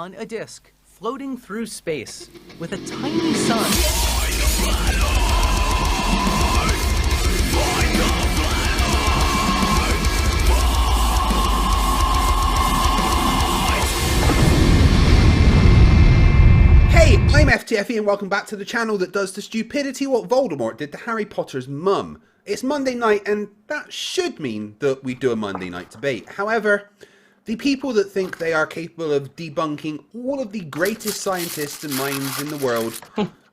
on a disk floating through space with a tiny sun. Hey, I'm FTFE and welcome back to the channel that does to stupidity what Voldemort did to Harry Potter's mum. It's Monday night and that should mean that we do a Monday night debate. However, the people that think they are capable of debunking all of the greatest scientists and minds in the world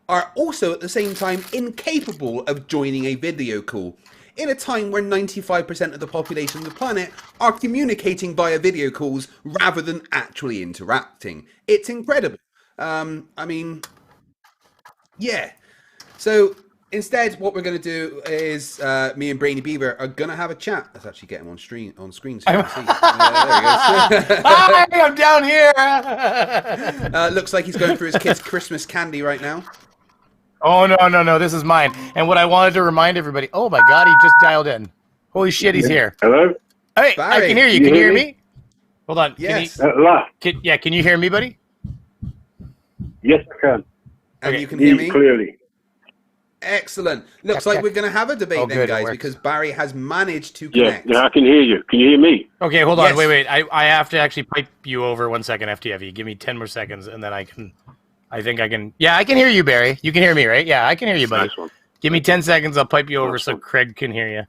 are also at the same time incapable of joining a video call. In a time where 95% of the population of the planet are communicating via video calls rather than actually interacting. It's incredible. I mean, yeah. So instead, what we're going to do is me and Brainy Beaver are going to have a chat. Let's actually get him on screen so you can see. There he goes. Hi, I'm down here. Looks like he's going through his kid's Christmas candy right now. Oh, no, this is mine. And what I wanted to remind everybody, oh my God, he just dialed in. Holy shit, he's here. Hello? Hey, Barry, I can hear you. Can you hear me? Hold on. Yes. Can you hear me, buddy? Yes, I can. And Okay. you can hear me? Clearly. Excellent. Looks like we're going to have a debate then, good, it guys, works. because Barry has managed to Yeah, connect. I can hear you. Can you hear me? Okay, hold on. Yes. Wait. I have to actually pipe you over 1 second, FTFE. Give me 10 more seconds, and then I think I can. Yeah, I can hear you, Barry. You can hear me, right? Yeah, I can hear you, buddy. Nice one. Give me 10 seconds. I'll pipe you over Nice so one. Craig can hear you.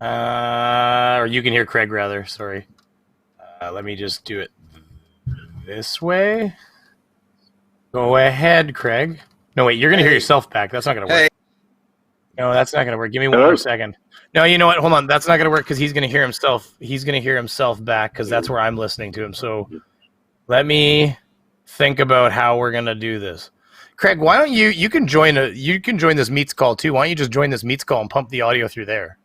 Or you can hear Craig, rather. Sorry. Let me just do it this way. Go ahead, Craig. No, wait. You're going to hear yourself back. That's not going to work. Hey. No, that's not going to work. Give me one Hello? more second. No, you know what? Hold on. That's not going to work because he's going to hear himself. He's going to hear himself back because that's where I'm listening to him. So let me think about how we're going to do this. Craig, why don't you can join this Meets call too. Why don't you just join this Meets call and pump the audio through there?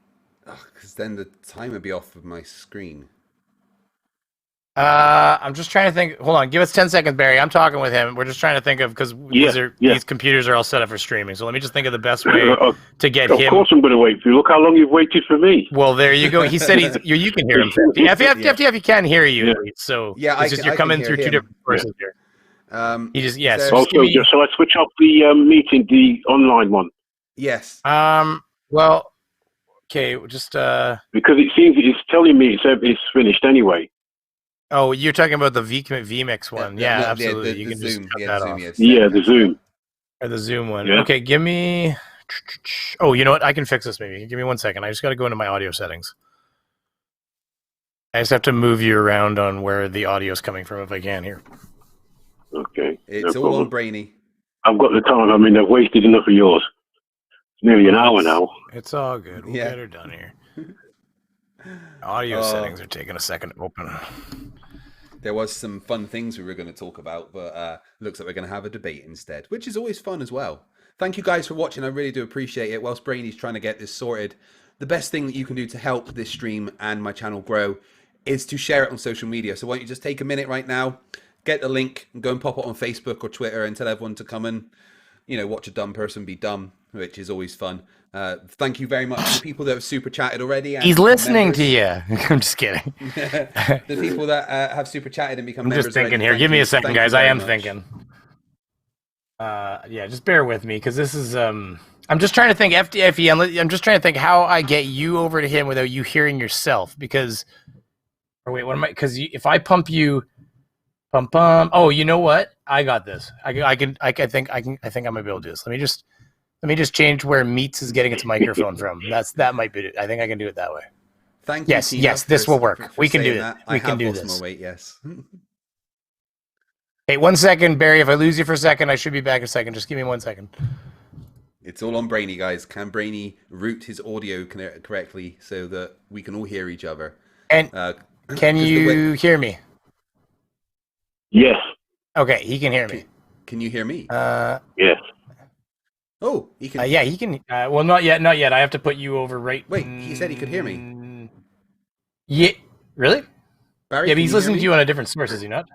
Because then the time would be off of my screen. I'm just trying to think. Hold on. Give us 10 seconds, Barry. I'm talking with him. We're just trying to think of because these computers are all set up for streaming. So let me just think of the best way to get him. Of course I'm going to wait for you. Look how long you've waited for me. Well, there you go. He said you can hear him. Yeah, if he can hear you. Yeah. So Yeah, it's just you're coming through two different sources here. He just so, Also, so I switch off the meeting, the online one. yes. Well, okay, just Because it seems it's telling me it's finished anyway. Oh, you're talking about the vMix one. Yeah, the- absolutely. the you can Zoom. just cut Yeah, that the Zoom, off. yes. Yeah, the Zoom. Or the Zoom one. Yeah. Okay, give me. Oh, you know what? I can fix this. Maybe give me 1 second. I just got to go into my audio settings. I just have to move you around on where the audio is coming from if I can here. Okay. It's no all problem. on Brainy. I've got the time. I mean, I've wasted enough of yours. It's nearly an hour now. It's all good. We'll Yeah. get her done here. Audio settings are taking a second to open. There was some fun things we were going to talk about, but looks like we're going to have a debate instead, which is always fun as well. Thank you guys for watching. I really do appreciate it. Whilst Brainy's trying to get this sorted, the best thing that you can do to help this stream and my channel grow is to share it on social media. So why don't you just take a minute right now, get the link and go and pop it on Facebook or Twitter and tell everyone to come and, watch a dumb person be dumb, which is always fun. Thank you very much to the people that have super chatted already. And He's listening members. to you. I'm just kidding. The people that have super chatted and become I'm members. just thinking already, here. thank Give me you. a second, Thank you guys. I very am much. thinking. Yeah, just bear with me because this is. I'm just trying to think. FTFE. I'm just trying to think how I get you over to him without you hearing yourself. Because, or wait, what am I? Because if I pump you, pump. Oh, you know what? I got this. I think I might be able to do this. Let me just change where Meets is getting its microphone from. That might be it. I think I can do it that way. Thank you. Yes, Tina, yes, this will work. for We can do saying it. that. We I can have do lost this. more weight, yes. Hey, 1 second, Barry. If I lose you for a second, I should be back in a second. Just give me 1 second. It's all on Brainy, guys. Can Brainy route his audio correctly so that we can all hear each other? And can 'cause the you way- hear me? Yes. Okay, he can hear me. Can you hear me? Yes. Oh, he can. Yeah, he can. Well, not yet. Not yet. I have to put you over right. Wait, he said he could hear me. Yeah, really? Barry, Yeah, can but he's you hear listening me? to you on a different source, is he not?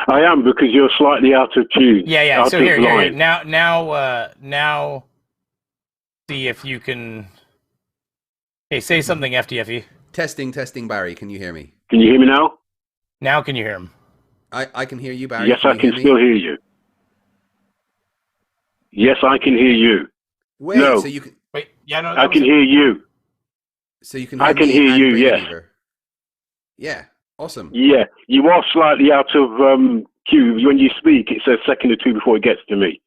I am, because you're slightly out of tune. Yeah. Out So of here. line. Now, see if you can. Hey, say something, FTFE. Testing, Barry. Can you hear me? Can you hear me now? Now, can you hear him? I can hear you, Barry. Yes, I can still hear you. Yes, I can hear you. Wait, No. so you can. Wait, yeah, no, I can hear you. So you can. Hear I can me hear and you, Brady yes. Beaver. Yeah, awesome. Yeah, you are slightly out of cue. When you speak, it says second or two before it gets to me.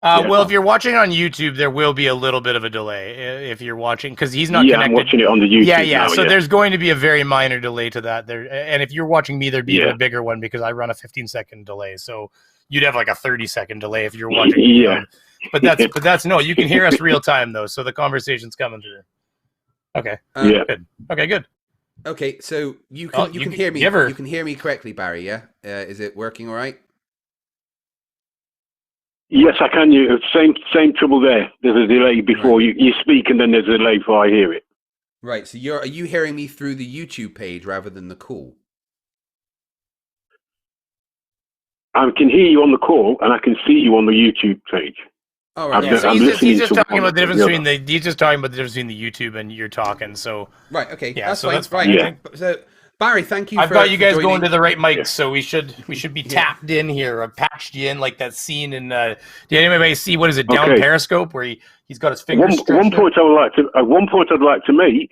Well, if you're watching on YouTube, there will be a little bit of a delay if you're watching because he's not Yeah, connected. I'm watching it on the YouTube Yeah. now, So yeah. there's going to be a very minor delay to that. There, and if you're watching me, there'd be even Yeah. a bigger one because I run a 15-second delay. So you'd have like a 30-second delay if you're watching me. Yeah. But that's no. You can hear us real time though, so the conversation's coming through. Okay. Yeah. Good. Okay. Good. Okay, so you can you can hear me. You can hear me correctly, Barry. Yeah. Is it working all right? Yes, I can. You same trouble there. There's a delay before you speak, and then there's a delay before I hear it. Right. So are you hearing me through the YouTube page rather than the call? I can hear you on the call, and I can see you on the YouTube page. All right. Yeah, so I'm he's just listening to talking about the difference the between the he's just talking about the difference between the YouTube and you're talking. So Right. Okay. Yeah, That's so fine. that's Right. fine. Okay. So Barry, thank you. I've for, got you guys for going joining. to the right mics, so we should be tapped in here or patched you in like that scene in. Did anybody see what is it down Okay. Periscope where he's got his fingers stretched? One point I'd like to make.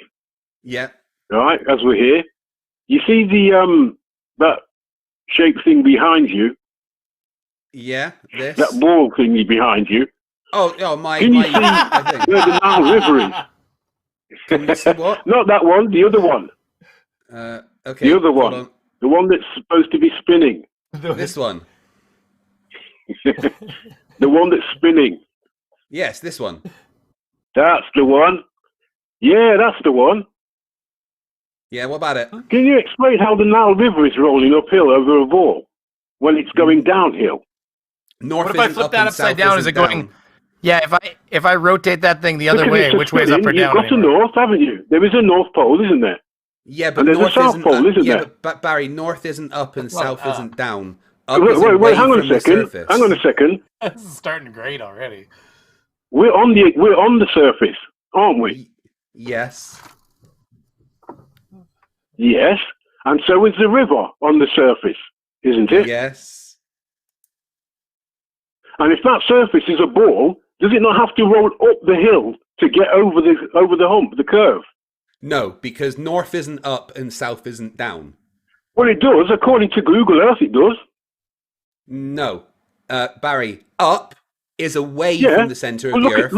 Yeah. All right, as we're here, you see the that shape thing behind you, Yeah. This. that ball thingy behind you. Oh, my. Can you my see I think. where the Nile River is? Can you see what? Not that one, the other one. Okay. The other hold one. on. The one that's supposed to be spinning. This one. The one that's spinning. Yes, this one. That's the one. Yeah, that's the one. Yeah. What about it? Can you explain how the Nile River is rolling uphill over a ball when it's going downhill? North. What if I isn't flip up that and upside south down? isn't Is it going? down. Yeah, if I rotate that thing the other Because way, it's a which way is up or spinning, down? You've got a anyway? north, haven't you? There is a north pole, isn't there? Yeah, but And there's a north south isn't pole, up. isn't Yeah, there? but Barry, north isn't up and Well, south isn't down. Up Wait, is away hang on from a the second. surface. Hang on a second. This is starting great already. We're on the surface, aren't we? Yes. Yes. And so is the river on the surface, isn't it? Yes. And if that surface is a ball, does it not have to roll up the hill to get over the hump, the curve? No, because north isn't up and south isn't down. Well, it does. According to Google Earth, it does. No. Barry, up is away Yeah. from the center of Well, the look earth.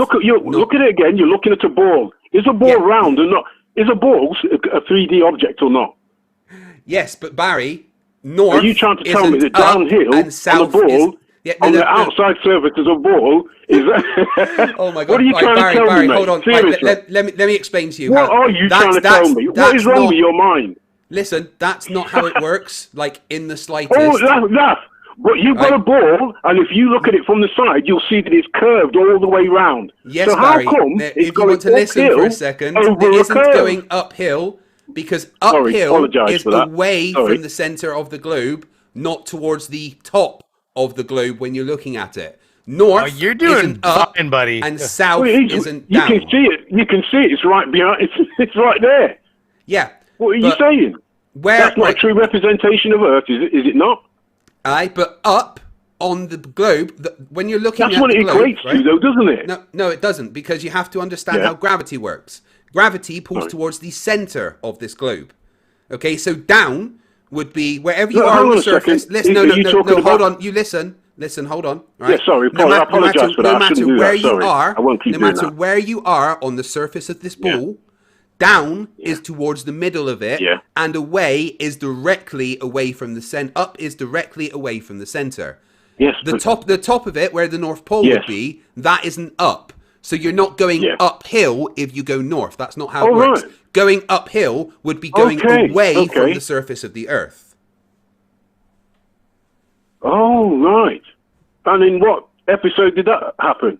look at it again. You're looking at a ball. Is a ball Yeah. round or not? Is a ball a 3D object or not? Yes, but Barry, north Are you trying to tell me isn't that up downhill and south on the ball, is... Yeah, on the outside surface of a ball, is that... Oh my God! What are you Right, trying Barry, to tell Barry, me, hold mate? on. Right, Seriously. let me explain to you. What are you trying to tell me? What is wrong not- with your mind? Listen, that's not how it works. Like in the slightest. Oh, that's. But you've got Right. a ball, and if you look at it from the side, you'll see that it's curved all the way round. Yes, so how Barry. come Now, it's if you going want to listen for a uphill second, over it a isn't curve? going uphill because Sorry, uphill apologise is for that. away Sorry. from the center of the globe, not towards the top of the globe when you're looking at it. North Oh, you're doing isn't up fine, buddy. and south Well, isn't you down. can see it. You can see it. It's right behind. It's right there. Yeah. What are you but saying? Where, That's not right, a true representation of Earth, is it not? aye, but up on the globe, when you're looking That's at what the it globe, equates to, though, doesn't it? No, it doesn't, because you have to understand Yeah. how gravity works. Gravity pulls Sorry. towards the center of this globe. Okay, so down would be wherever you No, are hang on on the a second. surface. Listen, Are you no, talking hold about- on. You listen, hold on. Right? Yeah, sorry, Paul, I apologise for that. I No shouldn't matter do where that, you sorry. are, I won't keep no doing matter that. where you are on the surface of this ball, down is towards the middle of it, Yeah. and away is directly away from the center. Up is directly away from the center. Yes. The but- top of it, where the North Pole Yes. would be, that isn't up. So you're not going Yeah. uphill if you go north. That's not how it Oh, works. right. Going uphill would be going Okay, away from okay. the surface of the Earth. Oh, right. And in what episode did that happen?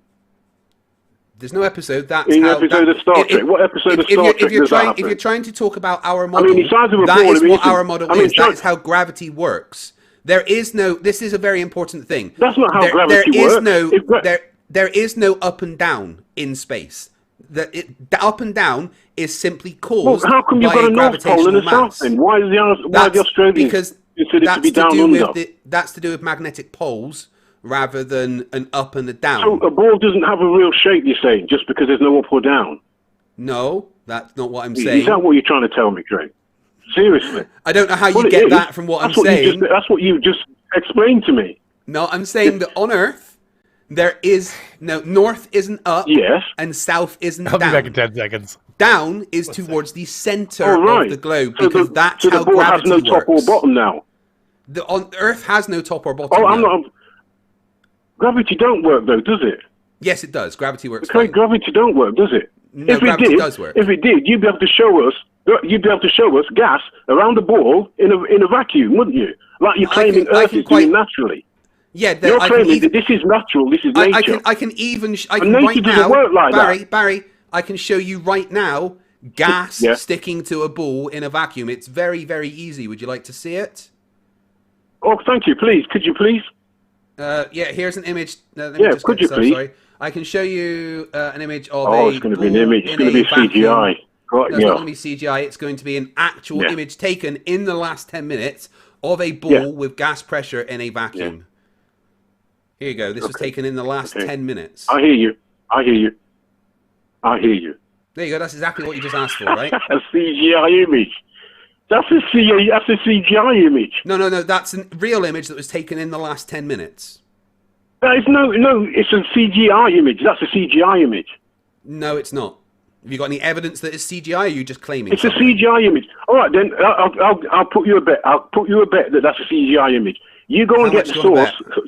There's no episode. That's In the how episode of Star Trek. What episode of Star Trek does that happen? If you're trying to talk about our model, the size of a that ball, is I mean, what listen, our model I mean, is. That is how gravity works. There is no. This is a very important thing. That's not how there, gravity there is works. No, If gra- there is no up and down in space. The up and down is simply Well, caused how come you've by got a North Pole and a gravitational mass. South then? Why is the That's Australian... considered to be down under. That's to do with magnetic poles rather than an up and a down. So a ball doesn't have a real shape, you're saying, just because there's no up or down? No, that's not what I'm saying. Is that what you're trying to tell me, Craig? Seriously? I don't know how you get that from what I'm saying. That's what you just explained to me. No, I'm saying that on Earth, there is no north isn't up, yes, and south isn't I'll down. be back in 10 seconds. Down is towards the center right. of the globe so because that's so how the ball has gravity no top works. or bottom now. On Earth has no top or bottom. Oh, I'm no. not. Gravity don't work though, does it? Yes, it does. Gravity works. Okay, fine. gravity don't work, does it? No, if gravity it did, does work. If it did, you'd be able to show us. You'd be able to show us gas around the ball in a vacuum, wouldn't you? Like you're claiming Earth is doing naturally. Yeah, you're claiming that this is natural. This is nature. I can nature right doesn't now, work like that. Barry, I can show you right now gas sticking to a ball in a vacuum. It's very, very easy. Would you like to see it? Oh, thank you. Please, could you please? Yeah, here's an image. Could you please? Sorry. I can show you an image of it's going to be an image. It's going to be CGI. No, it's not going to be CGI. It's going to be an actual image taken in the last 10 minutes of a ball with gas pressure in a vacuum. Here you go. This was taken in the last 10 minutes. I hear you. I hear you. I hear you. There you go. That's exactly what you just asked for, right? A CGI image. That's a CGI image. No. That's a real image that was taken in the last 10 minutes. That is no. It's a CGI image. That's a CGI image. No, it's not. Have you got any evidence that it's CGI? Or are you just claiming? It's a CGI image. All right, then I'll put you a bet. I'll put you a bet that that's a CGI image. You go and get the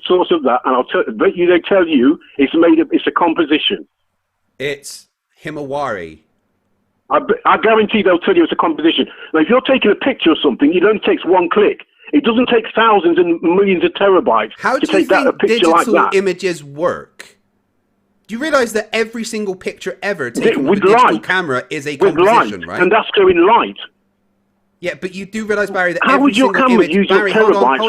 source of that, and I'll bet you they tell you it's made of. It's a composition. It's Himawari. I guarantee they'll tell you it's a composition. Now, if you're taking a picture of something, it only takes one click. It doesn't take thousands and millions of terabytes to take a picture like that. Digital images work? Do you realize that every single picture ever taken with a digital camera is a composition, right? And that's going light. Yeah, but you do realize, Barry, that how would your camera use your terabytes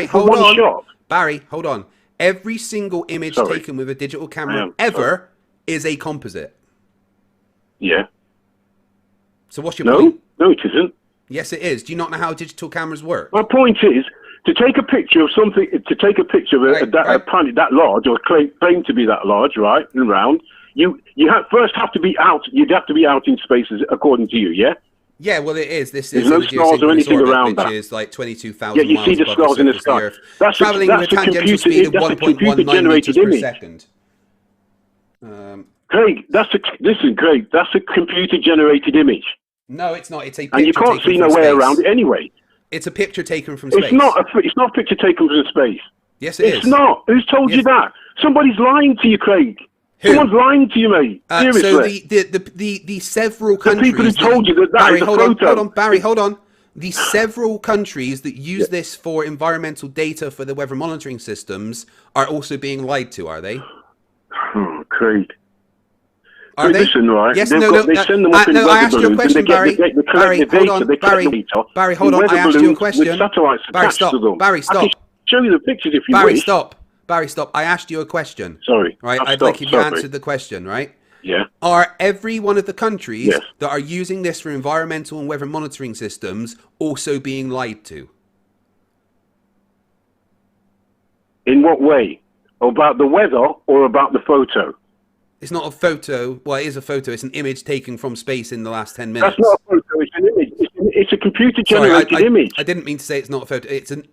for one shot? Barry, hold on. Every single image taken with a digital camera ever is a composite. Yeah. So what's your point? No, it isn't. Yes, it is. Do you not know how digital cameras work? My point is, to take a picture of something, to take a picture of a planet that large, or claim to be that large, right, and round, you first have to be out. You'd have to be out in space, according to you, yeah? Yeah, well, it is. This There's is no stars or anything around that. Which is like 22,000 miles. Yeah, you see the stars in the sky. That's traveling with a tangential speed of 1.19 meters per second. Craig, listen, Craig, that's a computer-generated image. No, it's not. It's a picture and you can't see no way around it anyway. It's a picture taken from space. It's not a picture taken from space. Yes, it is. It's not. Who's told you that? Somebody's lying to you, Craig. Who? Someone's lying to you, mate. Seriously. So the several countries... The people who told you that Barry, is a hold photo. on, Barry, hold on. The several countries that use this for environmental data for the weather monitoring systems are also being lied to, are they? Craig. Are they? Listen, right? Yes, they send them up in I weather asked you a balloons question, and they collect the data. Barry, hold on. I asked you a question. With satellites attached to them. Barry, stop. I can show you the pictures if you wish. Barry, stop. I asked you a question. Sorry. Right? I'd like if you answered the question, right? Yeah. Are every one of the countries that are using this for environmental and weather monitoring systems also being lied to? In what way? About the weather or about the photo? It's not a photo. Well, it is a photo. It's an image taken from space in the last 10 minutes. That's not a photo. It's an image. It's a computer-generated image. I didn't mean to say it's not a photo. It's a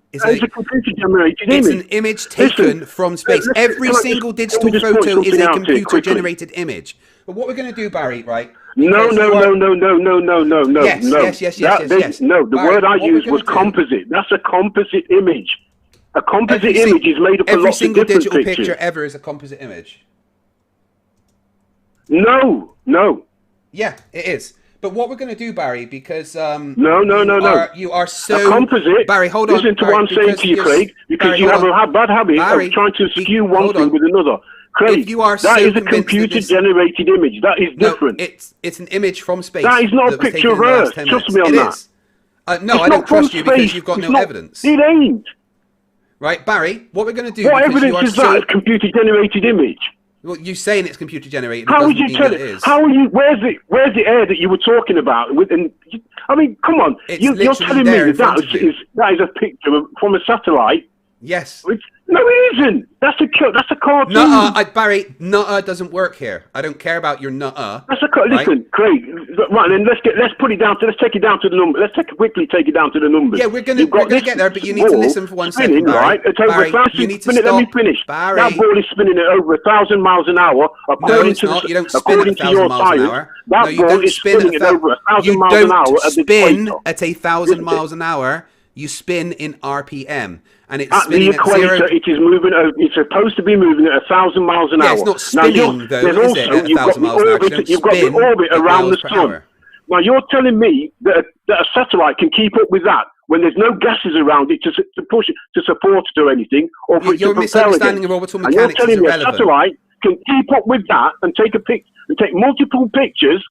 computer-generated image. It's an image taken from space. Every single digital photo is a computer-generated image. But what we're going to do, Barry, right? No. Yes. No, the word I used was composite. That's a composite image. A composite image is made up of lots of different pictures. Every single digital picture ever is a composite image. No. Yeah, it is. But what we're going to do, Barry, because No. You are so a composite. Barry, hold on. Listen to what I'm saying to you, Craig, because you have a bad habit of trying to skew one thing with anotother. Craig, that is a computer-generated image. That is different. No, it's an image from space. That is not a picture of Earth. Trust me on that. No, I don't trust you because you've got no evidence. It ain't. Right, Barry, what we're going to do... What evidence is that? A computer-generated image? Well, you're saying it's computer generated. How would doesn't you mean tell that it? it is. How are you? Where's the air that you were talking about? I mean, come on. It's You're literally telling there me in front of you. that is a picture from a satellite. Yes. No, it isn't. That's a cartoon. Nuh-uh, Barry, nuh-uh doesn't work here. I don't care about your nuh-uh. Listen, Craig. Right, then let's take it down to the number. Let's quickly take it down to the numbers. Yeah, we're gonna get there, but you need to listen for 1 second, Barry. Right, it's over Barry, 1,000. you need to Let me finish. Barry. That ball is spinning at over 1,000 miles an hour. No, it's not. You don't spin at 1,000 miles an hour. That No, you ball don't is spin spinning at at over 1,000 miles an hour at the spin equator. at 1,000 miles an hour. You spin in RPM, and it's At the spinning at equator, zero. it is moving. It's supposed to be moving at 1,000 miles an hour. Yeah, it's not spinning though, is it? At 1,000 miles an hour, You've got the orbit around the sun. Now you're telling me that a satellite can keep up with that when there's no gases around it to push it, to support it or anything, or for it to Your propel misunderstanding again. of orbital And you're mechanics is telling me a irrelevant. satellite can keep up with that and take multiple pictures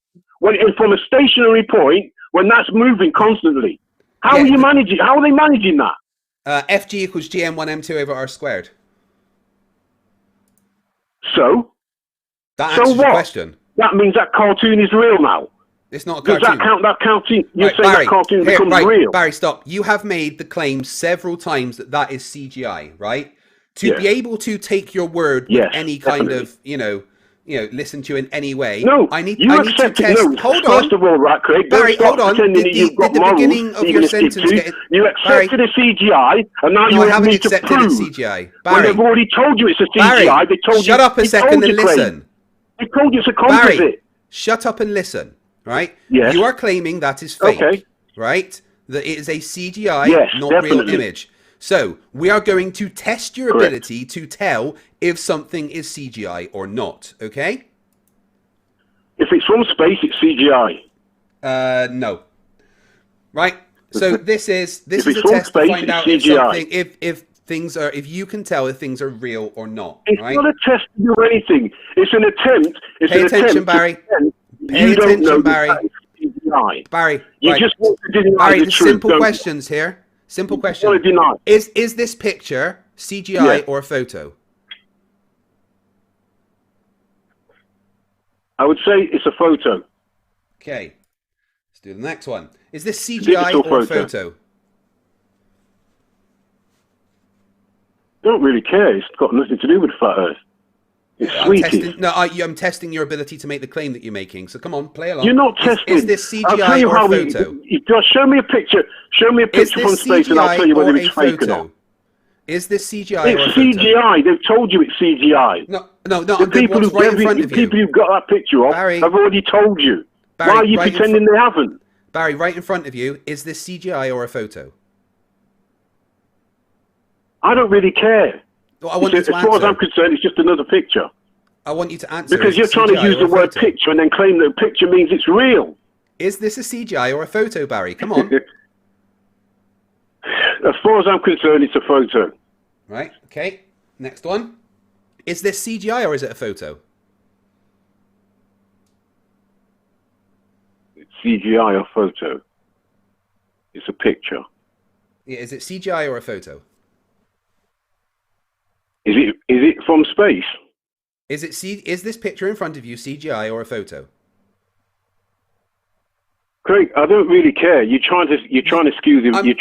from a stationary point when that's moving constantly. How are you managing? How are they managing that? FG equals GM1M2 over R squared. So That answers your question. That means that cartoon is real now. It's not a Does cartoon. that count? That cartoon? You Right, say Barry, that cartoon here, becomes right, real? Barry, stop. You have made the claim several times that is CGI, right? To Yes. be able to take your word with Yes, any kind definitely. of, listen to you in any way. No, I need you to accept test. it. No, Hold on. first of all, right, Craig, Barry, don't stop hold on. pretending that you've got Did the morals beginning of you're your gonna stick sentence to. get it? You accepted a CGI, and now No, you I want haven't me to accepted prove. it's CGI. When Barry, they've already told you it's a Barry, CGI, they told you. shut up a they second told and you, Craig. listen. They told you it's a composite. Barry, shut up and listen, right? Yes. You are claiming that is fake, Okay. right? That it is a CGI, Yes, not real definitely. image. So we are going to test your Correct. ability to tell if something is CGI or not, okay? If it's from space, it's CGI. No. Right? So this is If a it's from test to space, find it's out if CGI. something if you can tell if things are real or not, It's right? not a test to do anything. It's an attempt. It's Pay an attention, attempt Barry. to pretend Pay you don't attention, know Barry. that it's CGI. Barry, You right. just want to deny Barry, the just truth. simple don't you? questions here. Simple You question. want to deny. Is this picture CGI Yeah. or a photo? I would say it's a photo. Okay. Let's do the next one. Is this CGI Digital or a photo. photo? Don't really care. It's got nothing to do with flat Earth. It's sweeties. I'm testing your ability to make the claim that you're making. So come on, play along. You're not testing. Is this I'll tell CGI you or how a photo? Just show me a picture. Show me a Is picture from this space, and I'll tell you CGI whether or it's a fake or not. photo? Is this CGI or a It's photo? CGI. They've told you it's CGI. No. The I'm good. What's right in front of you? people who've got that picture of Barry. have already told you. Barry, Why are you right in pretending they haven't? Barry, right in front of you. Is this CGI or a photo? I don't really care. Well, I want you As to far as answer. I'm concerned, it's just another picture. I want you to answer. Because Is you're it trying to CGI use or the a word photo? picture and then claim that picture means it's real. Is this a CGI or a photo, Barry? Come on. As far as I'm concerned, it's a photo. Right. Okay. Next one. Is this CGI or is it a photo? It's CGI or photo. It's a picture. Yeah, is it CGI or a photo? Is it from space? Is this picture in front of you CGI or a photo? Craig, I don't really care. You're trying to skew the I'm point,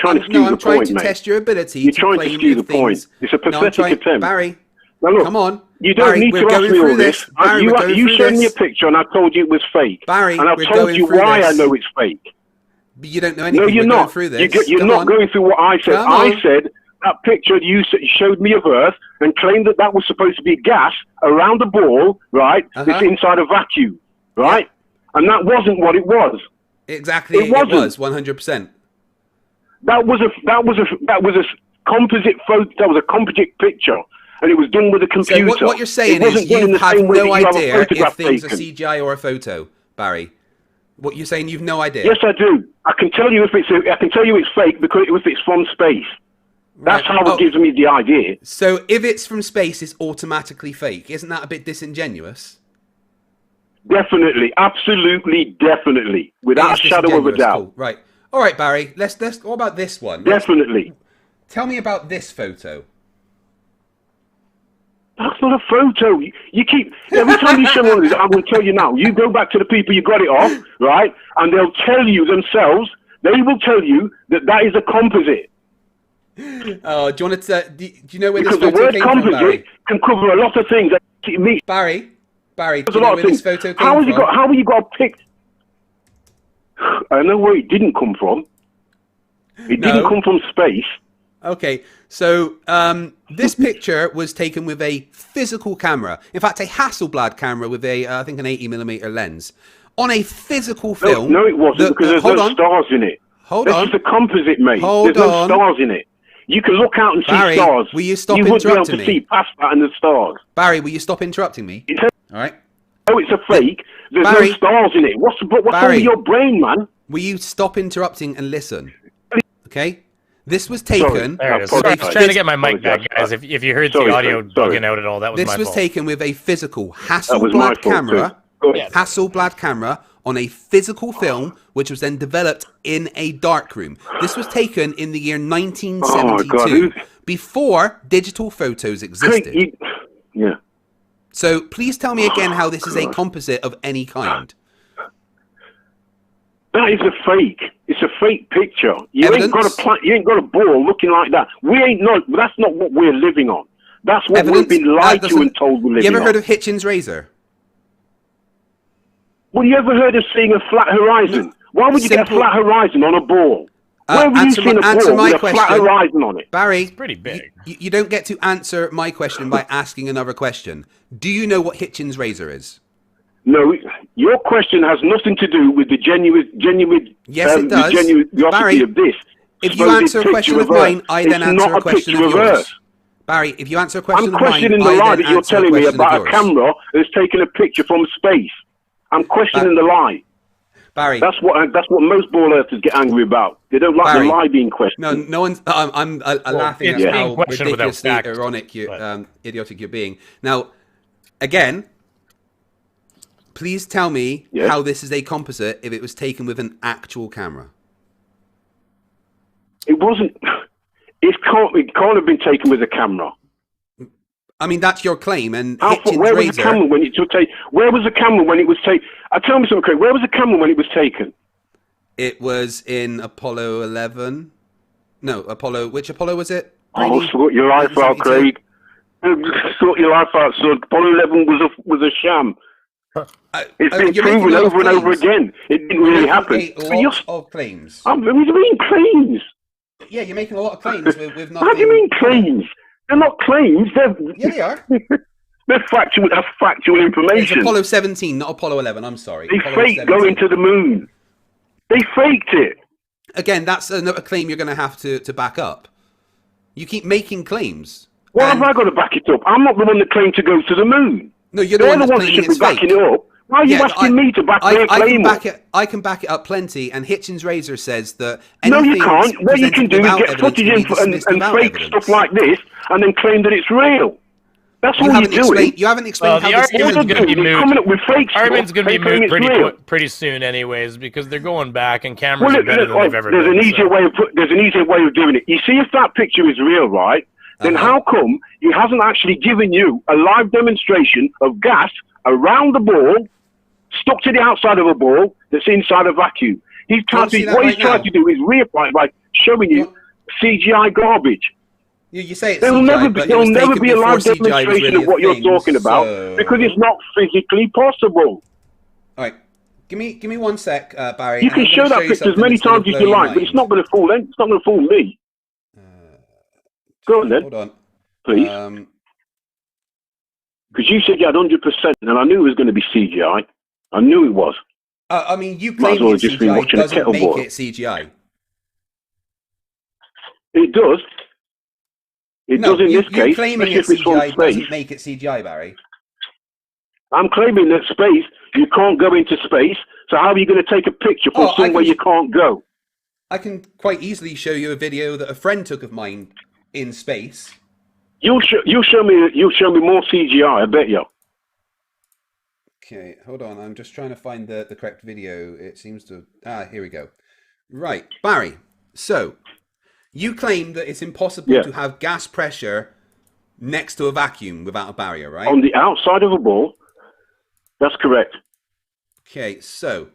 trying to mate. test your ability You're to trying to claim skew if the point. things- It's a No, I'm pathetic trying- attempt. Barry, Now look, come on. You don't Barry, need we're to ask going me all through this. Barry, we're going You through showed me a this. picture and I told you it was fake. Barry, and I've we're told going you through why this. I know it's fake. But you don't know anything. No, you're We're going not. through this. You're Come not on. going through what I said. Come I on. said that picture you showed me of Earth and claimed that that was supposed to be gas around a ball, right? That's inside a vacuum, right? Yeah. And that wasn't what it was. Exactly, It wasn't. it was 100%. That was a composite photo. That was a composite picture, and it was done with a computer. So what you're saying It is wasn't done in you the have same way no that you have a idea if photograph things are taken. CGI or a photo, Barry. What you're saying, you've no idea. Yes, I do. I can tell you if it's fake because if it's from space. That's Right. how it gives me the idea. So if it's from space, it's automatically fake. Isn't that a bit disingenuous? Definitely, absolutely, definitely, It without a is shadow of a disingenuous, doubt. cool. Right. All right, Barry. Let's. What about this one? Definitely. Tell me about this photo. That's not a photo. You keep, every time you show one of these, I'm going to tell you now, you go back to the people you got it off, right? And they'll tell you themselves, they will tell you that that is a composite. Oh, do you want to? Do you know where Because this the photo word came from, composite Barry? can cover a lot of things. Barry, There's do a you know lot where of this things. photo came from? How have you got a pic? I know where it didn't come from. It didn't come from space. Okay, so this picture was taken with a physical camera. In fact, a Hasselblad camera with a, I think, an 80mm lens. On a physical film. No, it wasn't, because there's no stars in it. Hold on. This is a composite, mate. Hold there's on. no stars in it. You can look out and see Barry, stars. will you stop You wouldn't be able to interrupting me? see past that and the stars. Barry, will you stop interrupting me? All right. Oh, it's a fake. There's Barry, no stars in it. What's wrong with your brain, man? Will you stop interrupting and listen? Okay? This was taken... There it is. Sorry, I was trying to get my mic back, guys. If you heard the audio bugging out at all, that was my fault. This was taken with a physical That was my Hasselblad fault, camera. too. Hasselblad camera on a physical film, which was then developed in a darkroom. This was taken in the year 1972, before digital photos existed. Yeah. So please tell me again how this is a composite of any kind. That is a fake. It's a fake picture. You ain't got a ball looking like that. That's not what we're living on. That's what we've been lied to and told we're living on. You ever heard of Hitchens' razor? Well, you ever heard of seeing a flat horizon? Why would you get a flat horizon on a ball? Where have you seen a ball with a flat horizon on it? Barry, it's pretty big. You don't get to answer my question by asking another question. Do you know what Hitchens' razor is? No, your question has nothing to do with the genuine yes, it does. The genuosity Barry, of this. If you answer a question of mine, I then answer a question of yours. Barry, if you answer a question of mine, I'm questioning the lie that you're telling me about a camera that's taken a picture from space. I'm questioning the lie. Barry, that's what most ball earthers get angry about. They don't like the lie being questioned. No one's. I'm laughing at how ridiculously ironic, idiotic you're being. Now, again, please tell me how this is a composite if it was taken with an actual camera. It wasn't. It can't have been taken with a camera. I mean, that's your claim. And where was the camera when it was taken? Where was the camera when it was taken? Tell me something, Craig. Where was the camera when it was taken? It was in Apollo 11. No, Apollo. Which Apollo was it? Oh, sort your life out, Craig. Sort your life out, son. Apollo 11 was a sham. It's been proven over and over again. It didn't really happen. A lot of claims. What do you mean claims? Yeah, you're making a lot of claims with nothing. How do you mean claims? They're not claims. Yeah, they are. They're factual. That's factual information. It's Apollo 17, not Apollo 11. I'm sorry. They faked going to the moon. They faked it. Again, that's a claim you're going to have to back up. You keep making claims. Why have I got to back it up? I'm not the one that claimed to go to the moon. No, you're the one that should be backing it up. Why are you asking me to back their claim up? I can back it up plenty, and Hitchens' razor says that no, you can't. What you can do is get footage and fake stuff like this, and then claim that it's real. That's all you're doing. You haven't explained how this is going to be moved. Coming up with fake stuff. Argument's going to be moved pretty soon, anyways, because they're going back, and cameras are better than they've ever been. There's an easier way of doing it. You see, if that picture is real, right? Then how come he hasn't actually given you a live demonstration of gas around the ball, stuck to the outside of a ball that's inside a vacuum? He's trying to do is reapply by showing you CGI garbage. You say it's there'll never be a live demonstration of what you're talking about because it's not physically possible. All right, give me 1 sec, Barry. You can show that picture as many times as you like, but it's not going to fool them. It's not going to fool me. Go on then. Hold on, please. Because you said you had 100%, and I knew it was going to be CGI. I knew it was. I mean, you claim it's CGI doesn't make it CGI. It does. It does in this case. Claiming it's CGI doesn't make it CGI, Barry. I'm claiming that space, you can't go into space, so how are you going to take a picture from somewhere you can't go? I can quite easily show you a video that a friend took of mine in space. You'll show me more CGI, I bet you. Okay, hold on. I'm just trying to find the correct video. It seems to... here we go. Right, Barry. So, you claim that it's impossible to have gas pressure next to a vacuum without a barrier, right? On the outside of a ball. That's correct. Okay, so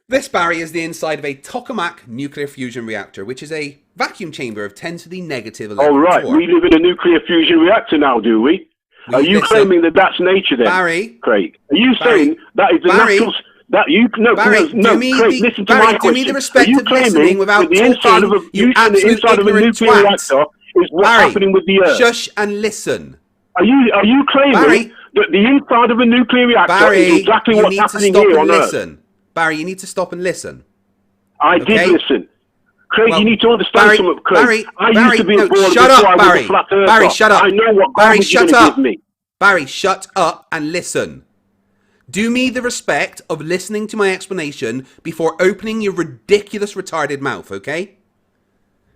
this barrier is the inside of a tokamak nuclear fusion reactor, which is a vacuum chamber of 10 to the negative 11 Oh, right. torr. We live in a nuclear fusion reactor now, do we? Are you claiming that that's nature then, Barry? Craig? Are you saying that is the Barry, natural... That you, no, Barry, no, Craig, listen to my question. do me the respect are you of listening without the inside talking, of a, you the inside of a nuclear twat. reactor is what's Barry, happening with the Earth? Shush and listen. Are you claiming Barry, that the inside of a nuclear reactor Barry, is exactly you what's need to happening stop here and on listen. Earth? Barry, you need to stop and listen. I Okay? did listen. Craig, Well, you need to understand Barry, something, Craig. I Barry, used to be no, a baller shut before up, I was Barry. a flat earther. Barry, shut up. I know what Barry, garbage you're shut going to up. give me. Barry, shut up and listen. Do me the respect of listening to my explanation before opening your ridiculous retarded mouth, okay?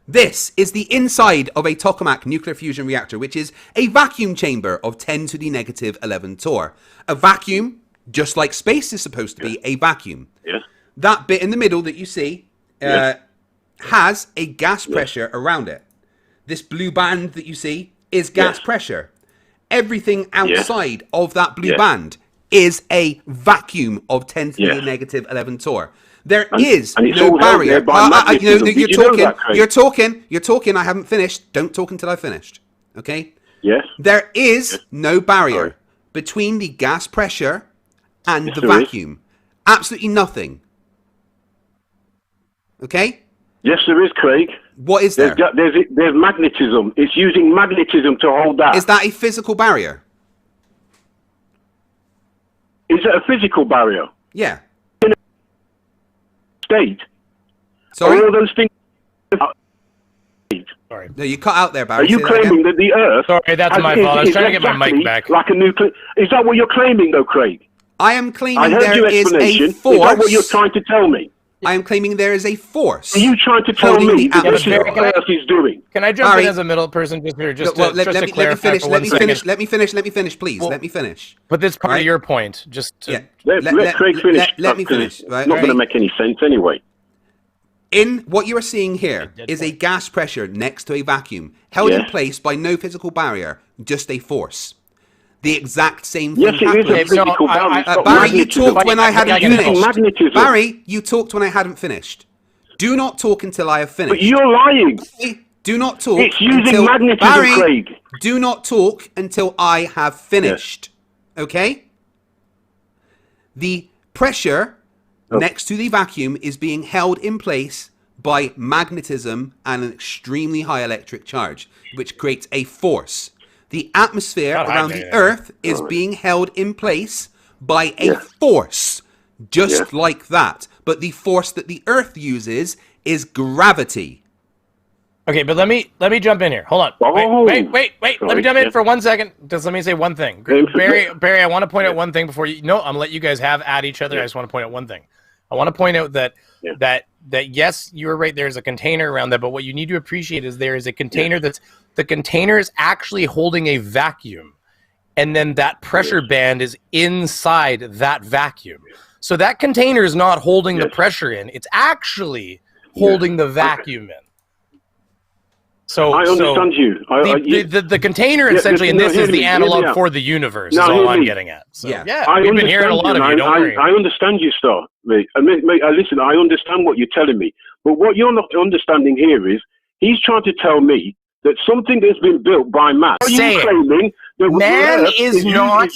This is the inside of a tokamak nuclear fusion reactor, which is a vacuum chamber of 10 to the negative 11 torr. A vacuum, just like space is supposed to be a vacuum. Yes. That bit in the middle that you see has a gas pressure around it. This blue band that you see is gas pressure. Everything outside of that blue band is a vacuum of 10 to the negative 11 torr. There is no barrier. You're talking. I haven't finished. Don't talk until I've finished. Okay? Yes. There is no barrier between the gas pressure and the vacuum. Absolutely nothing. Okay? Yes, there is, Craig. What is there? There's magnetism. It's using magnetism to hold that. Is that a physical barrier? Is it a physical barrier? Yeah. In a state. Sorry? Are all those things... Sorry. No, you cut out there, Barry. Are you claiming that the Earth... Sorry, that's my fault. I was trying to get my mic back. Like a nuclear... Is that what you're claiming, though, Craig? I am claiming I heard your explanation. Is a force. Is that what you're trying to tell me? I am claiming there is a force. Are you trying to tell me that this is what the Earth is doing? Can I jump in as a middle person just here, just to clarify for 1 second? Let me finish, please. Let me finish. But this part of your point, just to... Let Craig finish. Let me finish. It's not going to make any sense anyway. In what you are seeing here is a gas pressure next to a vacuum, held in place by no physical barrier, just a force. The exact same thing happens. Yes, it is a physical barrier. Barry, you talked when I hadn't finished. Magnetism. Barry, you talked when I hadn't finished. Do not talk until I have finished. But you're lying. Do not talk. It's using magnetism, Barry, Craig. Do not talk until I have finished. Okay? The pressure next to the vacuum is being held in place by magnetism and an extremely high electric charge, which creates a force. The atmosphere around the Earth is being held in place by a force, just like that. But the force that the Earth uses is gravity. Okay, but let me jump in here. Hold on. Wait. Let me jump in for 1 second. Just let me say one thing. Barry, I want to point out one thing before you... No, I'm going to let you guys have at each other. I just want to point out one thing. I want to point out that yes, you were right. There's a container around that, but what you need to appreciate is there is a container that's... The container is actually holding a vacuum, and then that pressure band is inside that vacuum. So that container is not holding the pressure in. It's actually holding the vacuum in. So I understand you. The container essentially, and this is the analog for the universe, is all I'm getting at. So, we've been hearing a lot of you. Don't worry. I understand you, Star. Mate, listen, I understand what you're telling me. But what you're not understanding here is he's trying to tell me that something has been built by man. Are you claiming that man is not...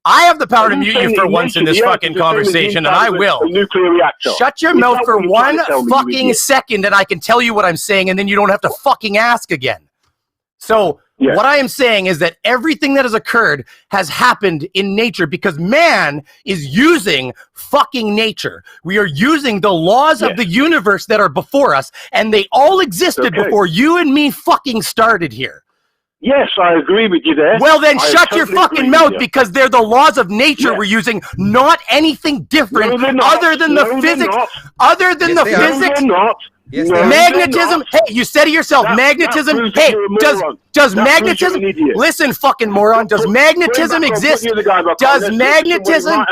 I have the power to mute you for once in this fucking conversation, and I will. Nuclear reactor. Shut your mouth for 1 fucking second, and I can tell you what I'm saying, and then you don't have to fucking ask again. So... What I am saying is that everything that has occurred has happened in nature because man is using fucking nature. We are using the laws of the universe that are before us, and they all existed before you and me fucking started here. Yes, I agree with you there. Well, then shut your fucking mouth because they're the laws of nature we're using, not anything different other than the physics. Other than the physics. Yes, magnetism. Hey, you said it yourself. Magnetism. Hey, does magnetism? Listen, fucking moron. Does magnetism exist? Does magnetism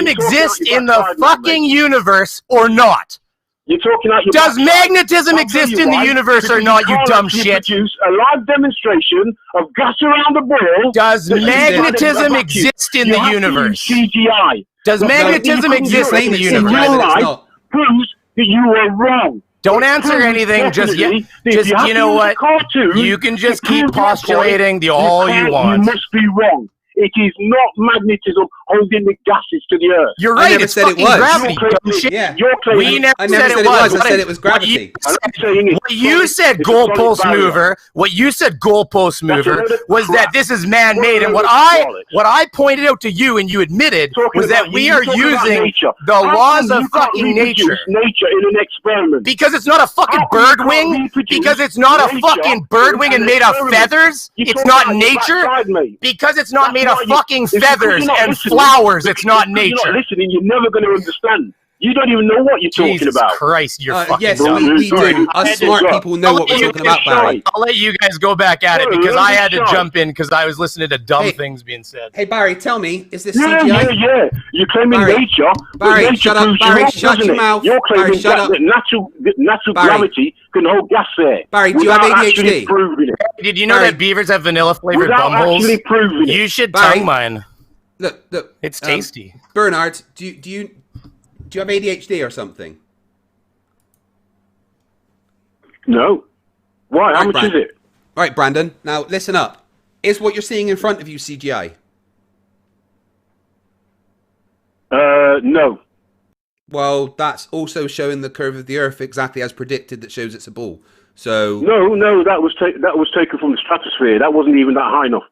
exist in the fucking universe or not? You're talking out your Does backside. magnetism I'll exist tell you in the why, universe or because not, you can't dumb actually shit? Produce a live demonstration of gas around the ball. Does that you can't magnetism vacuum. exist in You the have to use universe? CGI. Does The fact that you magnetism couldn't exist do in it the CGI, universe? real then it's life not. proves that you were wrong. Don't It answer proves anything. Just definitely that if you have you to know use a what? cartoon You can to just keep prove your point, postulating all you can't- want. You must be wrong. It is not magnetism holding the gases to the earth. You're I right. never It's said it fucking was. gravity. You're Dumb claiming- shit. Yeah. You're claiming- We never I never said it was. I said it was gravity. I'm saying it's What you said, it's a solid goalpost barrier. mover. What you said, goalpost mover, load of was crap. that this is man-made, and What what I pointed out to you, and you admitted, Talking was that about- we you're are talking about using nature. the How laws come of you can't fucking reproduce nature. nature in an experiment. Because it's not a fucking How come you bird can't wing. reproduce Because it's not a nature fucking bird in wing an and made of experiment? feathers. You It's talk not about your nature. backside, mate. Because it's not That's made of why you- fucking it's because feathers you're not and listening. flowers. It's not Because you're nature. not listening. You're never going to understand. You don't even know what you're talking Jesus about. Christ, you're fucking Yes, dumb. we do. I Us had to- smart people know I'll what let we're you talking about, get Barry. shy. I'll let you guys go back at it You're a because I had to load of jump in because I was listening to dumb Hey. things being said. Hey, Barry, tell me, is this Yeah, CGI? yeah. You're claiming Barry. nature, but Barry, nature shut up. proves you Barry, wrong, shut doesn't your it? mouth. You're claiming Barry, shut that natural Barry. gravity can hold gas there. Barry, do you have without ADHD? actually proving it. Did you know Barry. that beavers have vanilla flavored Without bumholes? actually proving it. You should Barry. tongue mine. Look. It's tasty. Bernard, do you have ADHD or something? No. Why? How Right, much Brian. is it? All right, Brandon. Now listen up. Is what you're seeing in front of you CGI? No. Well, that's also showing the curve of the Earth exactly as predicted. That shows it's a ball. So No, that was taken from the stratosphere. That wasn't even that high enough.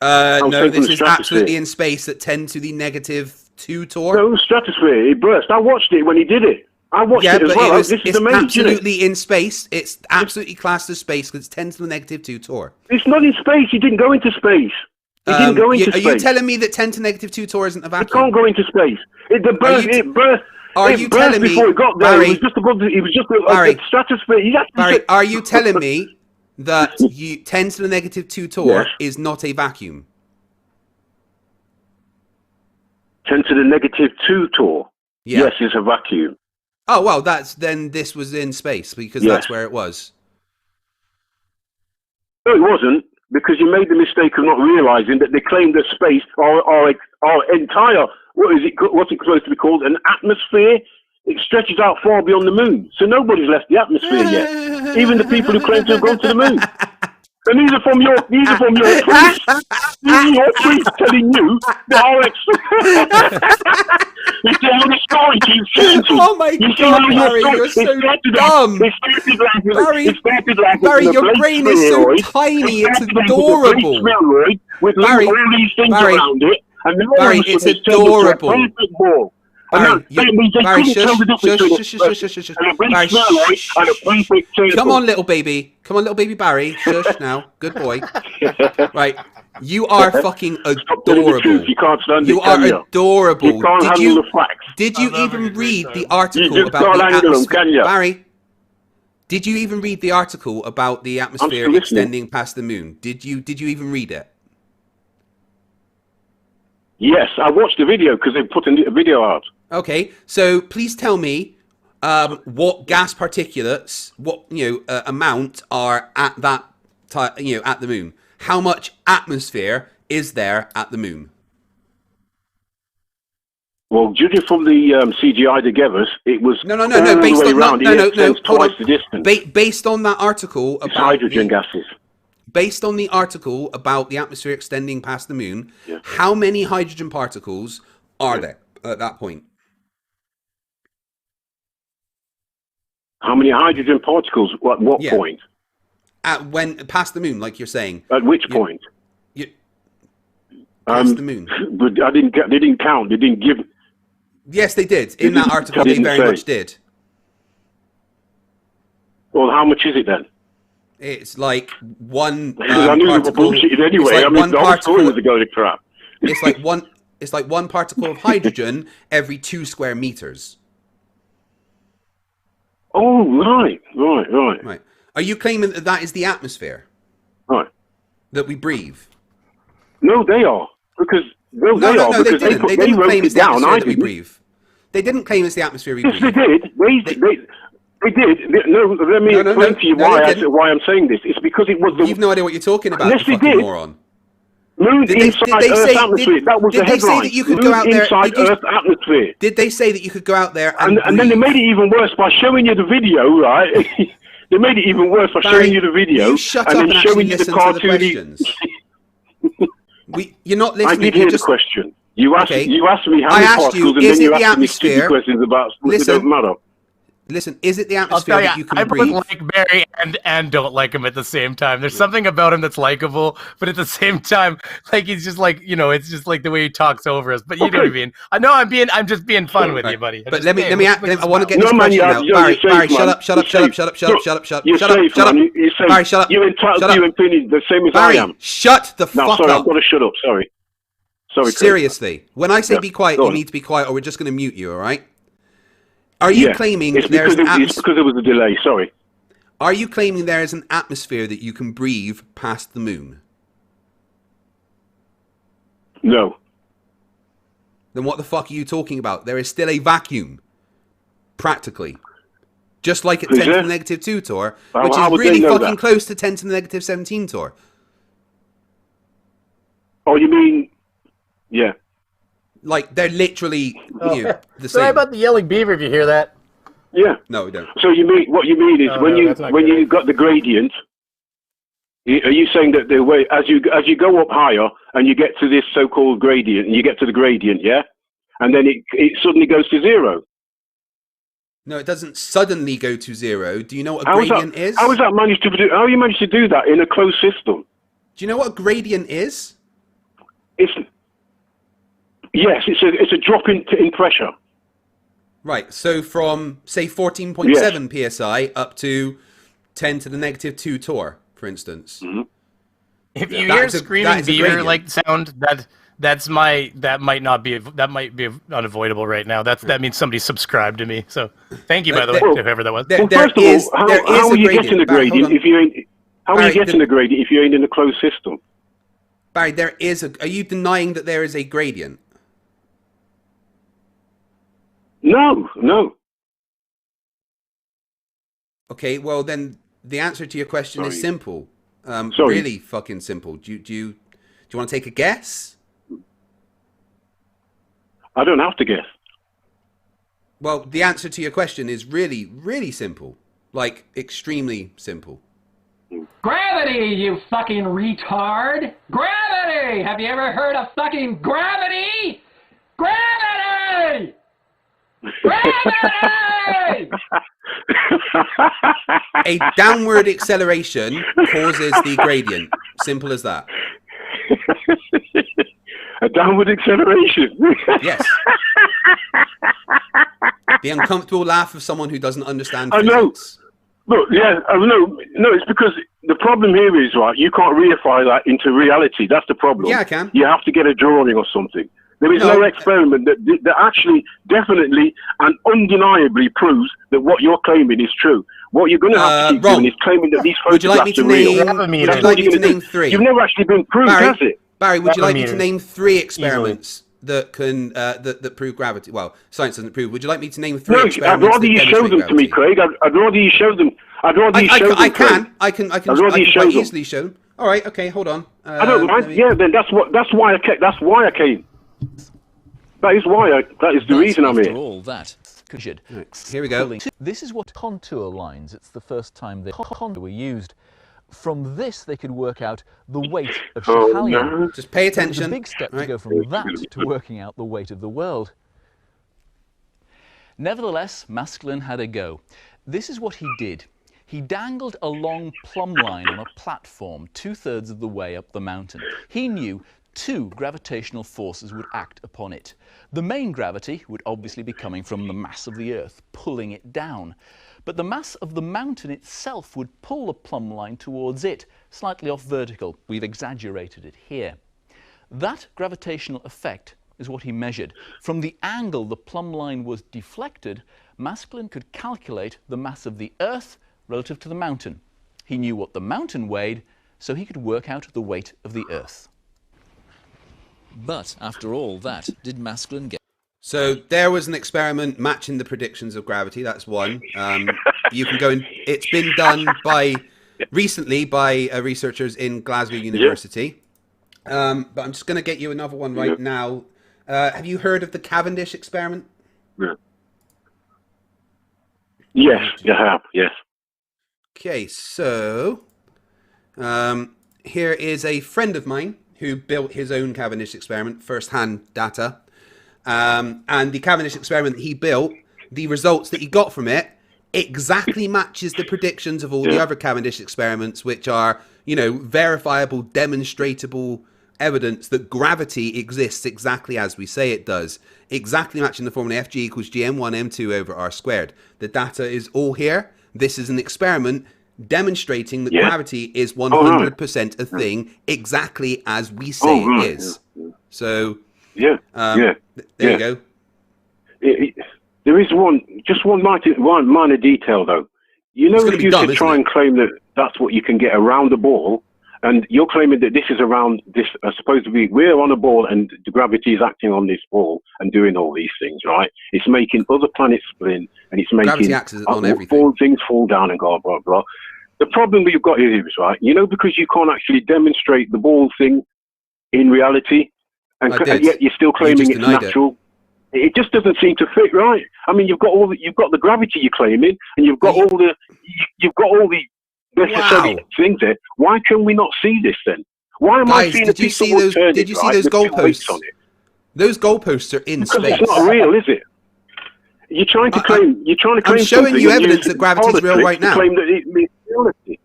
no, taking this the is stratosphere. absolutely in space at 10 to the -2 torr. No, stratosphere. It burst. I watched it when he did it. I watched Yeah, it as but well. it's This is amazing. isn't it? absolutely in space. It's absolutely classed as space because it's 10 to the -2 torr. It's not in space. He didn't go into space. He didn't go into Are space. you telling me that 10 to -2 torr isn't a He vacuum? can't go into space. It burst. Are It you burst telling me, before it got there? Barry? It was just above. It was just Barry, the stratosphere. He actually Barry, said- are you telling me that 10 to the -2 torr Yes. is not a vacuum? 10 to the -2 torr. Yeah. Yes, it's a vacuum. Oh well, then this was in space because Yes. that's where it was. No, it wasn't, because you made the mistake of not realizing that they claim that space, our entire, what's it supposed to be called, an atmosphere, it stretches out far beyond the moon. So nobody's left the atmosphere yet. Even the people who claim to have gone to the moon. And these are from your priests. These are your priests telling you that our You see how the story keeps changing. Oh my You see God, how your Barry, story- you're it so started dumb. It started like with Barry, it started like Barry, with a your blade brain is so spheroid. tiny, It it's started like with a blade adorable. spheroid with Barry, all these things Barry, around it, and then all Barry, of a it's sudden turned into a adorable. perfect ball. And Barry, that means they Barry, couldn't tell the difference between shush. a blade Barry, spheroid shh, and a perfect circle. Come on, little baby. Come on, little baby Barry. Shush now. Good boy. Right. You are fucking Stop telling the adorable. truth. You can't stand You it, can are you? adorable. You can't handle the facts. Did you even read the article You just about can't the handle 'em, atmosphere? can you? Barry, did you even read the article about the atmosphere still listening. extending past the moon? Did you even read it? Yes, I watched the video because they put a video out. Okay, so please tell me what gas particulates, what amount are at that at the moon. How much atmosphere is there at the moon? Well, judging from the CGI they gave us, it was No. all Based the way on around. no. It extends Hold twice on. the distance. Based on that article It's about hydrogen gases. Based on the article about the atmosphere extending past the moon, Yeah. how many hydrogen particles are there at that point? How many hydrogen particles? At what Yeah. point? At when past the moon, like you're saying, At which point? past the moon. But they didn't count. They didn't give. Yes, they did. In that article, they very much did. Well, how much is it then? It's like one Because I knew they were particle. bullshitting anyway. It's like I mean, one the whole story was particle. a go to crap. It's like one. It's like one particle of hydrogen every 2 square meters. Oh, right. Right. Are you claiming that that is the atmosphere Right. that we breathe? No, they are. Because No, they they because didn't. They they didn't wrote claim it it's the down. atmosphere I that we didn't. breathe. They didn't claim it's the atmosphere we Yes, breathe. they did. They did. No, let me explain to you why I'm saying this. It's because it was the... You've no idea what you're talking about, Yes, you they fucking did. moron. Moon inside Earth atmosphere. That was the headline. Did they say that you could Moon go out there? inside Earth atmosphere. Did they say that you could go out there and then they made it even worse by showing you the video, right? They made it even worse by showing you the video shut and up then and showing you the listen to the cartoony... questions. You're not listening. I did hear the question. You asked me how I many asked particles, you, and is then it you the asked me stupid atmosphere? questions about it don't matter. Listen, is it the I'll atmosphere tell you, that you can I breathe? both like Barry and don't like him at the same time. There's something about him that's likable, but at the same time, like he's just like, you know, it's just like the way he talks over us. But you know what I mean. I know I'm just being fun with you, buddy. But let me I want to get this No, man, question out. Barry, shut up. You're safe, man. You're safe. Barry, shut up. You're entitled Shut to your up. opinion the same as Barry, I am. shut the No, fuck sorry, up. I've got to shut up. Sorry, Craig. Seriously, when I say Yeah, be quiet, go you on. need to be quiet, or we're just going to mute you. All right? Are you claiming it's there's because, an it's because there was a delay. Sorry. Are you claiming there is an atmosphere that you can breathe past the moon? No. Then what the fuck are you talking about? There is still a vacuum, practically. Just like at Is 10 to there? the negative 2 tour, How which is would they really know fucking that? close to 10 to the negative 17 tour. Oh, you mean... Yeah. Like, they're literally the Sorry same. about the yelling beaver if you hear that. Yeah. No, we don't. So what you mean is Oh, when no, that's not good. you got the gradient, are you saying that the way as you go up higher and you get to this so-called gradient and you get to the gradient, yeah, and then it suddenly goes to zero? No, it doesn't suddenly go to 0. Do you know what a How gradient is? How you managed to do that in a closed system? Do you know what a gradient is? It's a drop in pressure. Right, so from, say, 14.7 psi up to 10 to the negative 2 torr, for instance. Mm-hmm. If you That hear is a screaming beaver gradient. like sound, that might be unavoidable right now. That means somebody subscribed to me. So thank you, by the way, to whoever that was. There First of is all, there how is are a you gradient. getting a Barry, hold gradient on. if you ain't? How are Barry, you getting a gradient if you ain't in a closed system? Barry, there is a... Are you denying that there is a gradient? No. Okay, well then the answer to your question is simple. Sorry. Really fucking simple. Do you want to take a guess? I don't have to guess. Well, the answer to your question is really, really simple. Like, extremely simple. Gravity, you fucking retard! Gravity! Have you ever heard of fucking gravity? Gravity! Gravity! A downward acceleration causes the gradient. Simple as that. A downward acceleration. Yes. The uncomfortable laugh of someone who doesn't understand I know. physics. Look, yeah, no, it's because the problem here is, right, you can't reify that into reality. That's the problem. Yeah, I can. You have to get a drawing or something. There is no experiment that actually definitely and undeniably proves that what you're claiming is true. What you're going to have to keep doing is claiming that these Would you like me photographs to are real. name? Would you like me to name 3? You've never actually been proved, has it? Barry, would you like me to Meters. name 3 experiments that can that prove gravity? Well, science doesn't prove. Would you like me to name 3 No, experiments? I'd rather you that show them demonstrate to me, gravity? Craig. I'd rather you show them. I'd rather you show them. I Craig. can I'd rather you show quite them. easily show them. All right, okay, hold on. I don't mind. Yeah, then that's why I came. That is the reason I'm After here. all that, Here we go. This is what contour lines. It's the first time they were used. From this, they could work out the weight of Oh, Schiehallion. no. Just pay It was a attention. big step to Right. go from that to working out the weight of the world. Nevertheless, Maskelyne had a go. This is what he did. He dangled a long plumb line on a platform 2/3 of the way up the mountain. He knew 2 gravitational forces would act upon it. The main gravity would obviously be coming from the mass of the Earth, pulling it down. But the mass of the mountain itself would pull the plumb line towards it, slightly off vertical. We've exaggerated it here. That gravitational effect is what he measured. From the angle the plumb line was deflected, Maskelyne could calculate the mass of the Earth relative to the mountain. He knew what the mountain weighed, so he could work out the weight of the Earth. But after all that, did Maskelyne get So there was an experiment matching the predictions of gravity. That's one. You can go and it's been done recently by researchers in Glasgow University. But I'm just going to get you another one right now. Have you heard of the Cavendish experiment? Yeah. Yes, you have. Yes. Okay, so here is a friend of mine who built his own Cavendish experiment, first-hand data. And the Cavendish experiment that he built, the results that he got from it exactly matches the predictions of all the other Cavendish experiments, which are, you know, verifiable, demonstrable evidence that gravity exists exactly as we say it does. Exactly matching the formula Fg equals gm1 m2 over r squared. The data is all here. This is an experiment demonstrating that gravity is 100% a thing exactly as we say it is. So... there you go. There is just one minor detail though. You know, if you could try and claim that that's what you can get around the ball, and you're claiming that this is around this, supposed to be, we're on a ball and the gravity is acting on this ball and doing all these things, right? It's making other planets spin, and it's making all things fall down and go blah blah. The problem we've got here is, right, you know, because you can't actually demonstrate the ball thing in reality. And yet you're still claiming it's natural. It just doesn't seem to fit, right? I mean, you've got the gravity you're claiming, and you've got all the necessary things there. Why can we not see this then? Why am I seeing a piece of wood turning? Did you see those goalposts on it? Those goalposts are in space. It's not real, is it? You're trying to claim. I'm showing you evidence that gravity is real right now. Claim that it means reality.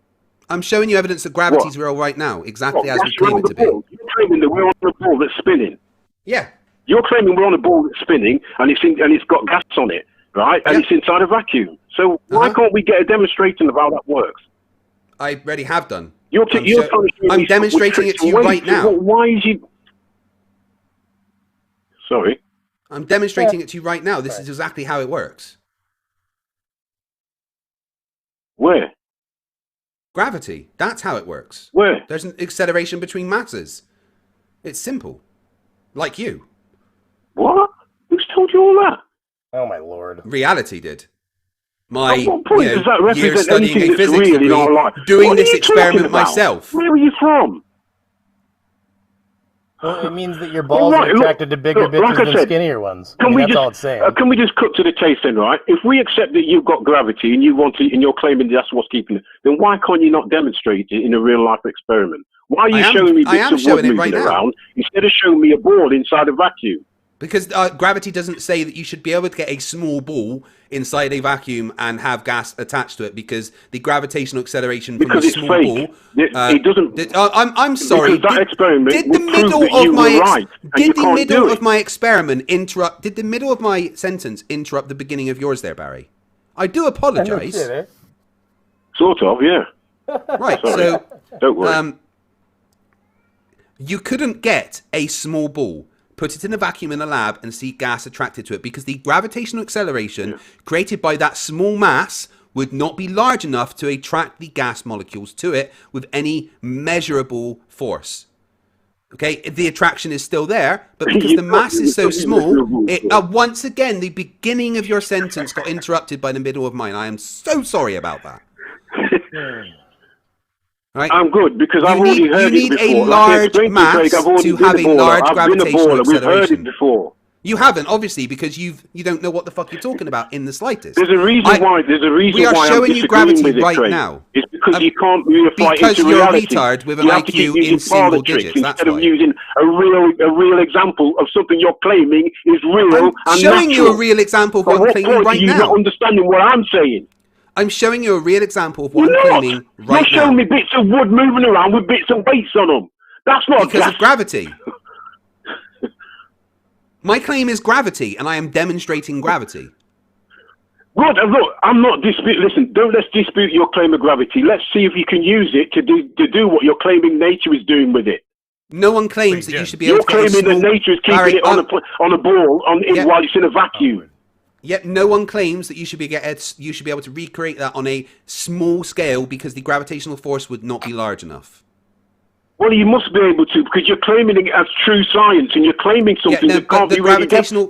I'm showing you evidence that gravity is real right now, exactly as we claim it to be. You're claiming that we're on a ball that's spinning. Yeah. You're claiming we're on a ball that's spinning, and it's got gas on it, right? And it's inside a vacuum. So why can't we get a demonstration of how that works? I already have done. I'm demonstrating it to you right now. Why is you... Sorry? I'm demonstrating it to you right now. This is exactly how it works. Where? Gravity. That's how it works. Where? There's an acceleration between masses. It's simple. Like you. What? Who's told you all that? Oh my lord. Reality did. My does that represent year studying anything a physics real degree, in our life? doing this experiment myself. Where are you from? Well, it means that your balls are attracted to bigger bitches than skinnier ones. That's all it's saying. Can we just cut to the chase then, right? If we accept that you've got gravity and and you're claiming that's what's keeping it, then why can't you not demonstrate it in a real life experiment? Why are you showing me bits of wood moving around instead of showing me a ball inside a vacuum? Because gravity doesn't say that you should be able to get a small ball inside a vacuum and have gas attached to it, because the gravitational acceleration from the small ball... It doesn't... I'm sorry. That experiment did the middle of my experiment interrupt... Did the middle of my sentence interrupt the beginning of yours there, Barry? I do apologise. Sort of, yeah. Right, so... Don't worry. You couldn't get a small ball, put it in a vacuum in a lab, and see gas attracted to it, because the gravitational acceleration created by that small mass would not be large enough to attract the gas molecules to it with any measurable force. Okay, the attraction is still there, but because the mass is so small, once again, the beginning of your sentence got interrupted by the middle of mine. I am so sorry about that. Right? I'm good, because I've already heard it before. You need a large mass to have a large gravitational acceleration. We've heard it before. You haven't, obviously, because you don't know what the fuck you're talking about in the slightest. There's a reason why. We are showing you gravity right now. It's because you can't unify it into reality. Because you're a retard with an IQ in single digits. That's instead of using a real example of something you're claiming is real I'm showing you a real example of what I'm claiming right now. You're not understanding what I'm saying. I'm showing you a real example of what I'm claiming right now. You're showing me bits of wood moving around with bits of weights on them. That's not because of gravity. My claim is gravity, and I am demonstrating gravity. Good. Look, I'm not disputing. Listen, let's dispute your claim of gravity. Let's see if you can use it to do what you're claiming nature is doing with it. No one claims that you should be able to get a small... You're claiming that nature is keeping it on a ball while it's in a vacuum. Yet no one claims that you should be able to recreate that on a small scale, because the gravitational force would not be large enough. Well, you must be able to, because you're claiming it as true science, and you're claiming something that can't be really definitely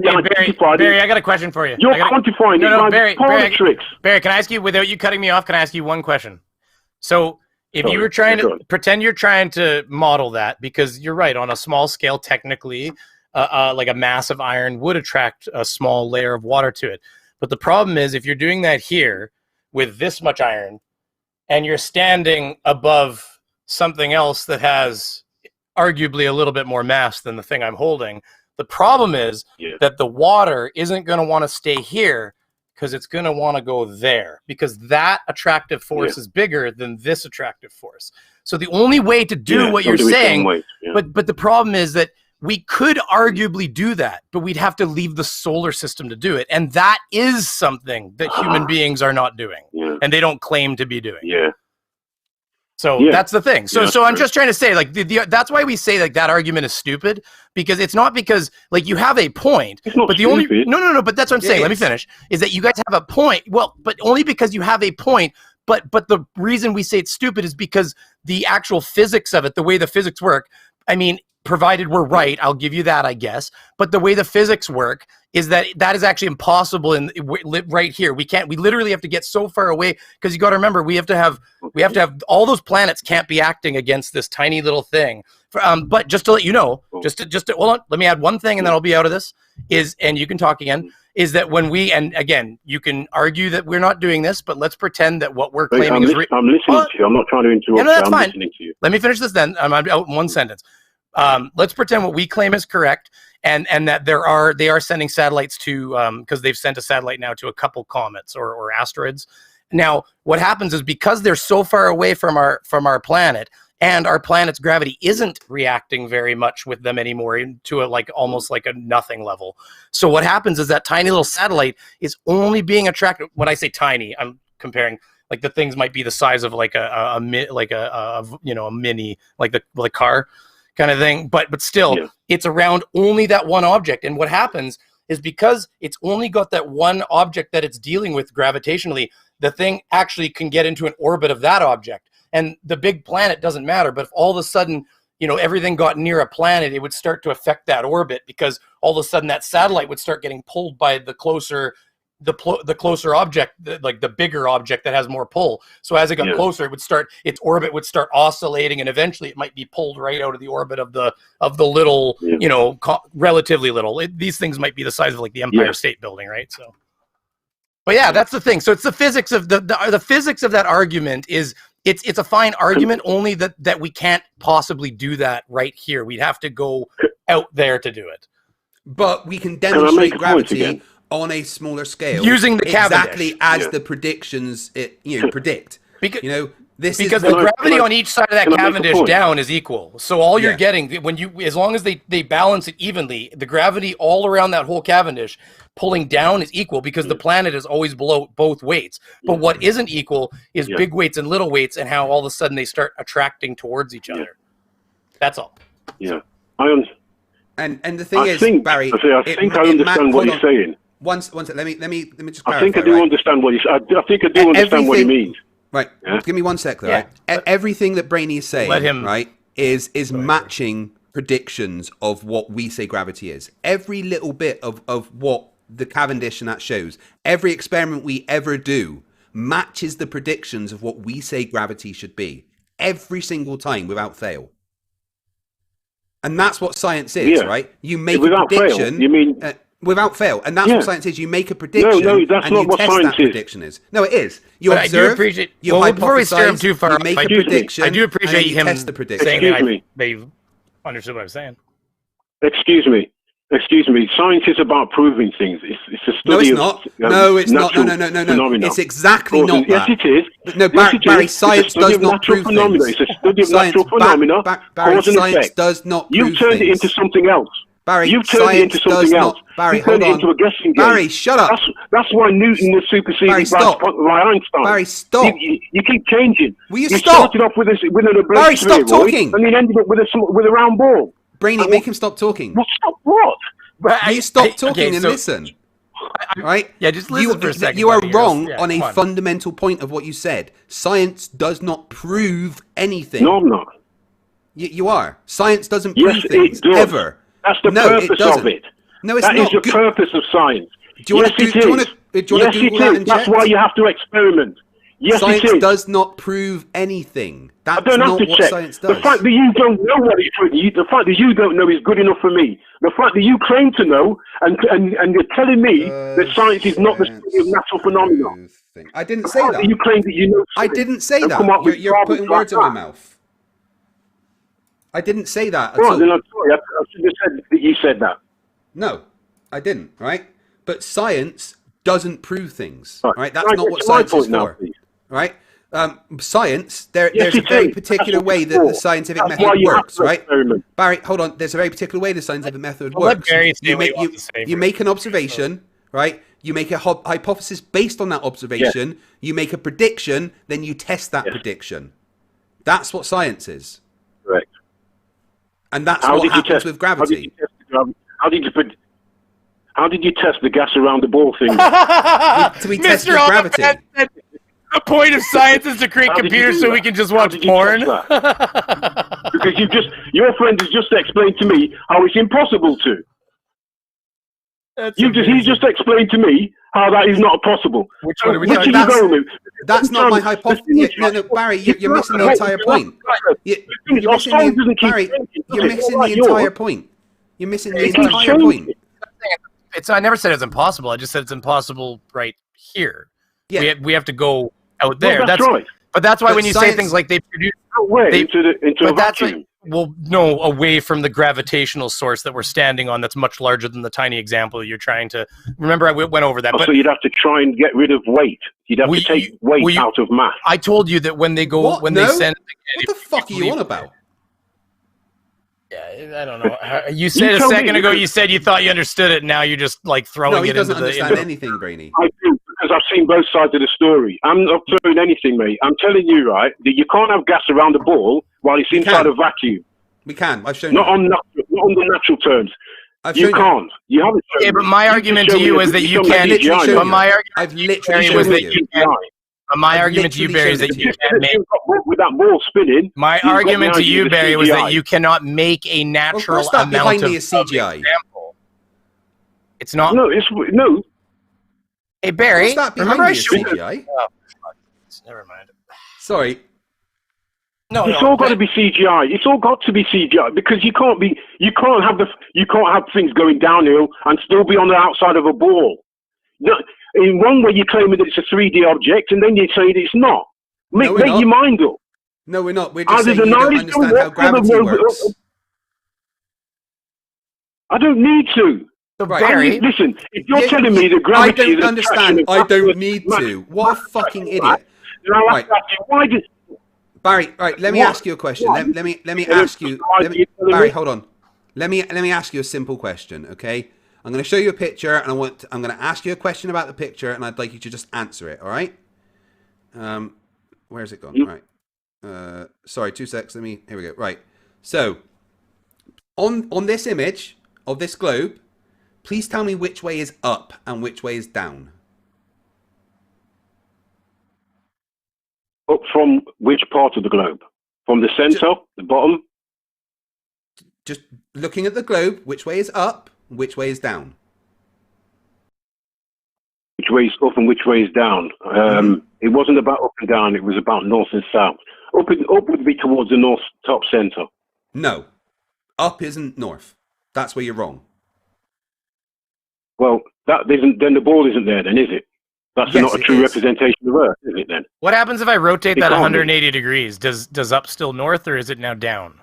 identified. Barry, I got a question for you. You're quantifying it by politics. Barry, can I ask you, without you cutting me off, can I ask you one question? So, if you were trying to pretend you're trying to model that, because you're right, on a small scale, technically, like a mass of iron would attract a small layer of water to it. But the problem is, if you're doing that here with this much iron, and you're standing above something else that has arguably a little bit more mass than the thing I'm holding, the problem is that the water isn't going to want to stay here because it's going to want to go there, because that attractive force is bigger than this attractive force. So the only way to do what you're saying, but the problem is that we could arguably do that, but we'd have to leave the solar system to do it. And that is something that human beings are not doing, and they don't claim to be doing. So that's the thing. So I'm just trying to say, like, that's why we say, like, that argument is stupid, because it's not because, like, you have a point, but the only no, but that's what I'm saying. Let me finish. Is that you guys have a point? Well, but only because you have a point. But the reason we say it's stupid is because the actual physics of it, the way the physics work. I mean, provided we're right, I'll give you that, I guess. But the way the physics work is that is actually impossible right here. We literally have to get so far away, because you got to remember, we have to have all those planets can't be acting against this tiny little thing. But just to let you know, just to hold on, let me add one thing and then I'll be out of this, and you can talk again, is that when and again, you can argue that we're not doing this, but let's pretend that what we're claiming is I'm listening to you. I'm not trying to interrupt. Yeah, no, that's fine. Listening to you. Let me finish this then. I'm out in one sentence. Let's pretend what we claim is correct, and that they are sending satellites to, because they've sent a satellite now to a couple comets or asteroids. Now, what happens is, because they're so far away from our planet, and our planet's gravity isn't reacting very much with them anymore, to almost like a nothing level. So what happens is that tiny little satellite is only being attracted. When I say tiny, I'm comparing, like, the things might be the size of like a mini, like the car kind of thing, but still, it's around only that one object. And what happens is, because it's only got that one object that it's dealing with gravitationally, the thing actually can get into an orbit of that object. And the big planet doesn't matter, but if all of a sudden, everything got near a planet, it would start to affect that orbit, because all of a sudden that satellite would start getting pulled by the closer object, like the bigger object that has more pull. So as it got closer, its orbit would start oscillating, and eventually it might be pulled right out of the orbit of the little, relatively little. These things might be the size of, like, the Empire State Building, right? So, but yeah, that's the thing. So it's the physics of the physics of that argument is. It's a fine argument, only that we can't possibly do that right here. We'd have to go out there to do it. But we can demonstrate gravity on a smaller scale, using the Cavendish, exactly as the predictions predict. Because because the gravity on each side of that Cavendish down is equal. So all you're getting, as long as they balance it evenly, the gravity all around that whole Cavendish pulling down is equal, because the planet is always below both weights. But what isn't equal is big weights and little weights, and how all of a sudden they start attracting towards each other. That's all. Yeah, I understand. And the thing is, Barry, I think I understand what he's saying. Let me just clarify. I think I do understand what he's. I think I do understand what he means. Right. Give me 1 sec, though. Right? Everything that Brainy is saying, right, is matching predictions of what we say gravity is. Every little bit of what the Cavendish and that shows, every experiment we ever do matches the predictions of what we say gravity should be. Every single time, without fail. And that's what science is, right? You make a prediction. Fail. You mean without fail, and that's what science is. You make a prediction, no, that's and not you what test science that prediction is. No, it is. You but observe. I do appreciate. You before we steer him too far, you make a prediction. I do appreciate him test the prediction. saying that you've understood what I'm saying. Excuse me. Science is about proving things. It's a study. No, it's not. No. It's exactly not that. Yes, it is. No, Barry, science does not prove things. It's a study of natural phenomena. Barry, science does not prove things. You've turned it into something else. Barry, you've turned it into something else. Barry, hold on. Into a guessing game. Barry, shut up. That's why Newton was superseded by Einstein. Barry, stop. You keep changing. Will you stop? You started off with an oblate Barry, stop talking. And then ended up with a round ball. Brainy, make him stop talking. Well, stop what? You stop talking and listen. Right? Yeah, just listen for a second. You are wrong on a fundamental point of what you said. Science does not prove anything. No, I'm not. You are. Science doesn't Yes, prove things it does. ever. That's the No, purpose it doesn't. of it. No, it's That not. is the purpose of science. Do you want to yes, do you want to yes, Google it that is. and That's check? why you have to experiment. Yes, Science it is. does not prove anything. I That's don't have not to what check. science does. The fact that you don't know what it's for you, the fact that you don't know is good enough for me. The fact that you claim to know and you're telling me that science is not the study of natural phenomena. I didn't say that. You claim that you know. I didn't say and come up that. with You're garbage putting like words in my that. mouth. I didn't say that at Right, all. then I'm sorry. I should have said that you said that. No, I didn't. Right? But science doesn't prove things. Right. Right? That's Can I not get what to my science is point now, for. please? Right? Science. There's Yes, a it very is. particular That's what way it's that the for. scientific That's method why you have works. to Right? experiment. Barry, hold on. There's a very particular way the scientific method I'll let works. Barry say You what he make wants to say you first. make an observation, right? You make a hypothesis based on that observation. You make a prediction, then you test that prediction. That's what science is, Correct. and that's How what did you happens test with gravity. How did you test the gas around the ball thing? We test with Mr. gravity. Oliver said the point of science is to create How did you computers do so that? we can just How watch did you porn. test that? Because your friend has just explained to me how it's impossible to. He just explained to me how that is not possible. Which one are we Yeah, talking but about? that's- That's not my hypothesis. No, Barry, you're missing the entire point. You're missing Barry, you're missing the entire point. You're missing the entire point. I never said it's impossible. I just said it's impossible right here. Yeah. We have to go out there. Well, that's right. But that's why But when you say science- things like they produce, Where? They- Into a but that's vacuum. well, no, away from the gravitational source that we're standing on. That's much larger than the tiny example you're trying to. Remember, I went over that. But So you'd have to try and get rid of weight. You'd have to take weight out of mass. I told you that when they go, What? when No? they send. What the fuck are you on about? Yeah, I don't know. You said a tell me, second ago. because- You said you thought you understood it. Now you're just like throwing No, he it doesn't into the. understand anything, Brainy. I do, because I've seen both sides of the story. I'm not throwing anything, mate. I'm telling you, right, that you can't have gas around the ball while it's inside can. a vacuum. We can. I've shown Not you. on the natural terms. I've You shown can't. You haven't shown Yeah, but me. my You argument just to showed you me is a- that you you showed me can't. a CGI. But my argument, I've literally Barry, shown was that you. you can't. My argument to you, Barry, is that literally you shown can't make. With that ball spinning. My you've got argument the to idea you, of the Barry, was that CGI. you cannot make a Of natural course, that amount behind of me is CGI. example. It's not. No, no. Hey, Barry, What's that behind remember I me is showed. CGI? Oh, fuck. Never mind. Sorry. No, It's no. all got to be CGI. It's all got to be CGI because you can't have things going downhill and still be on the outside of a ball. No, in one way, you're claiming that it's a 3D object, and then you're saying it's not. Make we're not. your mind up. No, we're not. We're just Either saying the you don't knowledge understand or how gravity whatever, works. I don't need to. So Right. Barry, Listen, if you're Yeah, telling me that I gravity don't is a understand. fraction of I don't mass- need to. What a fucking idiot. Then I'll Right. have to ask you, why did Barry, right, let me What? ask you a question. What? Let me ask you. Why are you telling Barry, me? hold on. Let me ask you a simple question, okay? I'm going to show you a picture, and I'm going to ask you a question about the picture, and I'd like you to just answer it. All right? Where's it gone? Right. Sorry, 2 secs. Here we go. Right. So, on this image of this globe, please tell me which way is up and which way is down. up from which part of the globe? From the center, the bottom? Just looking at the globe, which way is up, which way is down? Which way is up and which way is down? It wasn't about up and down. It was about north and south. Up would be towards the north top center. No. Up isn't north. That's where you're wrong. Well, that isn't. Then the ball isn't there. Then is it? That's Yes, not a it true is. representation of Earth, is it? Then what happens if I rotate It that can't be. 180 degrees? Does up still north or is it now down?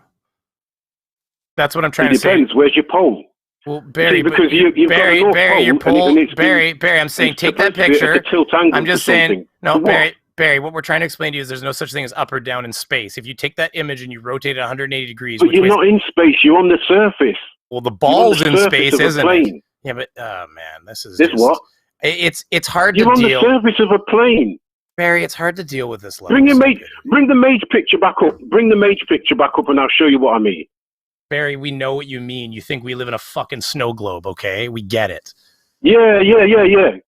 That's what I'm trying it to say. depends. Where's your pole? Well, Barry, See, because you've got a Barry, north Barry, your pole, pole, and it's Barry, I'm saying it's take that supposed to be at picture. a tilt angle I'm just to saying, something. no, To what? Barry, what we're trying to explain to you is there's no such thing as up or down in space. If you take that image and you rotate it 180 degrees, But which you're way? not in space. You're on the surface. Well, the You're on ball's the in surface space, of a isn't plane. it? Yeah, but oh man, this is This just, what? It's hard You're to on deal. the surface of a plane. Barry, it's hard to deal with this level. Bring the mage picture back up. Bring the mage picture back up, and I'll show you what I mean. Barry, we know what you mean. You think we live in a fucking snow globe, okay? We get it. Yeah.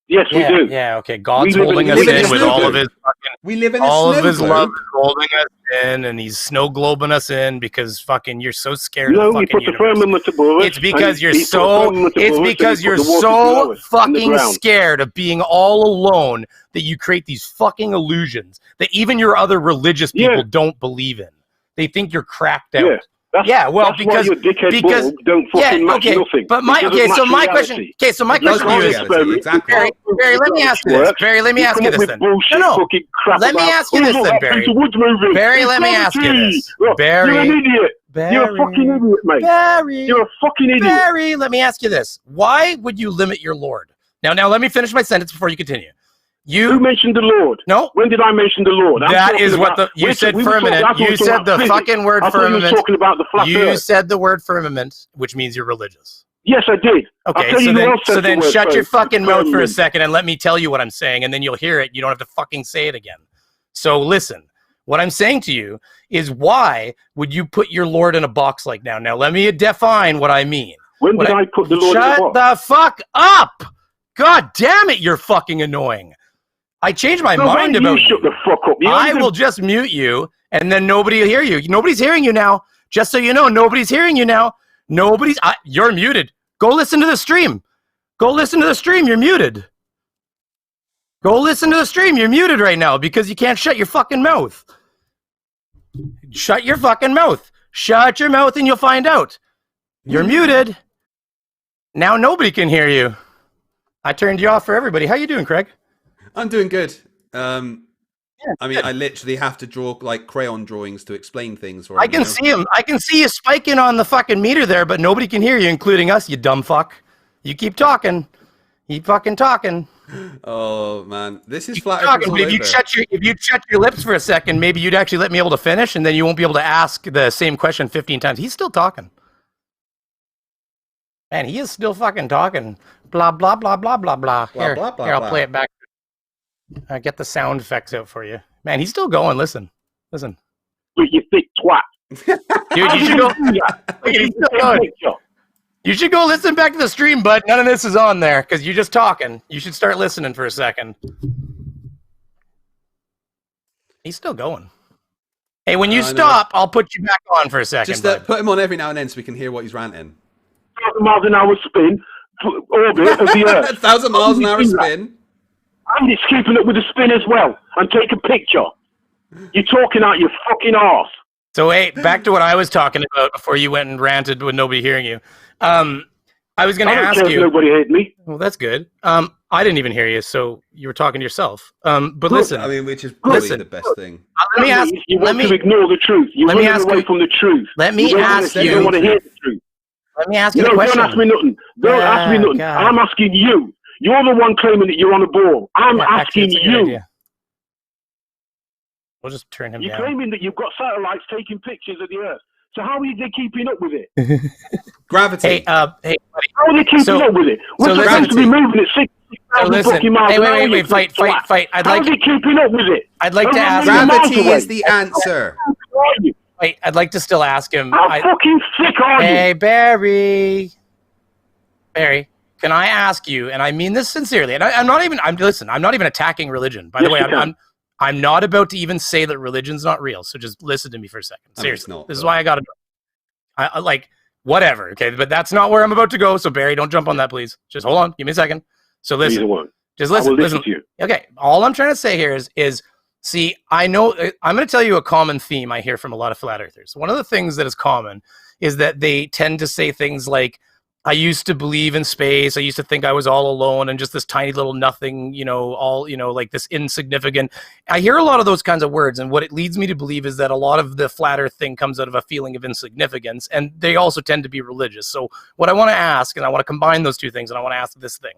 Yes, we do. Yeah, okay. God's We live holding in- us we live in in with snow all of globe. his fucking, We live in a all snow of his globe. love is holding us in, and he's snow globing us in because fucking you're so scared No, of the he fucking put the universe. firmament above us. It's because and you're he put the so. firmament above It's us, and because he put you're the waters so below us, in the fucking ground. scared of being all alone that you create these fucking illusions that even your other religious people Yeah. don't believe in. They think you're cracked out. Yeah. That's, Yeah, well, that's because why your dickhead because bulb don't fucking match okay, nothing. but my It doesn't okay, so match my reality. question, okay, so my It does question to you match is, reality, exactly. Barry, let me ask you this. Barry, let me ask you this then. Bullshit, No, no. fucking crap Let me about, ask you this look, then, that Barry. Peter Wood's movie. Barry, It's let me ask you gravity. this. Look, Barry, you're an idiot. You're a fucking idiot, mate. Barry, You're a fucking idiot. Barry, let me ask you this. Why would you limit your Lord? Now let me finish my sentence before you continue. Who mentioned the Lord? No. When did I mention the Lord? That is what you said firmament. You said the fucking word I thought you were firmament. talking about the flat You earth. said the word firmament, which means you're religious. Yes, I did. I'll Okay, tell you who else said the then word shut your fucking mouth for a firmament. second and let me tell you what I'm saying, and then you'll hear it. You don't have to fucking say it again. So listen, what I'm saying to you is, why would you put your Lord in a box like now? Now let me define what I mean. When did I put the Lord in a Shut box? the fuck up! God damn it, you're fucking annoying. I changed my mind You about shut you. the fuck up. You I only will just mute you, and then nobody will hear you. Nobody's hearing you now. Just so you know, nobody's hearing you now. You're muted. Go listen to the stream. Go listen to the stream. You're muted. Go listen to the stream. You're muted right now because you can't shut your fucking mouth. Shut your fucking mouth. Shut your mouth and you'll find out. You're muted. Now nobody can hear you. I turned you off for everybody. How you doing, Craig? I'm doing good. I mean, I literally have to draw like crayon drawings to explain things for him. I can see him. I can see you spiking on the fucking meter there, but nobody can hear you, including us, you dumb fuck. You keep talking. Keep fucking talking. Oh man, this is flat Talking, earth but all if you over. shut your lips for a second, maybe you'd actually let me able to finish, and then you won't be able to ask the same question 15 times. He's still talking. Man, he is still fucking talking. Blah blah blah blah blah blah. Here, blah, blah, here, I'll blah. play it back. Get the sound effects out for you. Man, he's still going. Listen. you thick twat. Dude, you should go. He's still going. You should go listen back to the stream, bud. None of this is on there because you're just talking. You should start listening for a second. He's still going. Hey, when you stop, I'll put you back on for a second. Just bud. put him on every now and then so we can hear what he's ranting. 1,000 miles an hour spin, orbit of the Earth. 1,000 miles an hour spin. And it's keeping up with the spin as well. And take a picture. You're talking out your fucking arse. So, hey, back to what I was talking about before you went and ranted with nobody hearing you. I was going to I don't ask care if you. nobody heard me. Well, that's good. I didn't even hear you, so you were talking to yourself. But listen, I mean, which is probably Listen. the best thing. let me ask. You Let want me to ignore the truth. You're let me running ask away you- from the truth. let me You don't ask wanna- you- You don't want to hear the truth. let me ask you No, the question. don't ask me nothing. Don't ask me nothing. God. I'm asking you. You're the one claiming that you're on a ball. I'm Yeah, actually, asking it's a good you. idea. We'll just turn him You're down. claiming that you've got satellites taking pictures of the Earth. So how are they keeping up with it? Gravity. Hey, buddy. How are they keeping So- up with it? We're so supposed to be listen. moving at 6,000 listen. fucking miles Hey, an hour. wait, fight. How are they keeping up with it? I'd like to How ask. are they miles Gravity away? is the answer. How are you? Wait, I'd like to still ask him. How fucking sick are you? Hey, Barry, can I ask you? And I mean this sincerely. And I'm not even attacking religion. By the Yes, way, you can. I'm not about to even say that religion's not real. So just listen to me for a second. I mean, Seriously, it's not, this is but- why I got to. I like whatever. Okay, but that's not where I'm about to go. So Barry, don't jump on that, please. Just hold on. Give me a second. So Neither listen. one. Just I listen. will listen to you. Okay. All I'm trying to say here is see, I know I'm going to tell you a common theme I hear from a lot of flat earthers. One of the things that is common is that they tend to say things like, I used to believe in space. I used to think I was all alone and just this tiny little nothing, like this insignificant. I hear a lot of those kinds of words. And what it leads me to believe is that a lot of the flat earth thing comes out of a feeling of insignificance. And they also tend to be religious. So what I want to ask, and I want to combine those two things, and I want to ask this thing.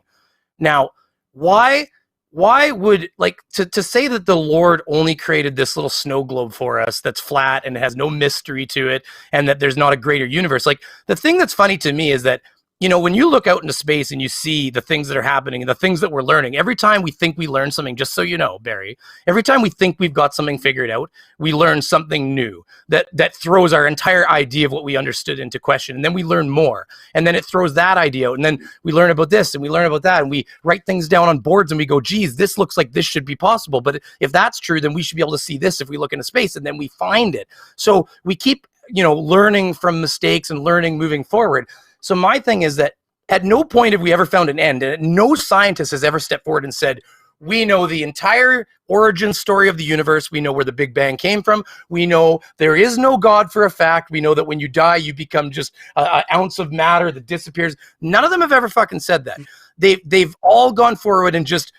Now, why would, like, to say that the Lord only created this little snow globe for us that's flat and has no mystery to it and that there's not a greater universe? Like, the thing that's funny to me is that you know, when you look out into space and you see the things that are happening and the things that we're learning, every time we think we learn something, just so you know, Barry, every time we think we've got something figured out, we learn something new that throws our entire idea of what we understood into question. And then we learn more. And then it throws that idea out. And then we learn about this and we learn about that. And we write things down on boards and we go, geez, this looks like this should be possible. But if that's true, then we should be able to see this if we look into space. And then we find it. So we keep, you know, learning from mistakes and learning moving forward. So my thing is that at no point have we ever found an end, and no scientist has ever stepped forward and said, we know the entire origin story of the universe. We know where the Big Bang came from. We know there is no God for a fact. We know that when you die, you become just an ounce of matter that disappears. None of them have ever fucking said that. They've all gone forward and just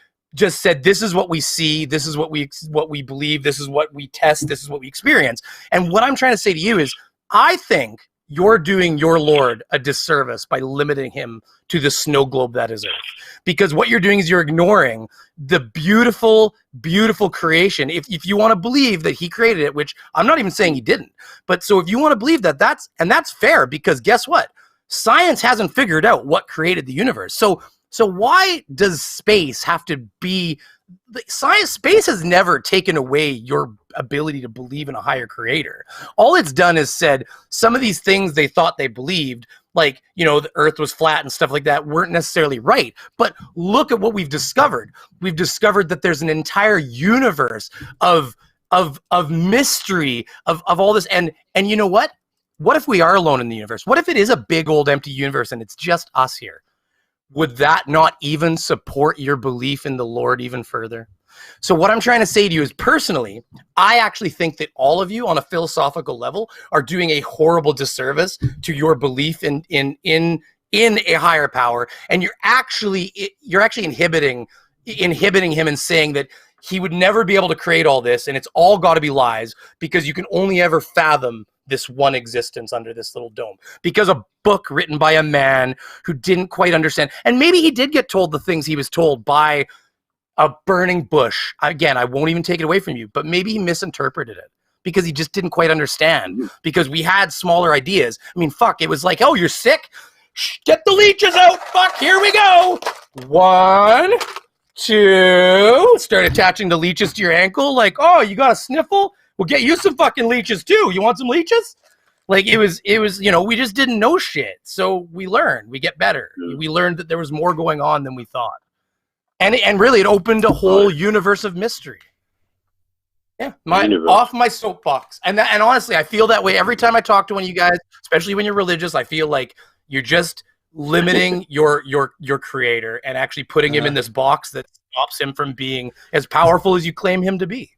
said, this is what we see. This is what we believe. This is what we test. This is what we experience. And what I'm trying to say to you is, I think you're doing your Lord a disservice by limiting him to the snow globe that is Earth. Because what you're doing is you're ignoring the beautiful, beautiful creation. If you want to believe that he created it, which I'm not even saying he didn't, but so if you want to believe that, that's fair, because guess what? Science hasn't figured out what created the universe. So why does space have to be science? Space has never taken away your ability to believe in a higher creator. All it's done is said some of these things they thought they believed, like, you know, the Earth was flat and stuff like that, weren't necessarily right. But look at what we've discovered. We've discovered that there's an entire universe of mystery, of all this. And you know what? What if we are alone in the universe? What if it is a big old empty universe and it's just us here? Would that not even support your belief in the Lord even further? So what I'm trying to say to you is, personally, I actually think that all of you on a philosophical level are doing a horrible disservice to your belief in a higher power. And you're actually inhibiting him and saying that he would never be able to create all this. And it's all got to be lies, because you can only ever fathom this one existence under this little dome, because a book written by a man who didn't quite understand, and maybe he did get told the things he was told by a burning bush. Again, I won't even take it away from you, but maybe he misinterpreted it because he just didn't quite understand, because we had smaller ideas. I mean, fuck, it was like, oh, you're sick? Shh, get the leeches out. Fuck, here we go. 1, 2, start attaching the leeches to your ankle. Like, oh, you got a sniffle? We'll get you some fucking leeches too. You want some leeches? Like, it was, you know, we just didn't know shit. So we learned, we get better. We learned that there was more going on than we thought. And really, it opened a whole universe of mystery. Yeah, off my soapbox. And honestly, I feel that way every time I talk to one of you guys, especially when you're religious. I feel like you're just limiting your creator and actually putting him in this box that stops him from being as powerful as you claim him to be.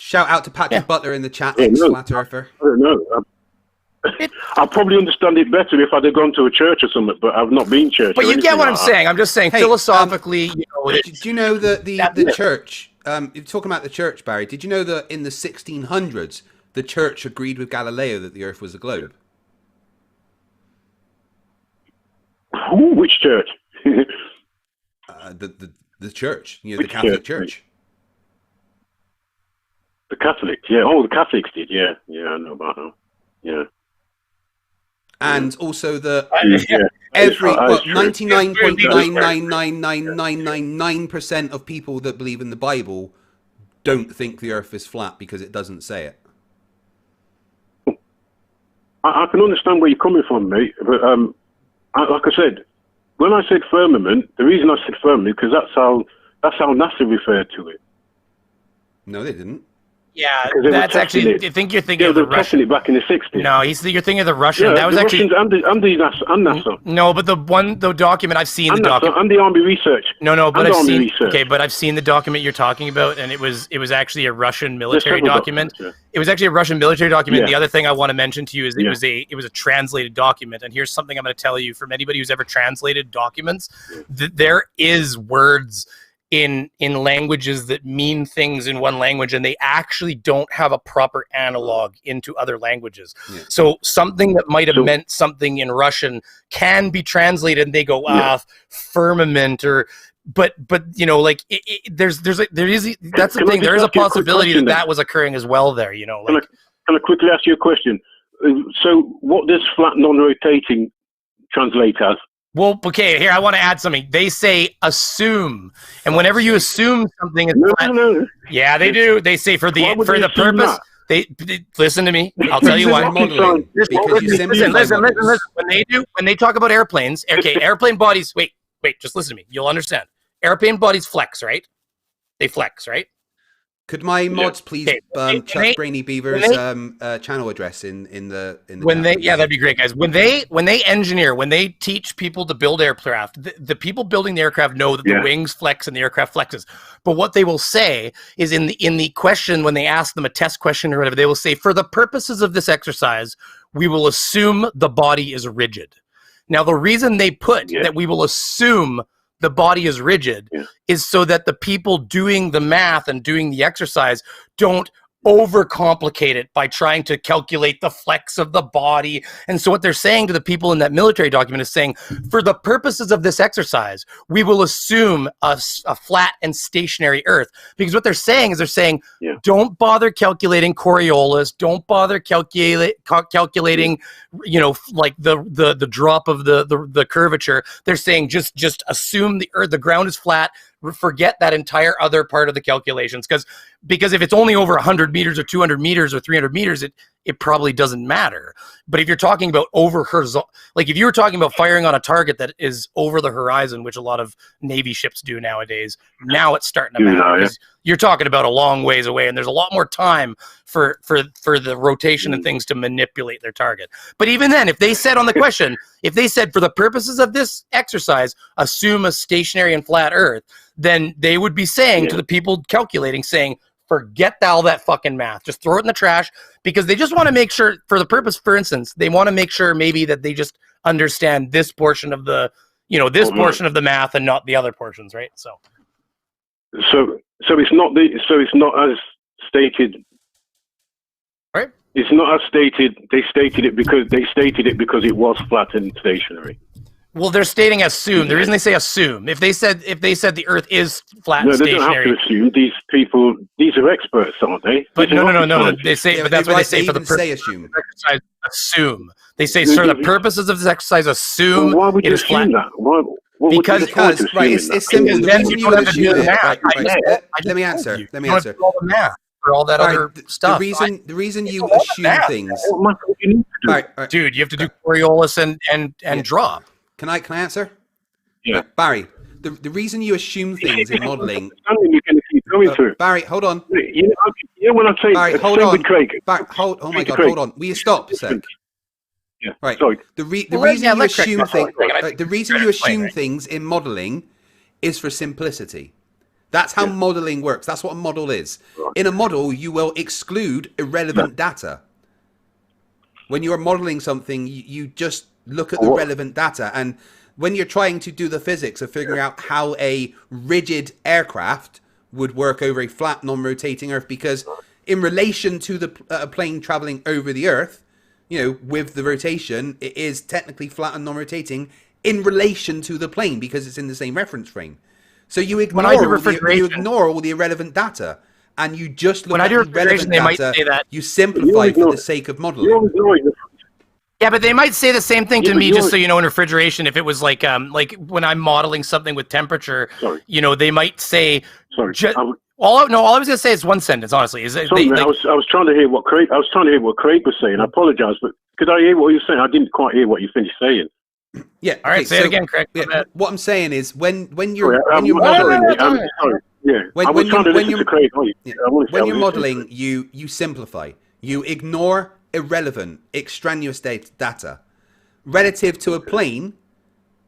Shout out to Patrick Butler in the chat, Flat Earther. I don't know. I'll probably understand it better if I'd have gone to a church or something, but I've not been to church. But you get what I'm saying. I'm just saying, philosophically, you know. Do you know that the church, you're talking about the church, Barry, did you know that in the 1600s, the church agreed with Galileo that the Earth was a globe? Ooh, which church? The church, you know, the Catholic Church. The Catholics, yeah. Oh, the Catholics did, yeah. Yeah, I know about that. Yeah. And also every 99.999999% of people that believe in the Bible don't think the Earth is flat because it doesn't say it. I can understand where you're coming from, mate. But like I said, when I said firmament, the reason I said firmament because that's how NASA referred to it. No, they didn't. Yeah, that's actually. I think you're thinking of the Russian. It back in the 60s. No, you're thinking of the Russian. Yeah, that was the actually Russians and NASA. No, but the document I've seen the document and the Army research. No, but I've seen. Research. Okay, but I've seen the document you're talking about, and it was actually a Russian military document. Yeah. It was actually a Russian military document. Yeah. The other thing I want to mention to you is it was a translated document. And here's something I'm going to tell you from anybody who's ever translated documents: there is words in languages that mean things in one language, and they actually don't have a proper analog into other languages. Yeah. So something that might have meant something in Russian can be translated, and they go, firmament, or but you know, like there is that's the thing. There is a possibility that was occurring as well there. You know, like, can I quickly ask you a question? So, what does flat non-rotating translate as? Well, okay, here I want to add something. They say assume, and whenever you assume something, it's No. yeah, they do. They say for the Why would they assume purpose. that? They listen to me. I'll tell you why. Modeling, because you simplify Listen. models. When they talk about airplanes, okay, airplane bodies. Wait, just listen to me. You'll understand. Airplane bodies flex, right? They flex, right? Could my mods please chuck Brainy Beaver's channel address in the chat, yeah, that'd be great, guys. When they engineer, when they teach people to build aircraft, the people building the aircraft know that the wings flex and the aircraft flexes. But what they will say is in the question, when they ask them a test question or whatever, they will say, for the purposes of this exercise, we will assume the body is rigid. Now, the reason they put that we will assume the body is rigid is so that the people doing the math and doing the exercise don't overcomplicate it by trying to calculate the flex of the body. And so what they're saying to the people in that military document is saying, for the purposes of this exercise, we will assume a flat and stationary Earth. Because what they're saying is don't bother calculating Coriolis, don't bother calculating, you know, like the drop of the curvature. They're saying just assume the Earth, the ground is flat. Forget that entire other part of the calculations, because if it's only over 100 meters or 200 meters or 300 meters, it probably doesn't matter. But if you're talking about over horizontal, like if you were talking about firing on a target that is over the horizon, which a lot of Navy ships do nowadays, now it's starting to matter. You're talking about a long ways away, and there's a lot more time for the rotation and things to manipulate their target. But even then, if they said on the question, if they said for the purposes of this exercise, assume a stationary and flat Earth, then they would be saying to the people calculating, saying, forget all that fucking math. Just throw it in the trash, because they just want to make sure, for the purpose, for instance, they want to make sure maybe that they just understand this portion of the, you know, this portion of the math and not the other portions, right? So it's not as stated. Right? It's not as stated. They stated it because it was flat and stationary. Well, they're stating assume. The reason they say assume, if they said the Earth is flat and stationary, they don't have to assume. These people, these are experts, aren't they? But no. They say, but that's what they say for the purpose assume. Of this exercise. Assume. They say, for the purposes of this exercise, assume. Well, why would you assume that? Because right, it's simple. The reason you would assume it. Let me answer. All the math for all that other stuff. The reason you assume things. Dude, you have to do Coriolis and drop. Can I answer? Yeah. Barry, the reason you assume things in modeling. Barry, hold on. You know when I say Barry, hold on. Craig. Barry, oh my God, hold on. Will you stop a sec? Yeah. Right. Sorry. The reason you assume things. The reason you assume things in modeling is for simplicity. That's how modeling works. That's what a model is. In a model, you will exclude irrelevant data. When you are modeling something, you just look at the relevant data. And when you're trying to do the physics of figuring out how a rigid aircraft would work over a flat, non-rotating Earth, because in relation to the plane traveling over the Earth, you know, with the rotation, it is technically flat and non-rotating in relation to the plane because it's in the same reference frame. So you ignore all the irrelevant data, and you just look at the relevant data. You simplify for the sake of modeling. Yeah, but they might say the same thing to me, just so you know, in refrigeration. If it was like when I'm modeling something with temperature, you know, they might say. All I was gonna say is one sentence. Honestly, I was trying to hear what Craig. Was saying. I apologize, but could I hear what you were saying? I didn't quite hear what you finished saying. Yeah. All right. Say it again, Craig. Yeah, what I'm saying is when you're modeling. When you're modeling, you simplify. You ignore irrelevant, extraneous data. Relative to a plane,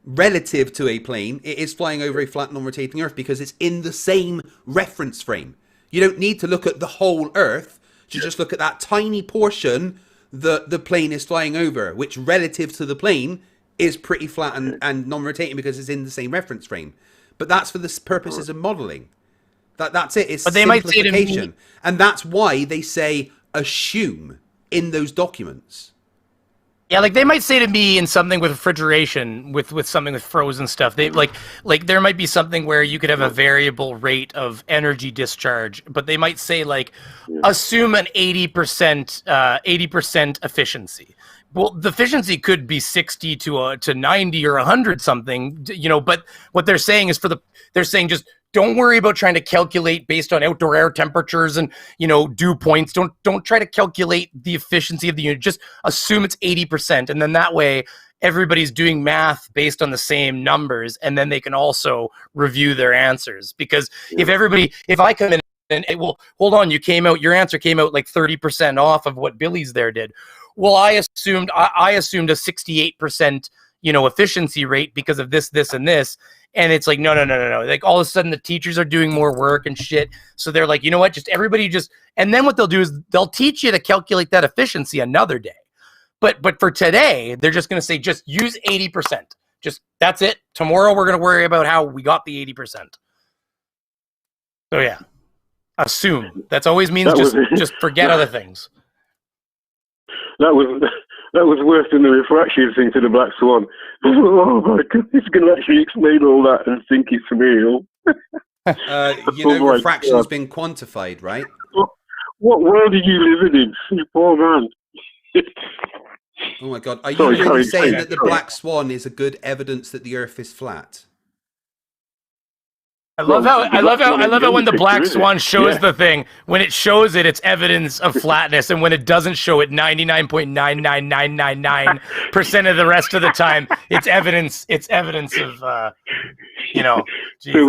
it is flying over a flat, non-rotating Earth because it's in the same reference frame. You don't need to look at the whole Earth to just look at that tiny portion that the plane is flying over, which relative to the plane is pretty flat and non-rotating because it's in the same reference frame. But that's for the purposes of modeling. That's it. It's simplification. And that's why they say assume in those documents. Yeah, like they might say to me in something with refrigeration, with something with frozen stuff, they like there might be something where you could have a variable rate of energy discharge, but they might say like assume an 80% efficiency. Well, the efficiency could be 60 to 90 or 100 something, you know, but what they're saying is they're saying just don't worry about trying to calculate based on outdoor air temperatures and, you know, dew points. Don't try to calculate the efficiency of the unit. Just assume it's 80%. And then that way everybody's doing math based on the same numbers. And then they can also review their answers. Because if I come in and, well, hold on, your answer came out like 30% off of what Billy's there did. Well, I assumed a 68%, you know, efficiency rate because of this, and this. And it's like, no. Like all of a sudden the teachers are doing more work and shit. So they're like, you know what, and then what they'll do is they'll teach you to calculate that efficiency another day. But for today, they're just going to say, just use 80%. Just, that's it. Tomorrow we're going to worry about how we got the 80%. So yeah, assume. That always means just forget other things. That was worse than the refraction thing to the Black Swan. Oh my God, he's going to actually explain all that and think it's real. You know, refraction's been quantified, right? What world are you living in, you poor man? Oh my God, are you really saying that the Black Swan is a good evidence that the Earth is flat? I love how when the Black Swan shows the thing, when it shows it, it's evidence of flatness, and when it doesn't show it 99.99999% of the rest of the time, it's evidence of you know. Jesus. So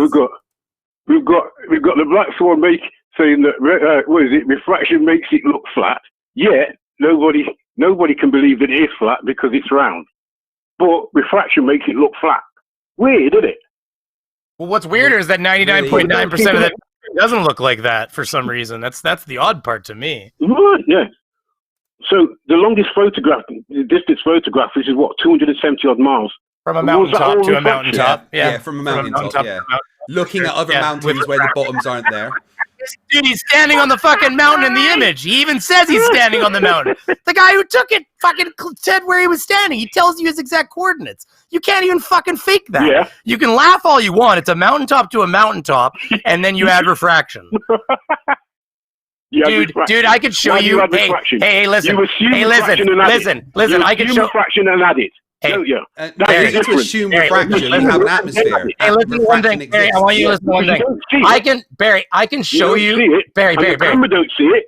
we've got the Black Swan saying that refraction makes it look flat. Yet nobody can believe that it is flat because it's round. But refraction makes it look flat. Weird, isn't it? Well, what's weirder is that 99.9% of it doesn't look like that for some reason. That's the odd part to me. Right, yeah. So the longest photograph, the distance photograph, which is what, 270 odd miles. From a mountaintop to a mountaintop. Yeah, from a mountaintop, yeah. Looking at other mountains where the bottoms aren't there. Dude, he's standing on the fucking mountain in the image. He even says he's standing on the mountain. The guy who took it fucking said where he was standing. He tells you his exact coordinates. You can't even fucking fake that. Yeah. You can laugh all you want. It's a mountaintop to a mountaintop, and then you add refraction. Dude, I could show you. Hey, listen. Listen. I could show refraction and add it. Hey, you need to assume refraction. You have an atmosphere. Hey, listen to one thing, Barry. I want you to listen to one thing. I can show you. Barry. The camera don't see it.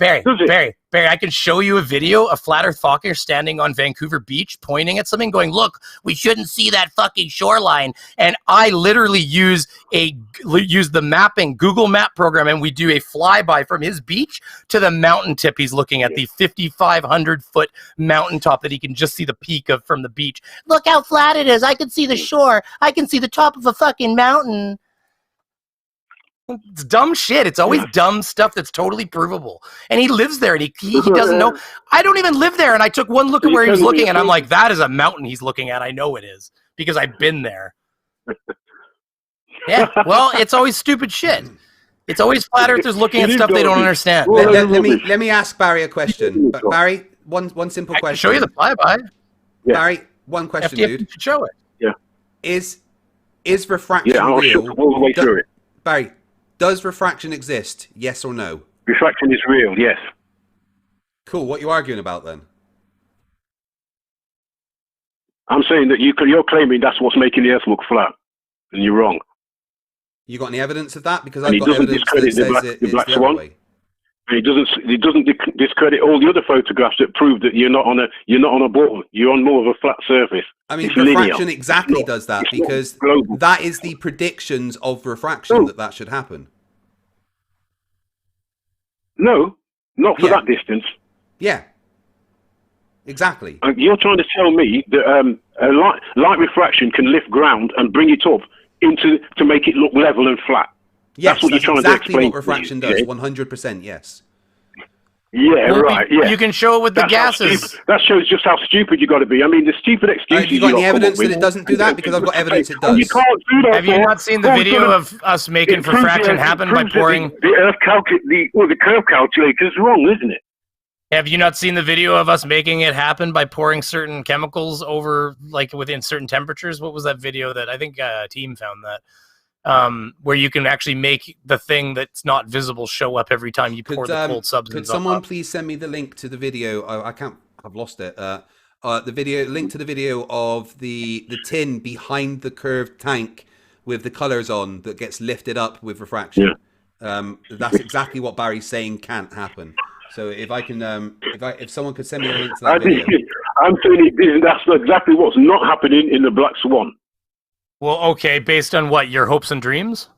Barry, I can show you a video of Flat Earth Fokker standing on Vancouver Beach, pointing at something, going, "Look, we shouldn't see that fucking shoreline." And I literally use the mapping Google Map program, and we do a flyby from his beach to the mountain tip he's looking at, the 5,500-foot mountaintop that he can just see the peak of from the beach. Look how flat it is. I can see the shore. I can see the top of a fucking mountain. It's dumb shit. It's always dumb stuff that's totally provable. And he lives there, and he doesn't know. I don't even live there, and I took one look at where he was looking, and I'm like, that is a mountain he's looking at. I know it is, because I've been there. Yeah, well, it's always stupid shit. It's always flat earthers looking at stuff they don't understand. Let me ask Barry a question. But Barry, one simple question. I can show you the flyby. Barry, one question, FTFE dude. should show it. Yeah. Is refraction I'll real? All the way through it. Barry, does refraction exist? Yes or no? Refraction is real, yes. Cool. What are you arguing about then? I'm saying that you're claiming that's what's making the Earth look flat, and you're wrong. You got any evidence of that? Because I've got evidence that says it's the other way. He doesn't discredit all the other photographs that prove that you're not on a ball. You're on more of a flat surface. I mean, refraction exactly does that, because that is the predictions of refraction that should happen. No, not for that distance. Yeah, exactly. You're trying to tell me that light refraction can lift ground and bring it up to make it look level and flat. Yes, that's what you're trying to explain. What refraction does. 100%. Yes. Yeah, well, right. Yeah, you can show it with the gases. That shows just how stupid you got to be. I mean, the stupid excuses. Have you got any evidence that it doesn't do that? Because I've got evidence it does. You can't do that. Have you not seen the video of us making refraction happen by pouring? The curve calculator is wrong, isn't it? Have you not seen the video of us making it happen by pouring certain chemicals over, like within certain temperatures? What was that video that I think a team found that? Where you can actually make the thing that's not visible show up every time you pour the cold substance. Could someone please send me the link to the video? I can't. I've lost it. link to the video of the tin behind the curved tank with the colors on that gets lifted up with refraction. That's exactly what Barry's saying can't happen. So if I can, if someone could send me a link to that video. I'm saying that's exactly what's not happening in the Black Swan. Well, okay, based on what, your hopes and dreams?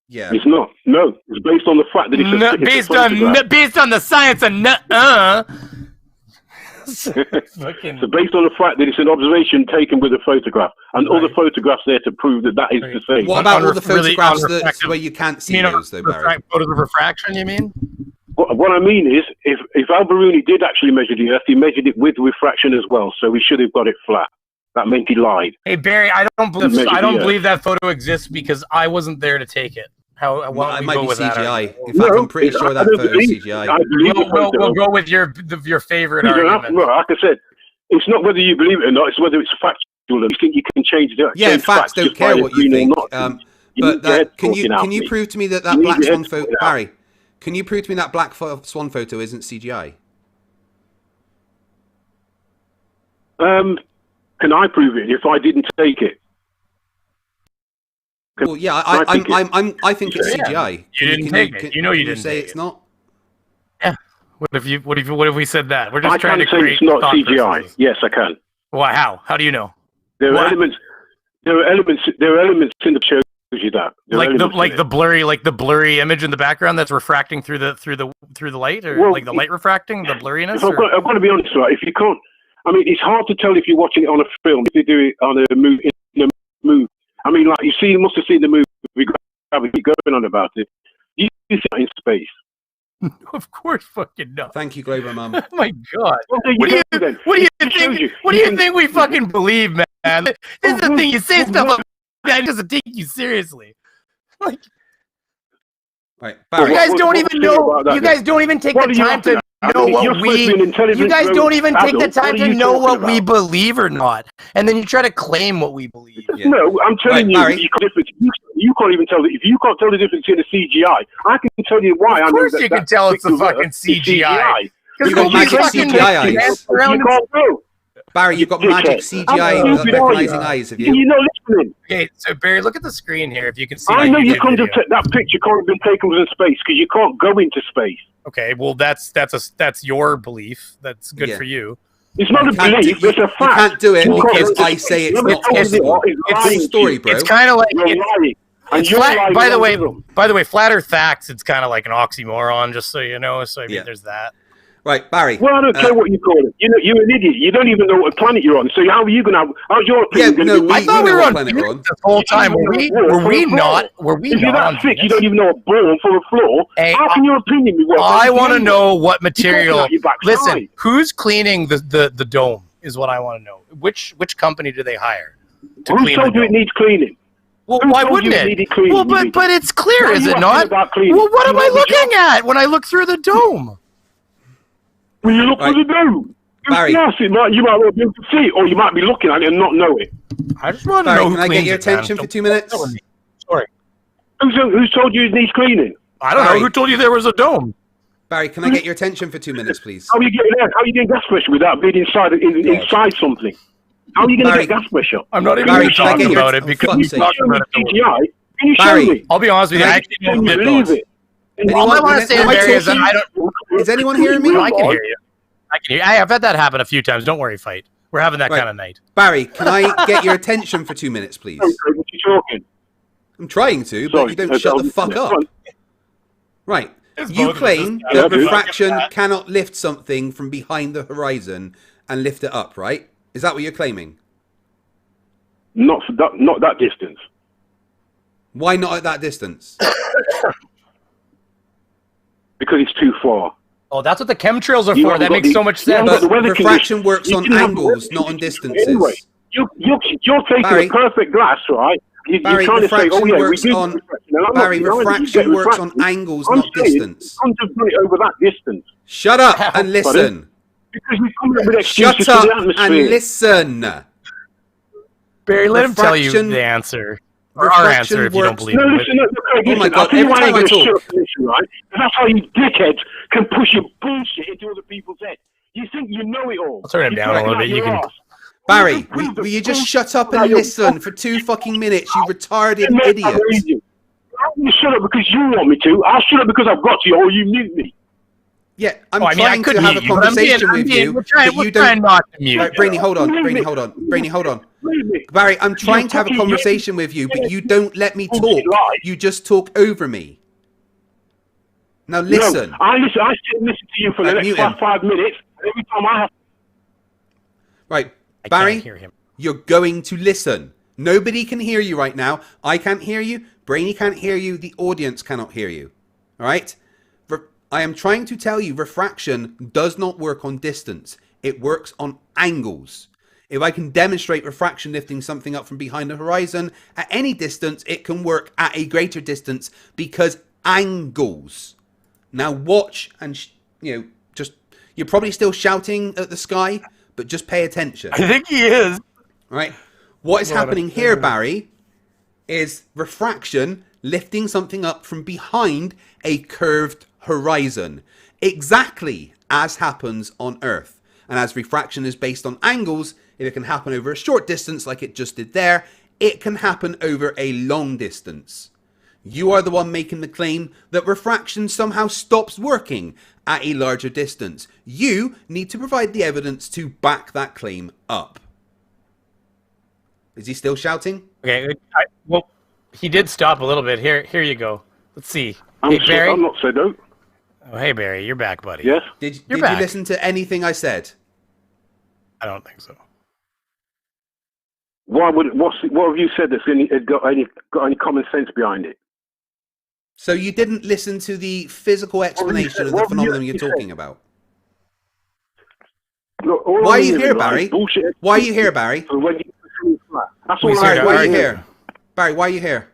Yeah, it's not. No, it's based on the fact that it's based on the science of So based on the fact that it's an observation taken with a photograph, and all the photographs there to prove that is the same. What about all the photographs where you can't see those, though, Barry? Photos of refraction, you mean? What I mean is, if Alberuni did actually measure the Earth, he measured it with refraction as well, so he should have got it flat. That meant he lied. Hey Barry, I don't believe that photo exists because I wasn't there to take it. It might be CGI. In fact, I'm pretty sure that photo is CGI. We'll go with your favorite argument. Well, like I said, it's not whether you believe it or not; it's whether it's factual. You think you can change it? Yeah, facts don't care what you think. But can you prove to me that Black Swan photo, Barry? Can you prove to me that Black Swan photo isn't CGI? Can I prove it if I didn't take it? Well, yeah, I think it's CGI. You didn't take it. You know you didn't say it's not. Yeah. What if we said that? We're just trying to create. It's not CGI. Processes. Yes, I can. Well, how? How do you know? There are elements. There are elements in the show you that. The blurry image in the background that's refracting through the light, or like the light refracting, the blurriness. I've got to be honest, right? If you can't, I mean, it's hard to tell if you're watching it on a film. If you do it on a movie, I mean, like you must have seen the movie Gravity, going on about it. You see it in space. Of course, fucking no. Thank you, Glover Mum. Oh my God. What do you think we fucking believe, man? This is the thing. You say stuff like that doesn't take you seriously. Like, right, Barry, you guys don't even know. You guys don't even take the time to know what we. You guys don't even take the time to know what we believe or not, and then you try to claim what we believe. Yeah. No, I'm telling you, you can't even tell. If you can't tell the difference in the CGI, I can tell you why. Of course, you can tell it's the fucking CGI. You've got magic CGI eyes. You can't know. Barry, you've got magic CGI recognizing eyes, have you? You're not listening. Okay, so Barry, look at the screen here. If you can see, I know you can't that picture can't have been taken within space because you can't go into space. Okay, well that's your belief. That's good for you. It's not a belief. It's a fact. You can't do it because I say it's not possible. It's a story, bro. It's kind of like by the way, flat Earth facts. It's kind of like an oxymoron, just so you know. So I mean, there's that. Right, Barry. Well, I don't care what you call it. You're an idiot. You don't even know what planet you're on. So how are you going to? How's your opinion? Yeah, I thought we were on this whole time. Were we not? Were we if not? You're that sick. You don't even know a ball for a floor. Hey, how can your opinion be wrong? I want to know what material. Listen, who's cleaning the dome? Is what I want to know. Which company do they hire? Who told you it needs cleaning? Well, why wouldn't it? Well, but it's clear, is it not? Well, what am I looking at when I look through the dome? When you look through the dome, Barry, you might not be able to see it, or you might be looking at it and not know it. I just want to know. Can I get your attention for 2 minutes? Sorry. Who's told you it needs cleaning? I don't know. Who told you there was a dome? Barry, can I get your attention for 2 minutes, please? How are you getting gas pressure without being inside something? How are you going to get gas pressure? I'm not even talking about it because he's talking about CGI. Can you show me? I'll be honest with you. I actually don't believe it. All I want to say, Barry, is that I don't. Is anyone hearing me? No, I can hear you. I can hear you. I've had that happen a few times. Don't worry, fight. We're having that kind of night. Barry, can I get your attention for 2 minutes, please? What are you talking? I'm trying to, but you don't shut the fuck up. Right. You claim that refraction cannot lift something from behind the horizon and lift it up, right? Is that what you're claiming? Not that distance. Why not at that distance? Because it's too far. Oh, that's what the chemtrails are for. That makes so much sense. But refraction works on angles, not on distances. Anyway, you're taking a perfect glass, right? You're trying to say, refraction works on angles, not distance. You can't just put it over that distance. Shut up and listen. Because you come up with excuses Shut to the up atmosphere. and listen. Barry, let him tell you the answer. Or our answer if you don't believe it. Listen, oh my God, every time I talk. Right? That's how you dickheads can push your bullshit into other people's heads. You think you know it all. I'll turn it down a little bit. You can. Barry, will you just shut up and listen for 2 fucking minutes, you retarded idiot? You shut up because you want me to. I'll shut up because I've got to, or you mute me. Yeah, I'm trying to have a conversation with you, but you don't. Right, Brainy, hold on. Brainy, hold on. Brainy, hold on. Barry, I'm trying to have a conversation with you, but you don't let me talk. You just talk over me. Now listen. No, I sit and listen to you for the next 5 minutes. Every time I have. Right, Barry, you're going to listen. Nobody can hear you right now. I can't hear you. Brainy can't hear you. The audience cannot hear you. All right? I am trying to tell you refraction does not work on distance. It works on angles. If I can demonstrate refraction lifting something up from behind the horizon at any distance, it can work at a greater distance because angles. Now watch and, just, you're probably still shouting at the sky, but just pay attention. I think he is. Right? What is happening here, Barry, is refraction lifting something up from behind a curved horizon, exactly as happens on Earth. And as refraction is based on angles, if it can happen over a short distance like it just did there, it can happen over a long distance. You are the one making the claim that refraction somehow stops working at a larger distance. You need to provide the evidence to back that claim up. Is he still shouting? Okay, well, he did stop a little bit. Here you go. Let's see. I'm not so dope. Oh, hey, Barry, you're back, buddy. Yes? Did you listen to anything I said? I don't think so. What have you said that's got any common sense behind it? So you didn't listen to the physical explanation of the phenomenon you're talking about? Look, why are you here, Barry? Why are you here, Barry? That's all Barry, why are you here? Barry, why are you here?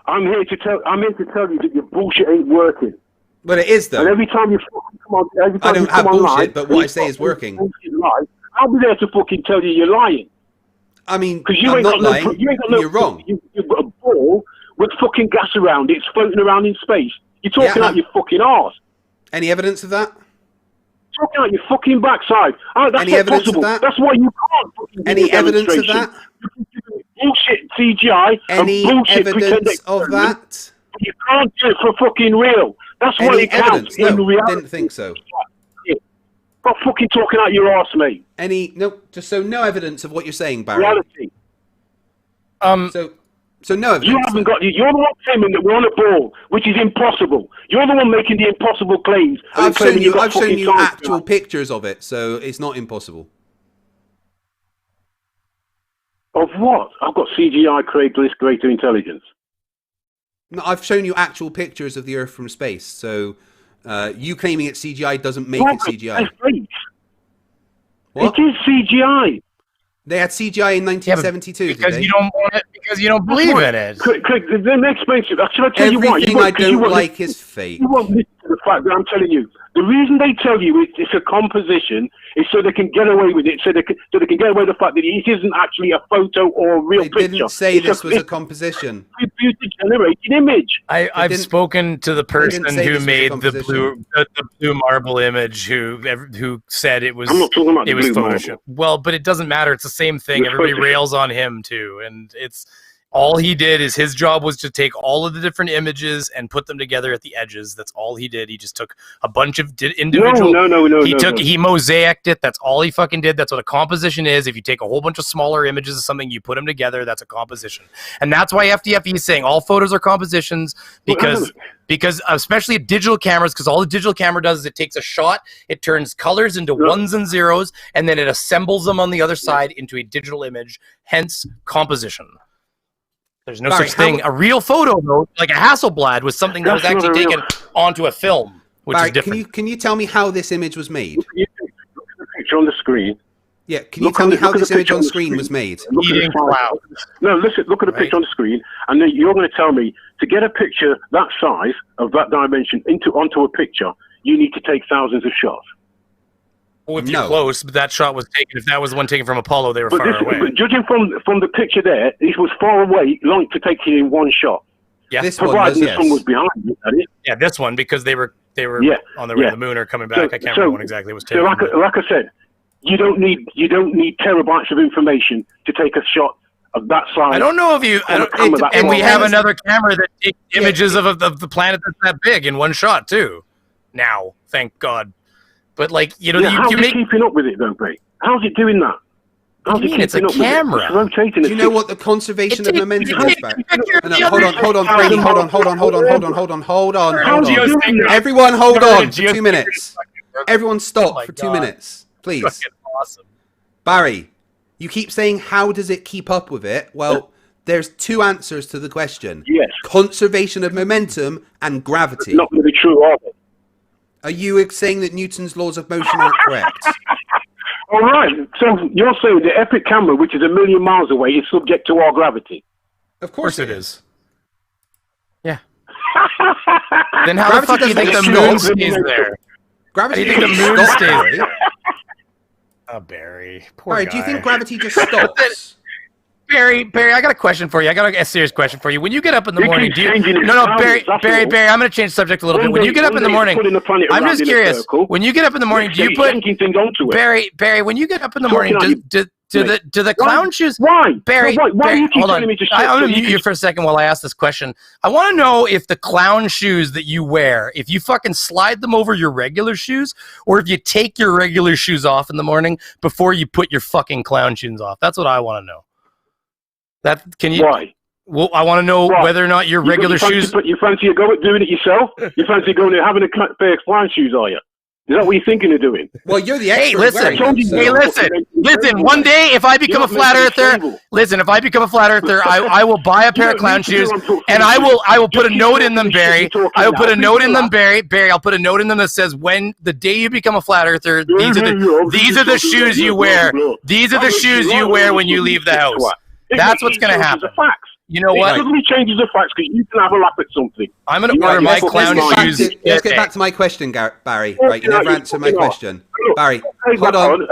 I'm here to tell you that your bullshit ain't working. But it is, though. And every time you come on, I don't have bullshit, but what I say is working. I'll be there to fucking tell you you're lying. I mean, I'm not lying. You're wrong. You've got a ball with fucking gas around it. It's floating around in space. You're talking out your fucking arse. Any evidence of that? Talking out your fucking backside. Oh, that's Any not evidence possible. of that? That's why you can't fucking do Any evidence of that? Bullshit CGI Any and bullshit evidence of that? You can't do it for fucking real. That's Any what it counts evidence? in No, reality. didn't think so. Stop fucking talking out your arse, mate. No evidence of what you're saying, Barry. Reality. So no evidence. You haven't got. You're the one claiming that we're on a ball, which is impossible. You're the one making the impossible claims. I've shown you actual pictures of it, so it's not impossible. Of what? I've got CGI creates greater intelligence. No, I've shown you actual pictures of the Earth from space, so you claiming it's CGI doesn't make it CGI. What? It is CGI. They had CGI in 1972. Because you don't want it. Because you don't believe in it. Craig, then explain to you. Shall I tell you why? Everything I don't like is fake. You won't listen to the fact that I'm telling you. The reason they tell you it's a composition is so they can get away with it. So they can get away with the fact that it isn't actually a photo or a real picture. They didn't say this was a composition. Computer-generated image. I've spoken to the person who made the blue marble image, who said it was. I'm not talking about it was blue Photoshop. marble. Well, but it doesn't matter. It's the same thing. Everybody rails on him too, and it's. All he did is his job was to take all of the different images and put them together at the edges. That's all he did. He just took a bunch of individual. No. He mosaicked it. That's all he fucking did. That's what a composition is. If you take a whole bunch of smaller images of something, you put them together. That's a composition, and that's why FTFE is saying all photos are compositions because especially digital cameras, because all the digital camera does is it takes a shot, it turns colors into ones and zeros, and then it assembles them on the other side into a digital image. Hence, composition. There's no such thing. A real photo, though, like a Hasselblad, was something that was actually taken onto a film, which is different. Can you tell me how this image was made? Look at the picture on the screen. Yeah, can you tell me how this image on screen was made? Eating clouds. No, listen, look at the picture on the screen, and then you're going to tell me, to get a picture that size, of that dimension, onto a picture, you need to take thousands of shots. Well, if you're close, but that shot was taken. If that was the one taken from Apollo, they were far away. But judging from the picture there, it was far away, long to take it in one shot. Yeah. This one Providing was, the sun was behind it, that is. Yeah, this one because they were Yeah, on their way yeah. to the moon or coming back. I can't remember when exactly it was So taken. like I said, you don't need terabytes of information to take a shot of that size. I don't know if you. And we have another camera that takes images of the planet that's that big in one shot too. Now, thank God. But like how's it keeping up with it though, Bree? How's it doing that? How's it keeping it's a up camera. with it? It's rotating. Do you know what the conservation of momentum is, Barry? Hold on, Brady. Hold on. Everyone, hold on for 2 minutes. Everyone, stop for 2 minutes, please. Awesome. Barry, you keep saying, how does it keep up with it? Well, there's two answers to the question. Yes. Conservation of momentum and gravity. Not going to be true, are they? Are you saying that Newton's laws of motion aren't correct? All right. So you're saying the Epic camera, which is 1 million miles away, is subject to our gravity? Of course it is. Yeah. Then how Gravity the fuck do you think the doesn't moon stop. stays there? Gravity How do you think the doesn't moon stop, stays Barry. Oh, Barry. Poor Barry, guy. do you think gravity just stops? Barry, I got a question for you. I got a serious question for you. When you get up in the You morning, keep do you... changing it. No, Barry, That's Barry, all. Barry, I'm going to change the subject a little bit. When you get up in the morning, I'm just curious. When you get up in the morning, do you put... things onto it. Barry, when you get up in the morning, do the clown shoes... Why? Barry, Why do you keep hold on. telling me to shit? I'm going to mute you for a second while I ask this question. I want to know if the clown shoes that you wear, if you fucking slide them over your regular shoes, or if you take your regular shoes off in the morning before you put your fucking clown shoes off. That's what I want to know. Why? Well, I want to know whether or not your regular shoes... You fancy doing it yourself? You fancy going and having a pair of clown shoes, are you? Is that what you're thinking of doing? Well, you're the Hey, expert. listen. wearing them, so- Listen. One day, if I become a flat earther, I will buy a pair of clown shoes, and I will put a note in them, Barry. I will put a note in them, Barry. Barry, I'll put a note in them that says, when the day you become a flat earther, these are the shoes you wear. These are the shoes you wear when you leave the house. That's what's going to happen. You know what? It suddenly changes the facts because you can have a laugh at something. I'm going to order my clown shoes. Let's get back to my question, Barry. Right, you never answered my question. Barry, hold on.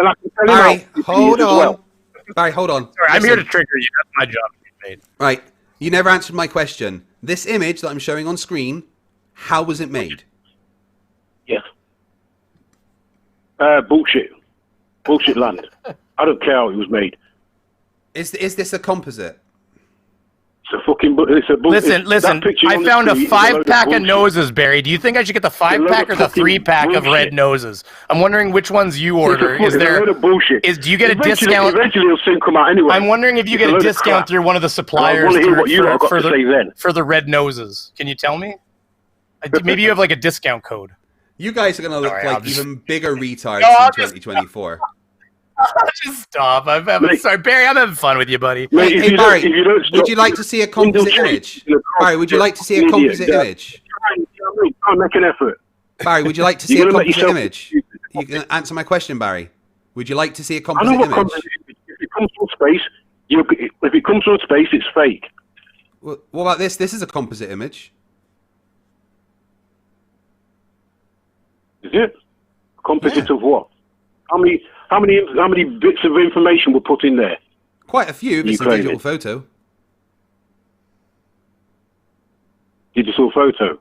Barry, hold on. Barry, hold on. Sorry, I'm here to trigger you. That's my job, mate. Right, you never answered my question. This image that I'm showing on screen, how was it made? Yes. Bullshit. Bullshit land. I don't care how it was made. Is this a composite? It's a bullshit. Listen. I found a 5-pack of noses, Barry. Do you think I should get the 5-pack or the 3-pack of red noses? I'm wondering which ones you order. It's a load of bullshit. Do you get a discount? Eventually, it'll soon come out anyway. I'm wondering if you get a discount through one of the suppliers for the red noses. Can you tell me? Maybe you have like a discount code. You guys are going to look like even bigger retards in 2024. Just stop. Sorry, Barry. I'm having fun with you, buddy. Hey, Barry, would you like to see a composite image? Barry, would you like to see a composite image? I'll make an effort. Barry, would you like to see a composite image? You can answer my question, Barry. Would you like to see a composite image? If it comes from space, if it comes from space, it's fake. Well, what about this? This is a composite image. Is it? Composite of what? How many bits of information were put in there? Quite a few. It's a digital photo. Digital photo.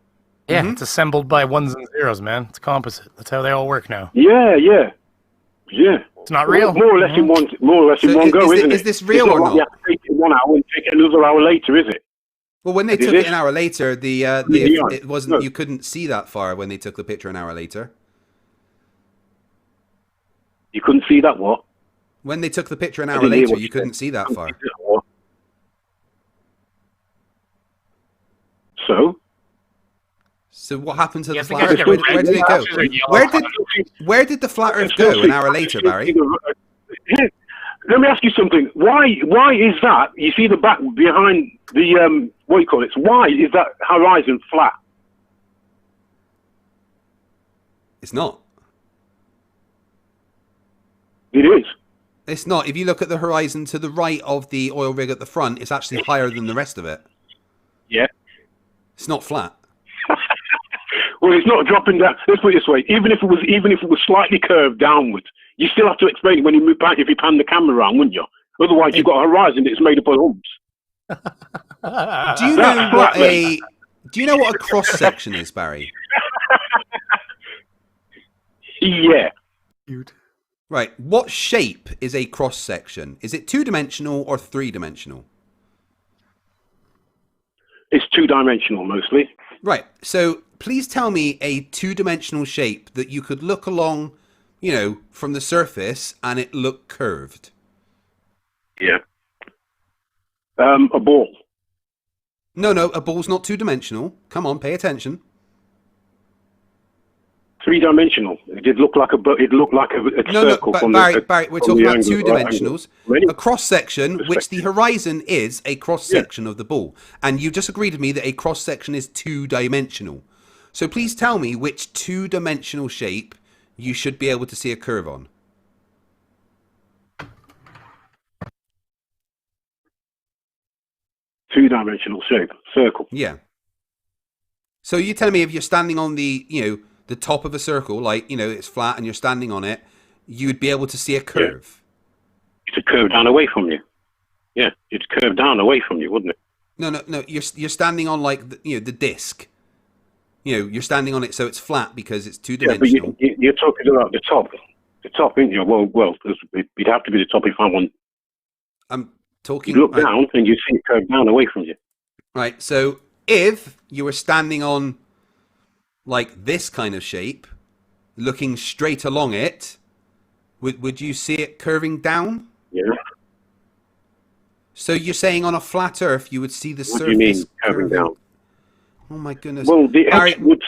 Yeah, it's assembled by ones and zeros, man. It's a composite. That's how they all work now. Yeah. It's not real. More or less in one go, isn't it? Is this real or not? You have to take it 1 hour and take it another hour later, is it? Well, when they took it an hour later, it wasn't. No. You couldn't see that far when they took the picture an hour later. You couldn't see that what? When they took the picture an hour later, you couldn't see that far. So what happened to the flat Earth? Where did it go? Where did the flat Earth go an hour later, Barry? Let me ask you something. Why is that? You see the back behind the what do you call it? Why is that horizon flat? It's not. It is. It's not. If you look at the horizon to the right of the oil rig at the front, it's actually higher than the rest of it. Yeah. It's not flat. Well, it's not dropping down. Let's put it this way: even if it was slightly curved downwards, you still have to explain it when you move back. If you pan the camera around, wouldn't you? Otherwise, you've got a horizon that's made up of humps. Do you know what a cross section is, Barry? Yeah. Right. What shape is a cross section? Is it 2-dimensional or 3-dimensional? It's 2-dimensional mostly. Right. So please tell me a 2-dimensional shape that you could look along, from the surface and it look curved. Yeah. A ball. No, a ball's not 2-dimensional. Come on, pay attention. 3-dimensional. It did look like a circle. No, Barry, we're talking about angle, 2-dimensionals. Right? A cross section, which the horizon is a cross section of the ball. And you just agreed with me that a cross section is 2-dimensional. So please tell me which 2-dimensional shape you should be able to see a curve on. Two-dimensional shape, circle. Yeah. So you tell me if you're standing on the top of a circle, like, it's flat and you're standing on it, you'd be able to see a curve. Yeah. It's a curve down away from you. Yeah, it's curved down away from you, wouldn't it? No. You're standing on like the disc. You're standing on it so it's flat because it's 2-dimensional. Yeah, but you're talking about the top. The top, isn't you? Well, it'd have to be the top if I want. I'm talking. You look down and you see it curved down away from you. Right. So if you were standing on like this kind of shape, looking straight along it, would you see it curving down? Yeah. So you're saying on a flat Earth you would see the surface? What do you mean curving down? Oh my goodness! Well, Barry, what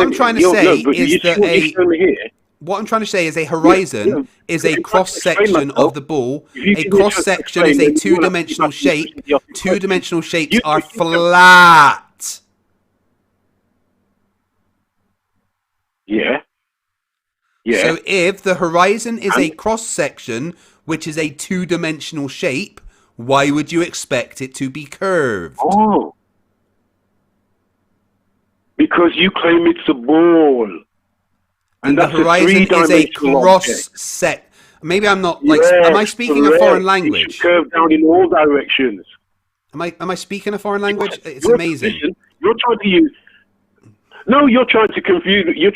I'm trying to say is that what I'm trying to say is a horizon is a cross section of the ball. A cross section is a 2-dimensional shape. 2-dimensional shapes are flat. Yeah. Yeah. So if the horizon is a cross section, which is a 2-dimensional shape, why would you expect it to be curved? Oh. Because you claim it's a ball. And the horizon is a cross set. Maybe I'm not like. Yes, am I speaking a foreign language? It should curve down in all directions. Am I speaking a foreign language? It's amazing. You're trying to use. No, you're trying to confuse. You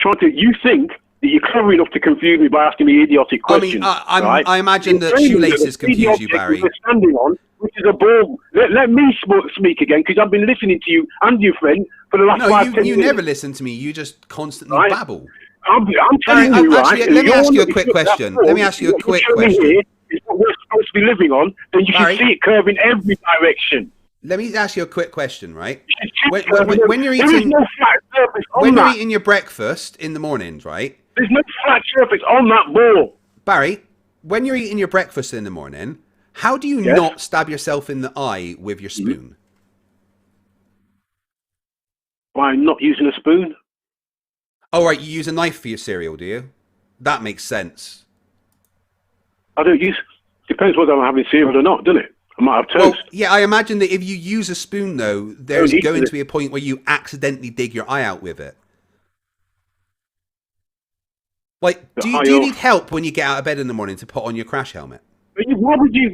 think that you're clever enough to confuse me by asking me idiotic questions. I imagine that shoelaces confuse you, Barry. You're standing on, which is a ball. Let me speak again, because I've been listening to you and your friend for the last 5 10 minutes. You never listen to me. You just constantly babble. I'm telling you, actually, let me ask you a quick question. Let me ask you a quick question. Is what we're supposed to be living on, then you should see it curve in every direction. Let me ask you a quick question, right? When you're there is no flat surface on you're eating your breakfast in the mornings, right? There's no flat surface on that ball. Barry, when you're eating your breakfast in the morning, how do you not stab yourself in the eye with your spoon? By not using a spoon. Oh, right, you use a knife for your cereal, do you? That makes sense. I don't use... Depends whether I'm having cereal or not, doesn't it? I might have toast. Well, yeah, I imagine that if you use a spoon, though, there's going to be a point where you accidentally dig your eye out with it. Like, do you need help when you get out of bed in the morning to put on your crash helmet? Why would you...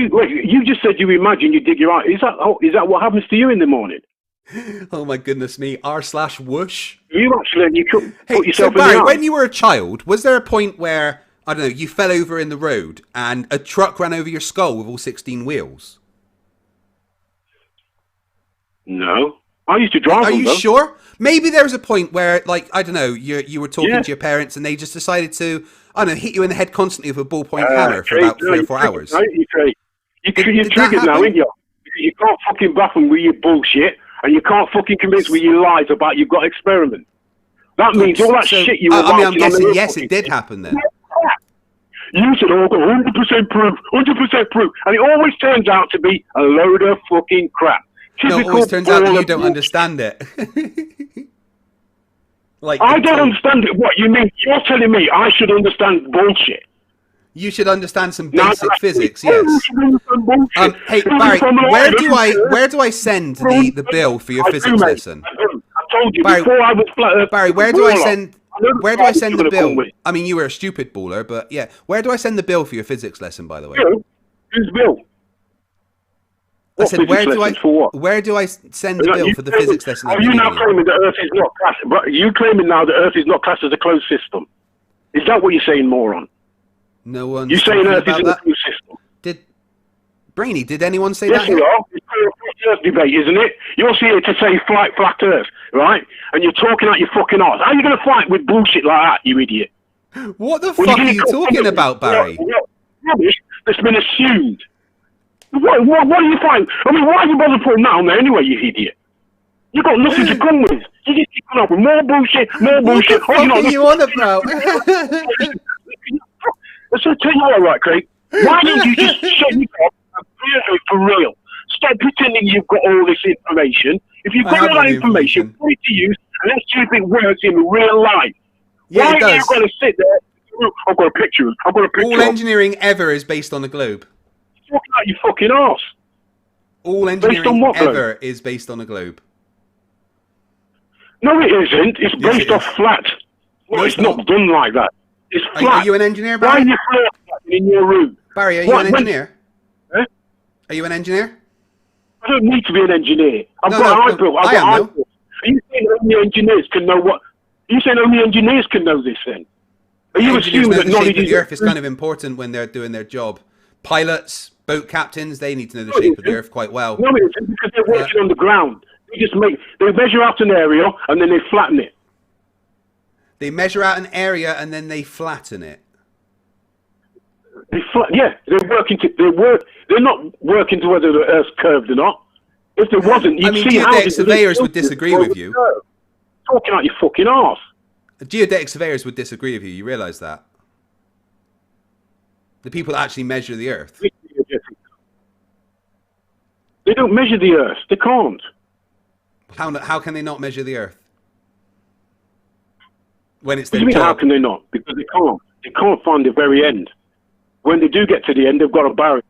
Wait, you just said you imagine you dig your eye. Is that what happens to you in the morning? Oh my goodness me, r/whoosh. You actually, you could put yourself so Barry, in the eye. when you were a child, was there a point where, I don't know, you fell over in the road and a truck ran over your skull with all 16 wheels? No. I used to drive them, Are you sure? Maybe there was a point where, like, I don't know, you were talking to your parents and they just decided to, I don't know, hit you in the head constantly with a ballpoint hammer for about 3 or 4 hours. You're triggered now, ain't you? You can't fucking baffle with your bullshit. And you can't fucking convince me your lies about you've got experiment. That means all that shit you were I'm guessing, yes, it did happen then. You said, oh, I've got 100% proof, 100% proof. And it always turns out to be a load of fucking crap. No, it always turns out that you don't understand it. Like I don't understand it. What you mean? You're telling me I should understand bullshit. You should understand some basic physics, yes. Hey Barry, where do I send the bill for your physics lesson? I told you before I was Barry, where do I send the bill? I mean, you were a stupid baller, but yeah, where do I send the bill for your physics lesson? By the way, whose bill? I said, physics lessons for what? where do I send the bill for the physics lesson? Are you now claiming that Earth is not classed? But you claiming now that Earth is not classed as a closed system? Is that what you're saying, moron? No one. You're saying Earth is a closed system? Brainy, did anyone say yes, that? Yes, you are. It's a flat Earth debate, isn't it? You're here to say flat Earth, right? And you're talking out your fucking arse. How are you going to fight with bullshit like that, you idiot? What the fuck are you talking about, Barry? Rubbish that's been assumed. What are you fighting? I mean, why are you bothered putting that on there anyway, you idiot? You got nothing to come with. You just keep coming up with more bullshit, more bullshit. What the fuck are you on about? Let's tell you all right, Craig. Why don't you just shut your mouth and do it for real? Stop pretending you've got all this information. If you've got all that information, put it to use, and let's see if it works in real life. Yeah, why it does. are you going to sit there? I've got a picture. All engineering ever is based on a globe. You're talking out your fucking arse. All engineering ever is based on a globe. No, it isn't. It's based off flat. No, it's not done like that. It's flat. Are you an engineer, Why Barry? are you flat in your room? Barry, are you an engineer? Are you an engineer? I don't need to be an engineer. I've got an eyebrow. I am, though. Are you saying only engineers can know what? Are you saying only engineers can know this then? Are you assuming that knowledge of the Earth is kind of important when they're doing their job? Pilots, boat captains, they need to know the shape of the Earth quite well. No, it isn't, because they're working on the ground. They measure out an area and then they flatten it. They measure out an area and then they flatten it. They're not working to whether the Earth's curved or not. If there wasn't, you'd see geodetic surveyors would disagree with you. Talking out your fucking arse. Geodetic surveyors would disagree with you. You realise that? The people that actually measure the Earth. They don't measure the Earth. They can't. How can they not measure the Earth? When it's what do you mean, how can they not? Because they can't. They can't find the very end. When they do get to the end, they've got a barrier.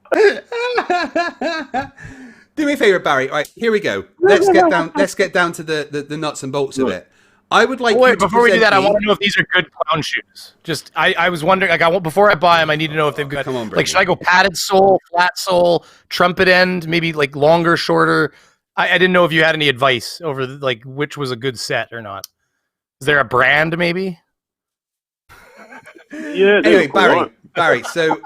Do me a favour, Barry. All right, here we go. Let's get down to the nuts and bolts of it. I would like. Wait, before we do that, I want to know if these are good clown shoes. Just, I was wondering, like, before I buy them, I need to know if they've got. Come on, like, should I go padded sole, flat sole, trumpet end, maybe like longer, shorter? I didn't know if you had any advice over like which was a good set or not. Is there a brand maybe? Yeah. Anyway, Barry. So,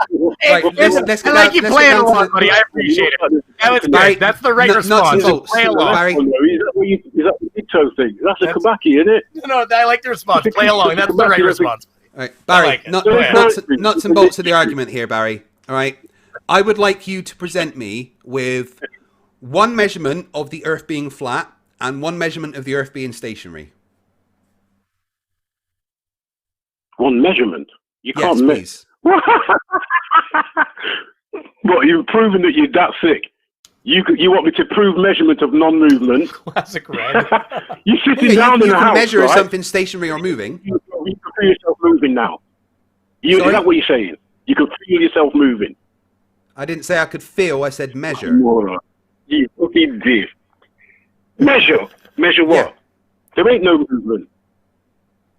right, let's get I like you playing along, buddy. I appreciate it. Barry, that's the right response. Play along. Barry. Is that the Ito thing? That's a kabaki, isn't it? No, I like the response. Play along. That's the right response. All right, Barry. Nuts and bolts of the argument here, Barry. All right. I would like you to present me with one measurement of the Earth being flat and one measurement of the Earth being stationary. One measurement? You yes, can't please. What, you've proven that you're that sick? You want me to prove measurement of non-movement? Classic red. You're sitting down in a house, You can measure right? something stationary or moving. You can feel yourself moving now. Is that what you're saying? You can feel yourself moving. I didn't say I could feel. I said measure. You fucking did. Measure? Measure what? Yeah. There ain't no movement.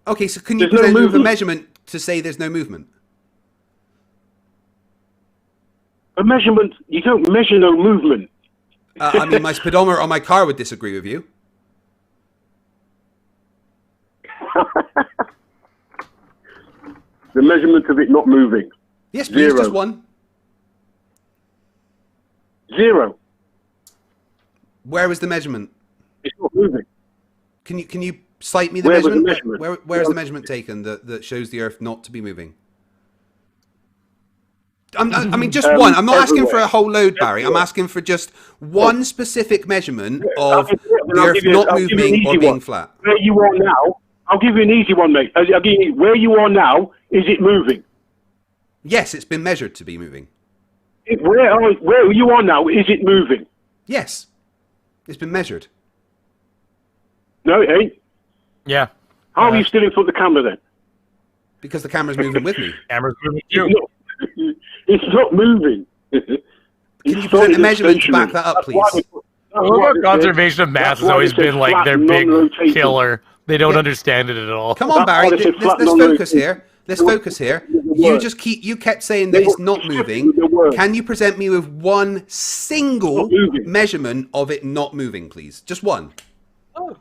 Okay, so can you present me with a measurement to say there's no movement? A measurement? You don't measure no movement. I mean, my speedometer on my car would disagree with you. The measurement of it not moving. Yes, please, 0. just one. 0. Where was the measurement? It's not moving. Can you cite me the measurement? Where's the measurement taken that shows the Earth not to be moving? I mean, just one. I'm not asking for a whole load, Barry. I'm asking for just one specific measurement of the Earth not moving or being flat. Where you are now, I'll give you an easy one, mate. Where you are now, is it moving? Yes, it's been measured to be moving. Where you are now, is it moving? Yes, it's been measured. No, it ain't. Yeah. How are you still in front of the camera then? Because the camera's moving with me. Camera's moving too. It's not moving. Can you present a measurement to back that up, please? Conservation of mass has always been like their big killer. They don't understand it at all. Come on, Barry. Let's focus here. let's focus here. You kept saying that it's not moving. Can you present me with one single measurement of it not moving, please? Just one. Oh.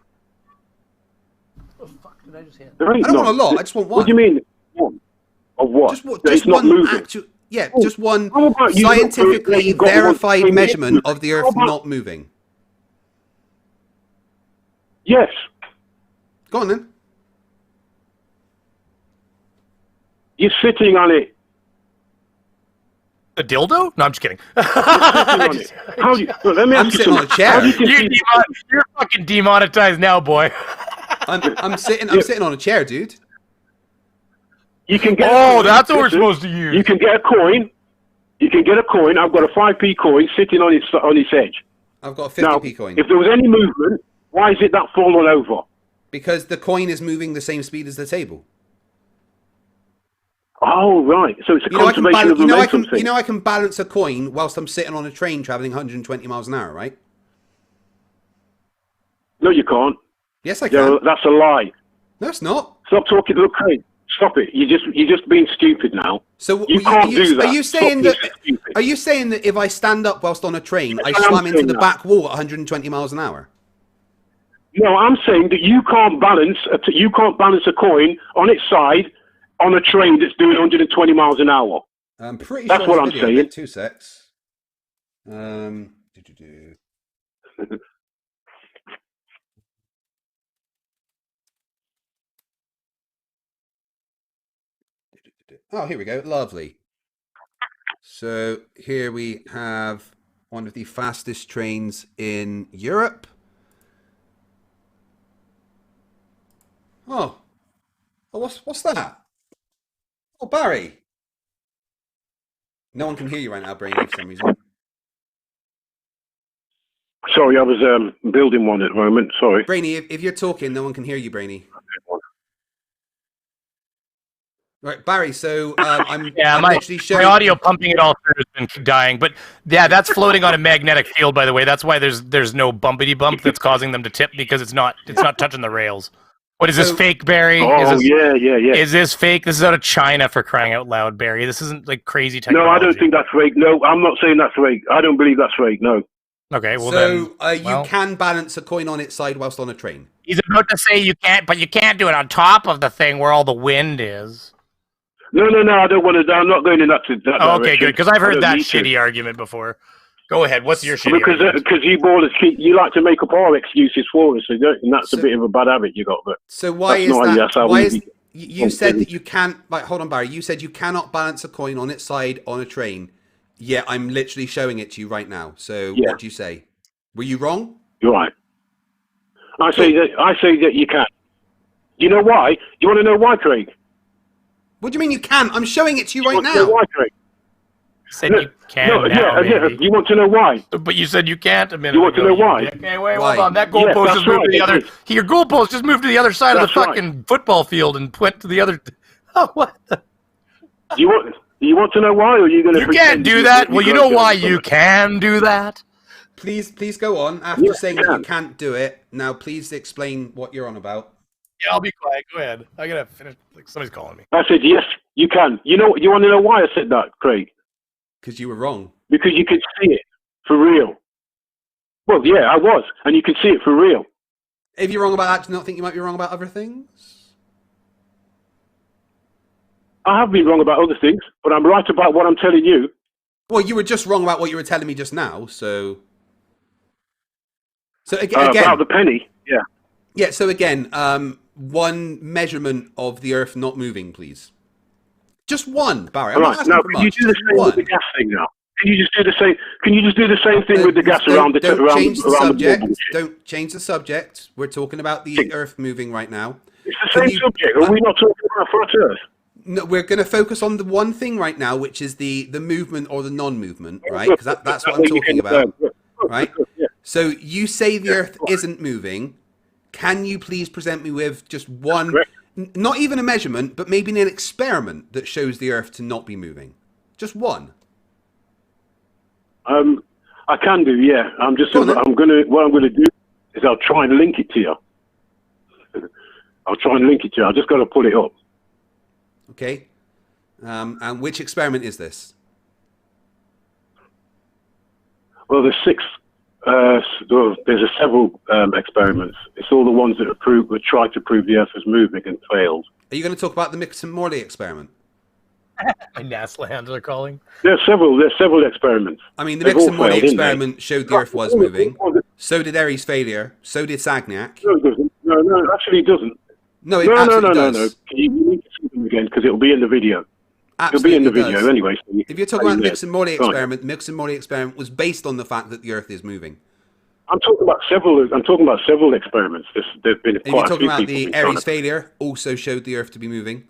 What the fuck did I just hit? I don't want a lot. I just want one. What do you mean? One? Of what? Just not one moving. actual. Yeah, just one scientifically verified measurement of the Earth not moving. Yes. Go on then. You're sitting on it. A dildo? No, I'm just kidding. How do you, let me I'm ask you sitting on a something. chair. How do you conceive- You're fucking demonetized now, boy. I'm sitting on a chair, dude. You can get that's what we're supposed to use. You can get a coin. You can get a coin. I've got a 5p coin sitting on its edge. I've got a Now, 50p coin. if there was any movement, why is it that fallen over? Because the coin is moving the same speed as the table. Oh, right. So it's a conservation of momentum thing. You know I can balance a coin whilst I'm sitting on a train travelling 120 miles an hour, right? No, you can't. Yes, I can. That's a lie. No, it's not. Stop talking. Look, Craig, stop it. You're just being stupid now. So you can't do that. Are you saying that if I stand up whilst on a train, I slam into the back wall at 120 miles an hour? No, I'm saying that you can't balance a coin on its side on a train that's doing 120 miles an hour. I'm pretty That's sure what I'm saying. 2 secs. Oh, here we go. Lovely. So here we have one of the fastest trains in Europe. Oh, what's that? Oh, Barry. No one can hear you right now, Brainy, for some reason. Sorry, I was building one at the moment. Sorry. Brainy, if you're talking, no one can hear you, Brainy. Right, Barry, so I'm actually showing... my audio pumping it all through has been dying. But yeah, that's floating on a magnetic field, by the way. That's why there's no bumpity bump that's causing them to tip, because it's not touching the rails. What is this, fake, Barry? Yeah. Is this fake? This is out of China, for crying out loud, Barry. This isn't like crazy technology. No, I don't think that's fake. No, I'm not saying that's fake. I don't believe that's fake. No. Okay, well so, then. You can balance a coin on its side whilst on a train. He's about to say you can't, but you can't do it on top of the thing where all the wind is. No, I don't want to. I'm not going in that direction. Okay, good, because I've heard that shitty argument before. Go ahead. What's your shitty argument? Because you ballers you like to make up all excuses for us, and that's a bit of a bad habit you got. But so why is that? Why is you said that you can't? Like, hold on, Barry. You said you cannot balance a coin on its side on a train. Yeah, I'm literally showing it to you right now. So what do you say? Were you wrong? You're right. I say that you can. Do you know why? Do you want to know why, Craig? What do you mean you can? I'm showing it to you right now. You want to know why, Craig? Said you can now, you want to know why? But you said you can't a minute You want ago. to know why? Okay, wait, hold on. That goalpost just moved to the other. Your goalpost just moved to the other side of the fucking football field and went to the other. Oh, what? You want to know why, or are you going to? You can't do that. Well, you know why you can do that. Please go on. After saying that you can't do it, now please explain what you're on about. Yeah, I'll be quiet. Go ahead. I gotta finish. Like, somebody's calling me. I said yes, you can. You want to know why I said that, Craig? Because you were wrong. Because you could see it for real. Well, yeah, I was, and you could see it for real. If you're wrong about that, do you not think you might be wrong about other things? I have been wrong about other things, but I'm right about what I'm telling you. Well, you were just wrong about what you were telling me just now, so again... About the penny, yeah. Yeah, so again, one measurement of the Earth not moving, please. Just one, Barry. I'm not asking for much. Can you do the same with the gas thing now? Can you just do the same? Can you just do the same thing with the gas around the subject? The don't change the subject. We're talking about the Earth moving right now. It's the same subject. Are we not talking about flat Earth? No, we're going to focus on the one thing right now, which is the movement or the non-movement, right? Because that's what I'm talking about, right? So you say the Earth isn't moving. Can you please present me with just one, not even a measurement, but maybe an experiment that shows the Earth to not be moving? Just one. I can do, yeah. What I'm gonna do is I'll try and link it to you. I'll just got to pull it up. Okay. And which experiment is this? Well, there's six. There's several experiments. It's all the ones that try to prove the Earth is moving and failed. Are you going to talk about the Mix and Morley experiment? My NASA handler calling. There's several experiments. I mean, the They've Mix all and Morley failed, didn't they? experiment showed the Earth was moving. So did Airy's failure. So did Sagnac. No, it doesn't. No, actually, it doesn't. No, it No. absolutely does. You need to see them again because it'll be in the video. Absolutely It'll be in the video does. anyway. So If you're talking about the there. Mix and Morley Right. experiment, the Mix and Morley experiment was based on the fact that the Earth is moving. I'm talking about several experiments. There've been If you're quite a talking few about people. the who've done Airy's it. failure, also showed the Earth to be moving.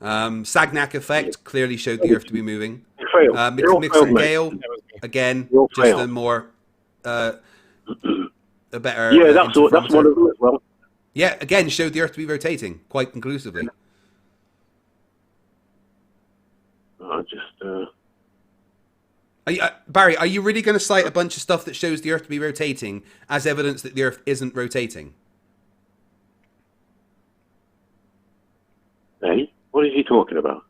Sagnac effect clearly showed the Earth to be moving. They failed. They all Mix failed, and mate. Gale, again, They all just failed. a more, a better. Yeah, that's one interferometer. of them as well. Yeah, again, showed the Earth to be rotating quite conclusively. Barry, are you really going to cite a bunch of stuff that shows the Earth to be rotating as evidence that the Earth isn't rotating? Hey, what is he talking about?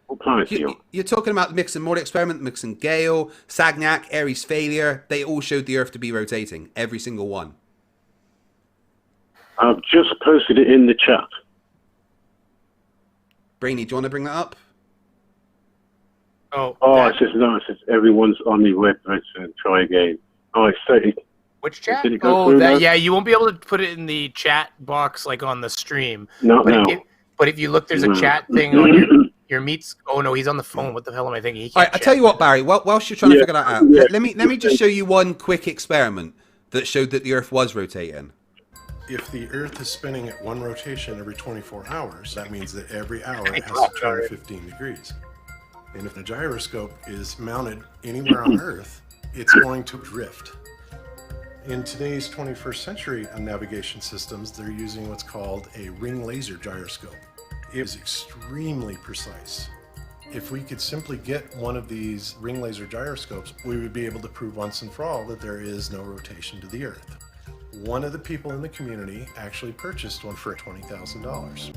What planet are you on? You're talking about the Mix and Morley experiment, Mix and Gale, Sagnac, Airy's failure. They all showed the Earth to be rotating, every single one. I've just posted it in the chat. Brainy, do you want to bring that up? Oh, Oh, that- it says no. It says everyone's on the web. Let's try again. Oh, it's 30. which chat? Did it go Oh, through that now? yeah. You won't be able to put it in the chat box like on the stream. Not But now. but if you look, there's a No. chat thing on your meets. Oh no, he's on the phone. What the hell am I thinking? He can't All right, I chat. tell you what, Barry. Whilst you're trying to Yeah. figure that out, Yeah. let me just show you one quick experiment that showed that the Earth was rotating. If the Earth is spinning at one rotation every 24 hours, that means that every hour it has to turn 15 degrees. And if the gyroscope is mounted anywhere on Earth, it's going to drift. In today's 21st century navigation systems, they're using what's called a ring laser gyroscope. It is extremely precise. If we could simply get one of these ring laser gyroscopes, we would be able to prove once and for all that there is no rotation to the Earth. One of the people in the community actually purchased one for $20,000.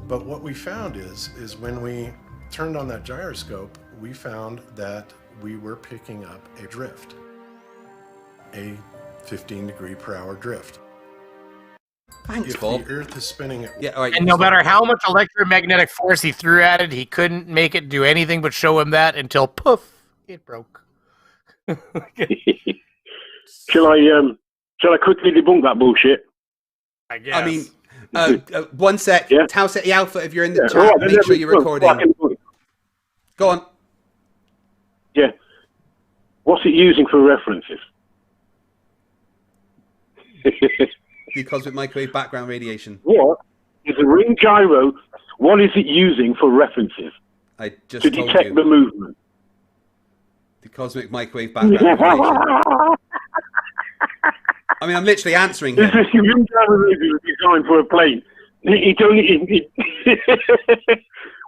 But what we found is when we turned on that gyroscope, we found that we were picking up a drift, a 15 degree per hour drift. Thanks, If Bob. the Earth is spinning at Yeah, all right. And no matter how much electromagnetic force he threw at it, he couldn't make it do anything but show him that until poof, it broke. Shall I quickly debunk that bullshit? I guess. I mean, one sec. Yeah. Tau Ceti Alpha, if you're in the Yeah, chat, all right, then make sure let me- you're look, recording. I can- Go on. Yeah. What's it using for references? The cosmic microwave background radiation. What is a ring gyro? What is it using for references? I just To told detect you. the movement. The cosmic microwave background radiation. I mean, I'm literally answering This him. is ring gyro is designed for a plane.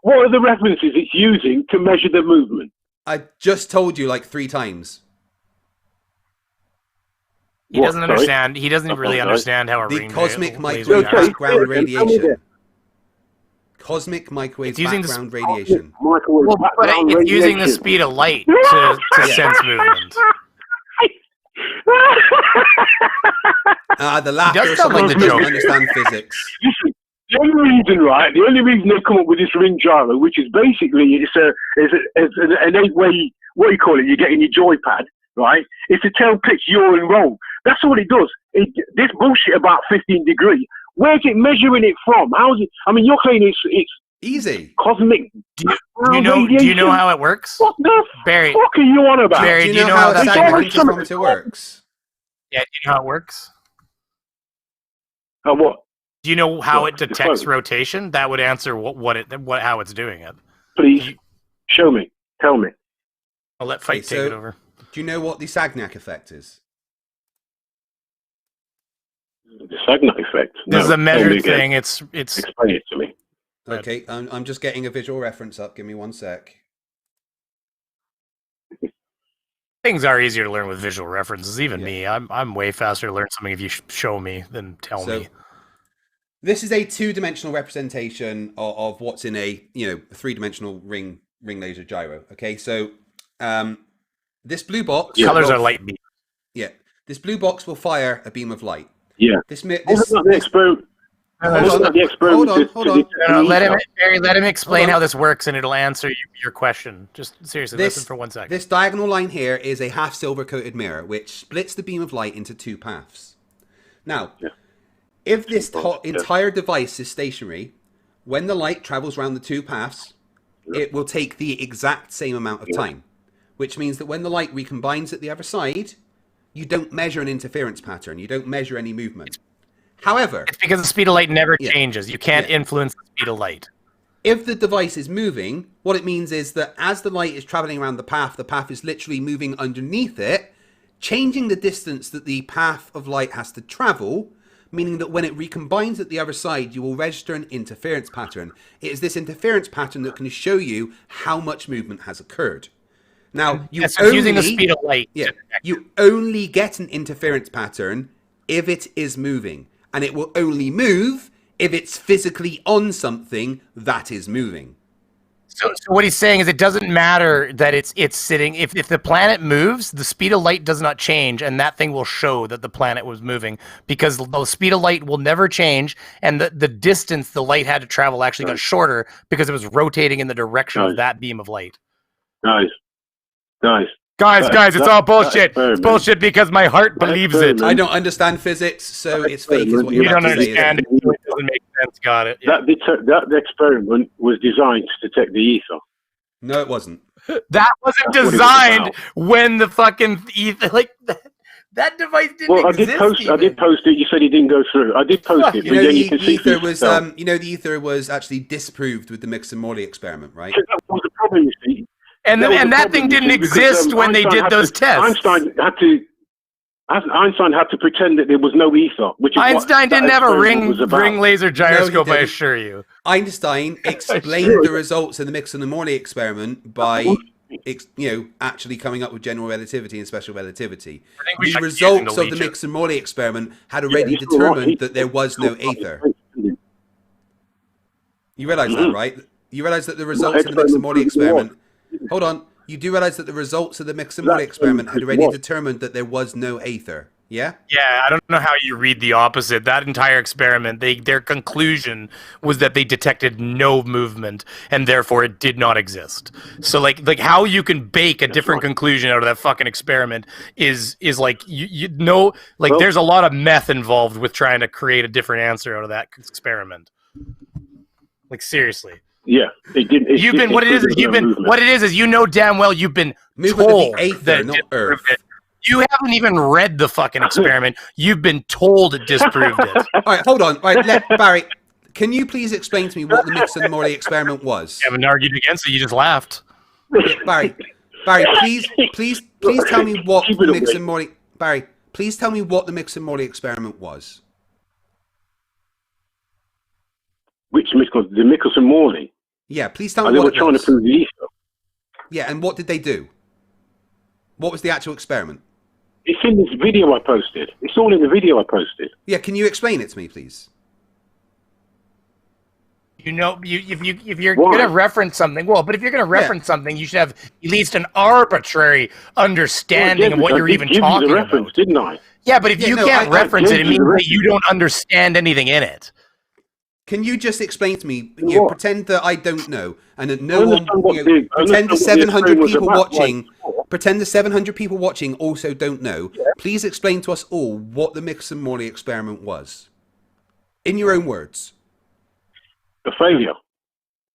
What are the references it's using to measure the movement? I just told you like 3 times. he What, doesn't sorry? understand. He doesn't really sorry. understand how a The ring cosmic laser microwave Okay, works. background tell me radiation. that. Cosmic microwave It's using the background radiation. Microwave Well, but background it's using the radiation. speed of light to sense movement. The laughter does of sound someone like who the doesn't Joker. understand physics. Listen, the only reason they've come up with this ring gyro, which is basically an 8-way, what do you call it? You get in your joypad, right? It's to tell pitch you're in wrong. That's all it does. This bullshit about 15 degree. Where's it measuring it from? How's it? I mean, you're saying it's Easy. cosmic. Do you know radiation. how it works? What the Barry, fuck are you on about? Barry, Do do you know how a that It's Sagnac always something- interferometer works? Yeah, do you know how it works? What? Do you know how What? it detects Explain. rotation? That would answer how it's doing it. Please show me. Tell me. I'll let Fight Okay, take so- it over. Do you know what the Sagnac effect is? The Sagnac effect. This is No, a tell me measured again. thing. It's Explain it to me. Right. Okay, I'm just getting a visual reference up. Give me 1 sec. things are easier to learn with visual references. Even Yeah. me, I'm way faster to learn something if you show me than tell So, me. This is a two-dimensional representation of what's in a three-dimensional ring laser gyro. Okay, so this blue box. Colors are light beams. Yeah, this blue box will fire a beam of light. Yeah. The experiment. Hold on. No, let him explain how this works, and it'll answer your question. Just seriously, listen for 1 second. This diagonal line here is a half silver-coated mirror, which splits the beam of light into two paths. Now, if this entire device is stationary, when the light travels around the two paths, it will take the exact same amount of time, which means that when the light recombines at the other side, you don't measure an interference pattern. You don't measure any movement. However, it's because the speed of light never changes. You can't influence the speed of light. If the device is moving, what it means is that as the light is traveling around the path is literally moving underneath it, changing the distance that the path of light has to travel, meaning that when it recombines at the other side, you will register an interference pattern. It is this interference pattern that can show you how much movement has occurred. Now, using the speed of light. Yeah, you only get an interference pattern if it is moving, and it will only move if it's physically on something that is moving. So what he's saying is it doesn't matter that it's sitting. If the planet moves, the speed of light does not change, and that thing will show that the planet was moving because the speed of light will never change, and the distance the light had to travel actually got shorter because it was rotating in the direction of that beam of light. Guys, it's all bullshit. It's bullshit because my heart believes it. I don't understand physics, so it's fake. Is what you don't understand it. It doesn't make sense. Got it. Yeah. That experiment was designed to detect the ether. No, it wasn't. That wasn't designed when the fucking ether, that device didn't exist. I did post it. You said it didn't go through. I did post it. The ether was actually disproved with the Mix and Morley experiment, right? That was the problem, you see. And that thing didn't exist when they did those tests. Einstein had to pretend that there was no ether. Einstein didn't have a ring laser gyroscope, I assure you. Einstein explained the results of the Mix and the Morley experiment by actually coming up with general relativity and special relativity. The results of the Mix and Morley experiment had already determined that there was no ether. You realize that, right? You realize that the results of the Mix and Morley experiment... Hold on. You do realize that the results of the Mix and Morley experiment had already determined that there was no ether, yeah? Yeah, I don't know how you read the opposite. That entire experiment, their conclusion was that they detected no movement, and therefore it did not exist. So, like how you can bake a different conclusion out of that fucking experiment is like there's a lot of meth involved with trying to create a different answer out of that experiment. Like seriously. Yeah, it didn't. What it is you know damn well you've been told that not Earth. You haven't even read the fucking experiment. You've been told it disproved it. All right, hold on. All right, Barry, can you please explain to me what the Mix and Morley experiment was? You haven't argued against it. You just laughed. Yeah, Barry, please tell me what the Mix and Morley. Barry, please tell me what the Mix and Morley experiment was. Which the Michelson-Morley? Yeah, please tell me they what were trying to prove the ether. Yeah, and what did they do? What was the actual experiment? It's in this video I posted. It's all in the video I posted. Yeah, can you explain it to me, please? If you're going to reference something, but if you're going to reference something, you should have at least an arbitrary understanding of what you're even talking about. Didn't I? Yeah, but if you can't reference it, it means that you don't understand anything in it. Can you just explain to me? Pretend that I don't know, and that no one. Pretend the 700 people watching. Pretend the 700 people watching also don't know. Yeah. Please explain to us all what the Mix and Morley experiment was, in your own words. A failure.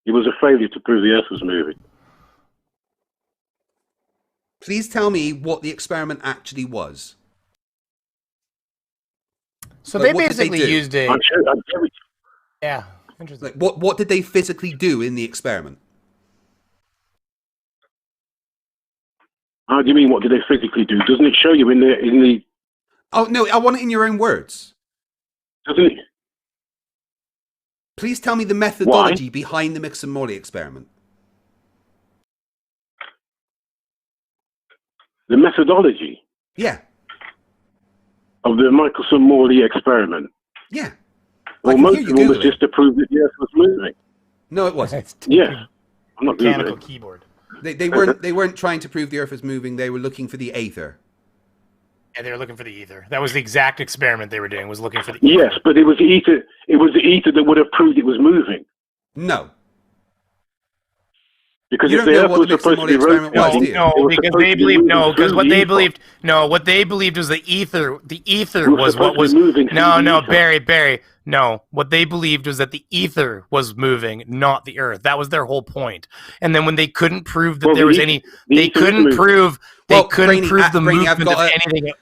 It was a failure to prove the Earth was moving. Please tell me what the experiment actually was. So they basically used a. Yeah, interesting. What did they physically do in the experiment? How do you mean? What did they physically do? Doesn't it show you in the? Oh no! I want it in your own words. Doesn't it? Please tell me the methodology behind the Mix and Morley experiment. The methodology. Yeah. Of the Michelson-Morley experiment. Yeah. I can hear you Googling. Was just to prove that the Earth was moving. No, it wasn't. Yes, I'm not Mechanical Googling. keyboard. They weren't trying to prove the Earth was moving. They were looking for the aether. Yeah, they were looking for the ether. That was the exact experiment they were doing. Was looking for the ether. Yes, but it was the ether. It was the ether that would have proved it was moving. No. Because You if don't the know Earth what was the supposed to be experiment was, rotating, do you? No, it was because supposed they to be believed moving because through what the they ether. believed what they believed was the ether. The ether It was was what supposed to was be moving through the no ether. Barry. No, what they believed was that the ether was moving, not the Earth. That was their whole point. And then when they couldn't prove that Well, there the was ether- any, the they ether is couldn't moving. prove Well, Brainy, the Brainy, I've movement of got anything.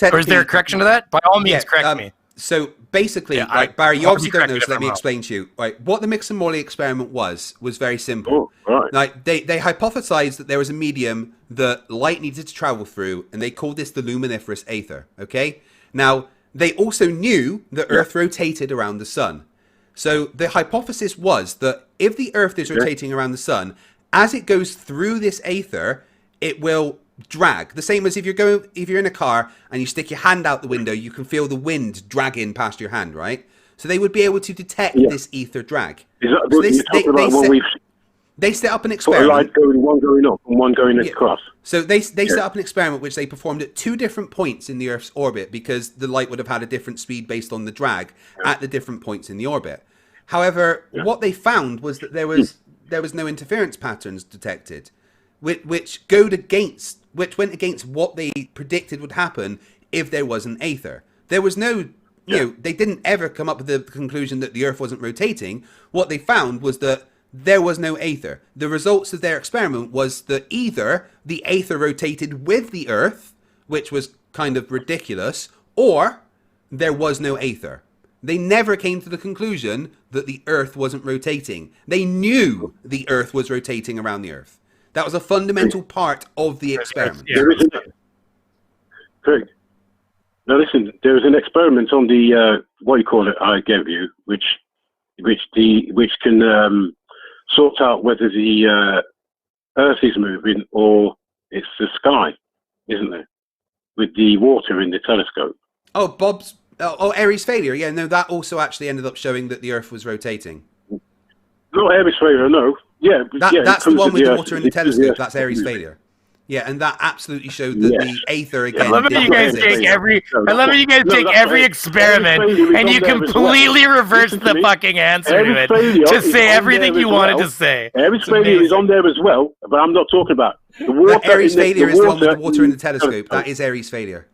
Or is there a correction to that? By all means, correct me. So basically, Yeah, like Barry, you I'll obviously be don't know, corrected so let if me I'm wrong. explain to you. Right, what the Mix and Morley experiment was very simple. Oh, right. Like they hypothesized that there was a medium that light needed to travel through, and they called this the luminiferous aether. Okay. Now they also knew that Earth rotated around the sun. So the hypothesis was that if the Earth is rotating around the sun, as it goes through this aether, it will drag. The same as if you're in a car and you stick your hand out the window, you can feel the wind dragging past your hand, right? So they would be able to detect this ether drag. Is that So what you're talking about when we've they set up an put a experiment. light one going up and one going across? So they set up an experiment which they performed at 2 different points in the Earth's orbit because the light would have had a different speed based on the drag at the different points in the orbit. However, what they found was that there was no interference patterns detected, which went against what they predicted would happen if there was an aether. There was no, they didn't ever come up with the conclusion that the Earth wasn't rotating. What they found was that there was no aether. The results of their experiment was that either the aether rotated with the Earth, which was kind of ridiculous, or there was no aether. They never came to the conclusion that the Earth wasn't rotating. They knew the Earth was rotating around the Earth. That was a fundamental part of the experiment. There is Craig. Now listen, there is an experiment on the what you call it I gave you, which can sort out whether the Earth is moving or it's the sky, isn't there? With the water in the telescope. Oh, Airy's failure. Yeah, no, that also actually ended up showing that the Earth was rotating. Not Airy's failure, no. Yeah, that's the one with the water in the telescope. Yes. That's Airy's failure. Yeah, and that absolutely showed that the aether again. I love how you guys take every experiment and you completely reverse the fucking answer to it to say everything you wanted to say. Airy's failure is on there as well, but I'm not talking about the water. Airy's failure is the one with the water in the telescope. That is Airy's failure.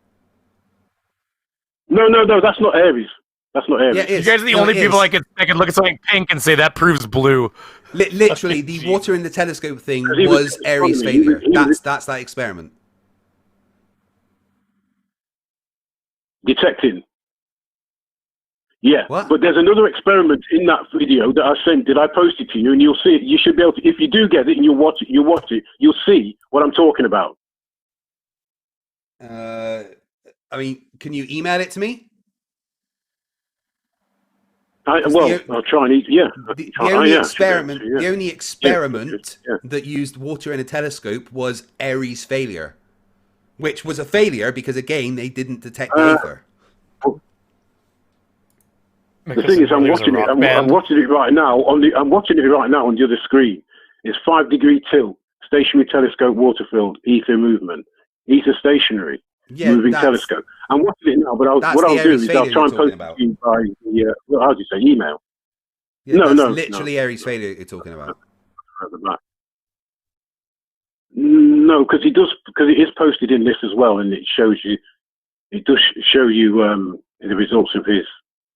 No, that's not Airy's. That's not Airy's. Yeah, you guys are the only people I could look at something pink and say that proves blue. Literally, the water in the telescope thing was Airy's failure. That's that experiment. Detecting. Yeah, What? but there's another experiment in that video that I sent. Did I post it to you? And you'll see it. You should be able to. If you do get it and you watch it. You'll see what I'm talking about. I mean, can you email it to me? I'll try and eat. Yeah. The only experiment that used water in a telescope was Airy's failure, which was a failure because again they didn't detect the aether. The thing is, I'm watching it. I'm watching it right now on the other screen. It's 5 degree tilt, stationary telescope, water field, ether movement, ether stationary. Moving telescope. I'm watching it now, but what I'll do is I'll try and post it to you by how do you say, email? Yeah, literally Airy's failure you're talking about. No, because it is posted in this as well, and it does show you the results of his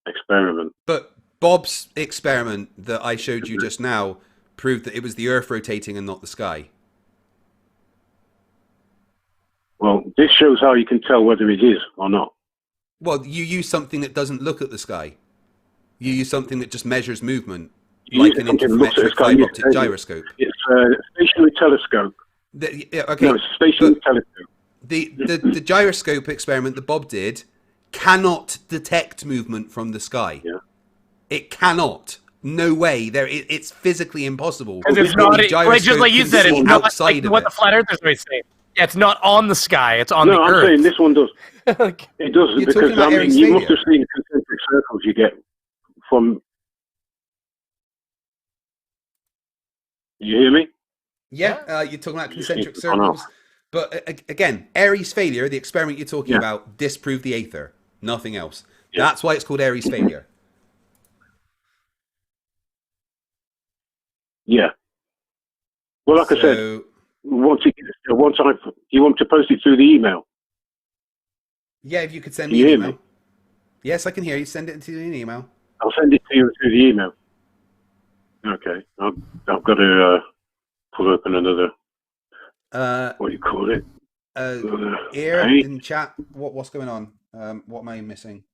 experiment. But Bob's experiment that I showed you just now proved that it was the Earth rotating and not the sky. Well, this shows how you can tell whether it is or not. Well, you use something that doesn't look at the sky. You use something that just measures movement, like an interferometric fiber optic gyroscope. It's a stationary telescope. Okay. No, it's a stationary telescope. The gyroscope experiment that Bob did cannot detect movement from the sky. Yeah. It cannot. No way. It's physically impossible. Because it's not just like you said. It's not outside like what the flat earthers always say. Yeah, it's not on the sky. It's on the Earth. No, I'm saying this one does. It does because you must have seen the concentric circles you get from. You hear me? Yeah, you're talking about concentric Oh, no. circles. But again, Aries failure, the experiment you're talking Yeah. about, disproved the aether. Nothing else. Yeah. That's why it's called Aries failure. Yeah. Well, like I said, So, you want to post it through the email. yeah, if you could send Can me you an hear email. me? Yes, I can hear you. Send it to me an email. I'll send it to you through the email. Okay. I've got to pull open another. What do you call it? Here Hey. in chat, what's going on? What am I missing?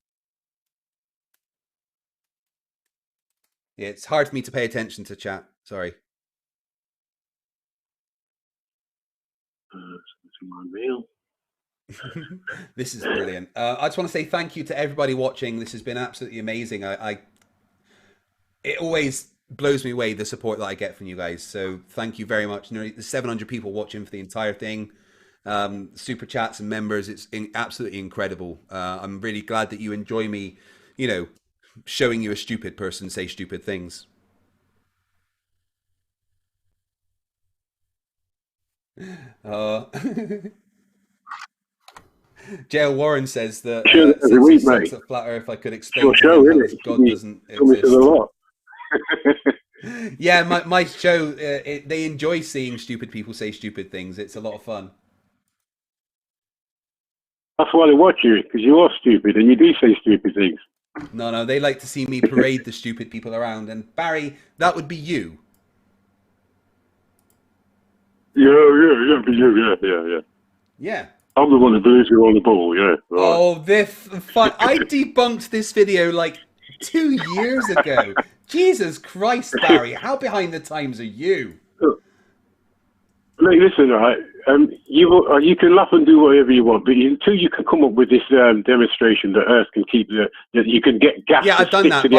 Yeah, it's hard for me to pay attention to chat. Sorry. My mail. This is brilliant. I just want to say thank you to everybody watching. This has been absolutely amazing. It always blows me away the support that I get from you guys. So thank you very much. Nearly 700 people watching for the entire thing. Super chats and members. It's absolutely incredible. I'm really glad that you enjoy me, showing you a stupid person say stupid things. Jail Warren says that since he sucks at flat Earth, I could explain to him how God doesn't exist. Yeah, my show, they enjoy seeing stupid people say stupid things. It's a lot of fun. That's why they watch you, because you are stupid and you do say stupid things. No, they like to see me parade the stupid people around. And Barry, that would be you. Yeah. Yeah. I'm the one that believes you're on the ball, yeah. Right. Oh, this fun. I debunked this video like 2 years ago. Jesus Christ, Barry, how behind the times are you? Mate, listen, right? You can laugh and do whatever you want, but until you can come up with this demonstration that Earth can keep that you can get gas. Yeah, I've done that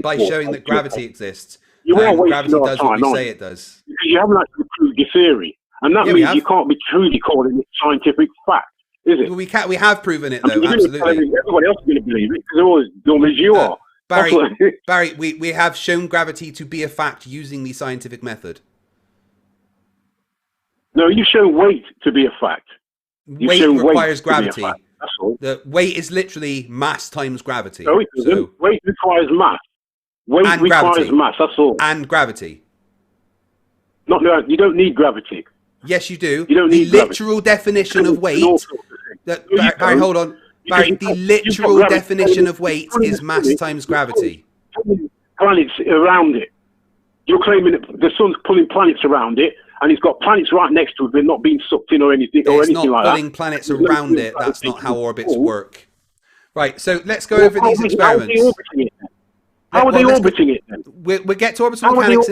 by showing that gravity exists. You are wasting gravity our does time, what we aren't say you? it does. Because you haven't actually proved your theory, and that means you can't be truly calling it scientific fact, is it? Well, we have proven it though. Absolutely. Everybody else is going to believe it because they're all as dumb as you are. Barry, we have shown gravity to be a fact using the scientific method. No, you've shown weight to be a fact. Weight requires gravity. That's all. The weight is literally mass times gravity. No, it doesn't. So, weight requires mass. Weight and requires gravity. Mass, that's all. And gravity. No, you don't need gravity. Yes, you do. You don't need the literal definition of weight. Barry, hold on. Barry, the literal definition of weight is mass times gravity. Planets around it. You're claiming that the sun's pulling planets around it, and it's got planets right next to it, but not being sucked in or anything like that. It's not pulling planets around it. That's not how orbits work. Right, so let's go over these experiments. How are they orbiting it then? We'll get to orbital mechanics.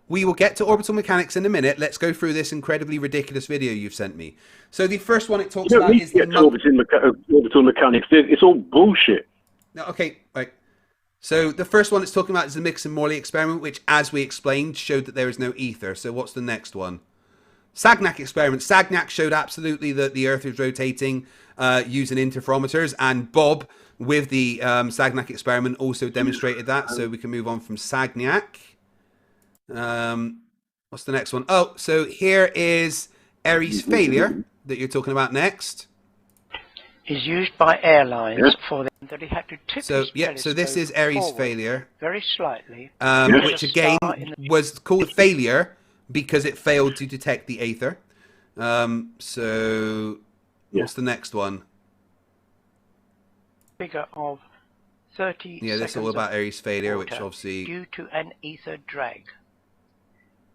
We will get to orbital mechanics in a minute. Let's go through this incredibly ridiculous video you've sent me. So the first one it talks about is the orbital mechanics. It's all bullshit. No, okay, right. So the first one it's talking about is the Mixon-Morley experiment, which, as we explained, showed that there is no ether. So what's the next one? Sagnac experiment. Sagnac showed absolutely that the Earth is rotating using interferometers, and Bob, with the Sagnac experiment, also demonstrated that. So we can move on from Sagnac. What's the next one? Oh, so here is Aries failure that you're talking about next. Is used by airlines for them that he had to tip his so this is Aries failure, very slightly, which again was called failure because it failed to detect the aether. So what's the next one? Figure of 30. Yeah, this is all about Aries failure, which obviously due to an ether drag.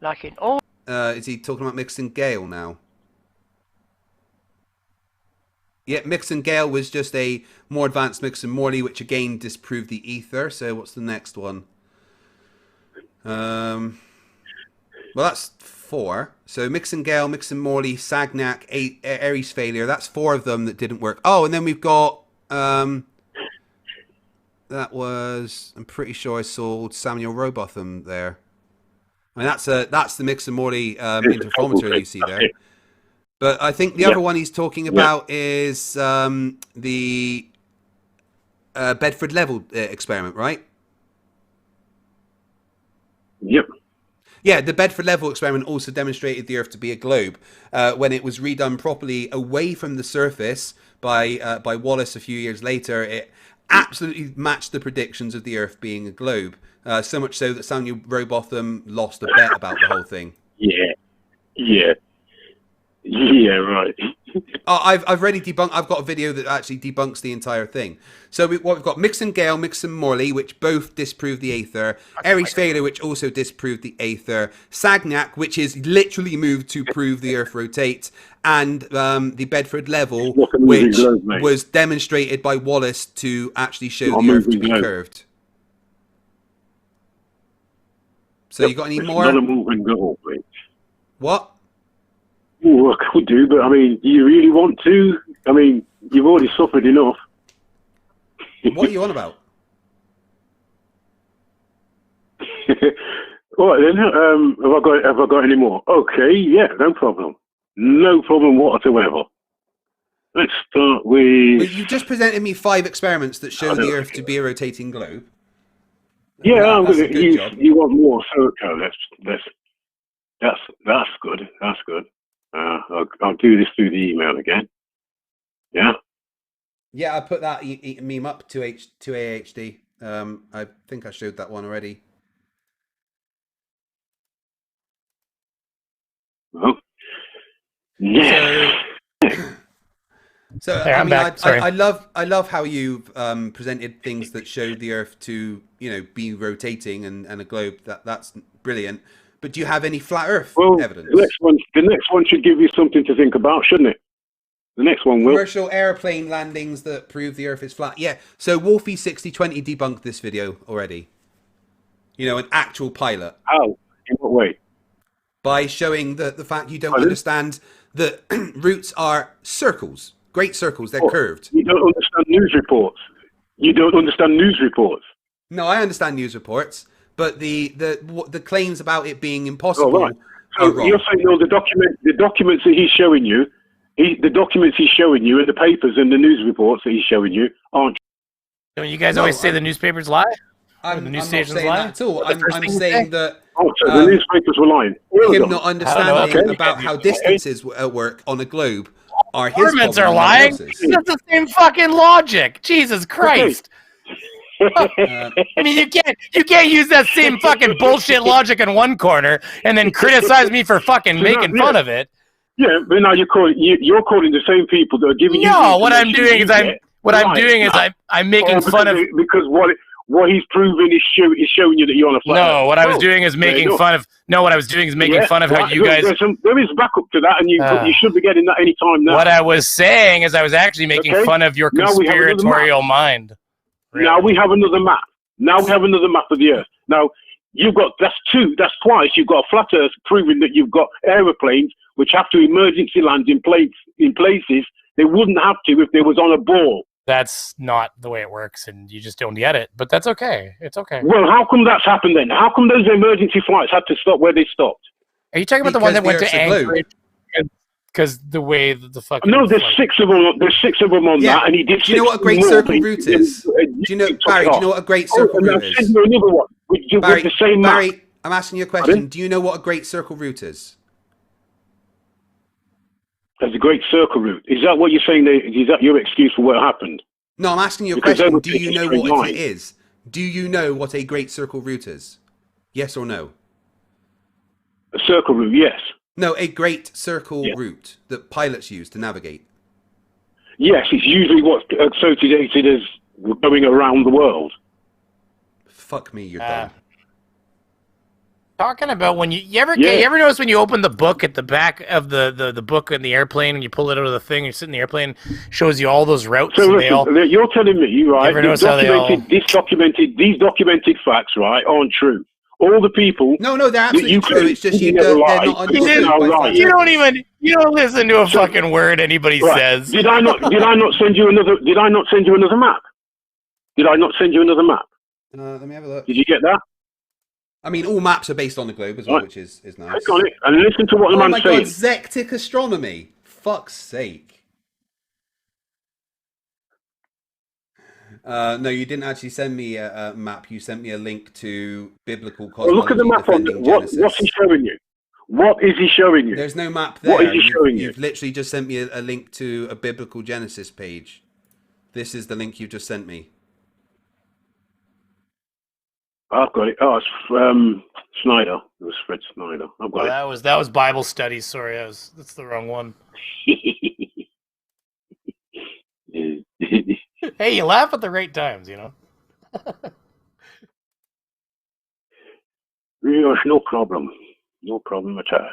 Like in all. Is he talking about Mixon Gale now? Yeah, Mixon Gale was just a more advanced Mixon-Morley, which again disproved the ether. So what's the next one? Well, that's 4. So Mixon Gale, Mixon-Morley, Sagnac, Aries failure. That's 4 of them that didn't work. Oh, and then we've got that was, I'm pretty sure I saw Samuel Robotham there. I mean, that's the Mixon-Morley interferometer you see there. But I think the other one he's talking about is the Bedford level experiment, right? Yeah, the Bedford level experiment also demonstrated the Earth to be a globe. When it was redone properly away from the surface by Wallace a few years later, it absolutely matched the predictions of the Earth being a globe. So much so that Samuel Rowbotham lost a bet about the whole thing. Yeah, right. I've already debunked. I've got a video that actually debunks the entire thing. So we've got Mix and Gale, Mix and Morley, which both disprove the Aether. Aries Failure, which also disproved the Aether. Sagnac, which is literally moved to prove the Earth rotates. And the Bedford level, which was demonstrated by Wallace to actually show the Earth to be curved. So you got any more? Not a moving globe, mate. What? Oh, I could do, but I mean, do you really want to? I mean, you've already suffered enough. What are you on about? All right then. Have I got any more? Okay, yeah, no problem. No problem whatsoever. Let's start with. Well, you just presented me 5 experiments that show the Earth to be a rotating globe. Yeah, That's a good job. You want more? So okay, that's good. That's good. I'll do this through the email again. Yeah. Yeah, I put that meme up to AHD. I think I showed that one already. Well, yeah. So There, I I'm mean, back. Sorry. I love how you've presented things that show the Earth to be rotating and a globe. That's brilliant. But do you have any flat Earth evidence? The next one should give you something to think about, shouldn't it? The next one will. Commercial airplane landings that prove the Earth is flat. Yeah. So Wolfie 6020 debunked this video already. An actual pilot. How? In what way? By showing the fact you don't understand that roots are circles. Great circles. They're curved. You don't understand news reports. You don't understand news reports. No, I understand news reports, but the claims about it being impossible are wrong. You're saying no, the documents that he's showing you, the documents he's showing you, and the papers and the news reports that he's showing you aren't. Don't you guys always say the newspapers lie? I'm the news not stations saying lie? that at all. I'm saying that. Oh, so the newspapers were lying. Him not understanding about how distances work on a globe are his Governments are problem, lying. not else's. That's the same fucking logic. Jesus Christ. I mean, you can't use that same fucking bullshit logic in one corner and then criticize me for fucking making fun of it. Yeah, but now you're calling the same people that are giving you. No, what I'm doing is I'm making fun of because what he's proving is showing you that you're on a flat. No, what I was doing is making fun of. No, what I was doing is making fun of how you guys. There is backup to that, and you should be getting that any time now. What I was saying is I was actually making fun of your conspiratorial mind. Really. Now we have another map. Now we have another map of the Earth. Now you've got that's twice. You've got a flat Earth proving that you've got aeroplanes which have to emergency land in places they wouldn't have to if they was on a ball. That's not the way it works, and you just don't get it. But that's okay. It's okay. Well, how come that's happened then? How come those emergency flights had to stop where they stopped? Are you talking about the one that went to Anchorage? Because the way that the fucking... No, there's 6 of them. There's 6 of them on that, and he did. Do you know what a great circle route is? Barry, do you know what a great circle route is? I'll send you another one with the same map. Barry, I'm asking you a question. Pardon? Do you know what a great circle route is? That's a great circle route. Is that what you're saying? Is that your excuse for what happened? No, I'm asking you a question. Do you know what it is? Do you know what a great circle route is? Yes or no? A circle route, yes. No, a great circle route that pilots use to navigate. Yes, it's usually what's associated as going around the world. Fuck me, you're done. Talking about when you ever notice when you open the book at the back of the book in the airplane and you pull it out of the thing, you sit in the airplane, shows you all those routes. So listen, you're telling me, right? These documented facts, right, aren't true. All the people. No, they're absolutely true. It's just they're not understood. You don't listen to a fucking word anybody says. Did I not send you another? Did I not send you another map? Did I not send you another map? Let me have a look. Did you get that? I mean, all maps are based on the globe as well, which is nice. Click on it and listen to what the man's saying. Oh my God, Zectic astronomy. Fuck's sake. No, you didn't actually send me a map. You sent me a link to biblical Well, cosmology look at the map on defending what's Genesis. he showing you? What is he showing you? There's no map there. What is he showing you? You've literally just sent me a link to a biblical Genesis page. This is the link you just sent me. I've got it. Oh, it's Snyder. It was Fred Snyder. I've got Oh, that was Bible studies. Sorry, that's the wrong one. it. Hey, you laugh at the right times, you know. Yes, no problem. No problem at all.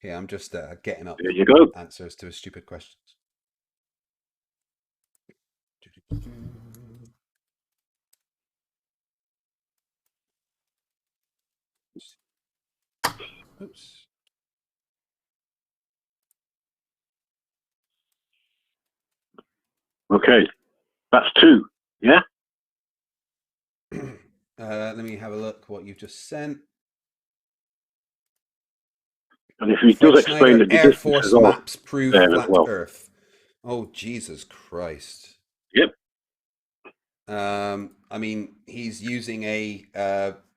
Yeah, I'm just getting up There you go. answers to stupid questions. Oops. Okay, that's 2. Yeah. Let me have a look what you've just sent. And if he Fred does explain Schneider, the Air distances Force on maps prove there as flat well. Earth. Oh, Jesus Christ. Yep. I mean, he's using a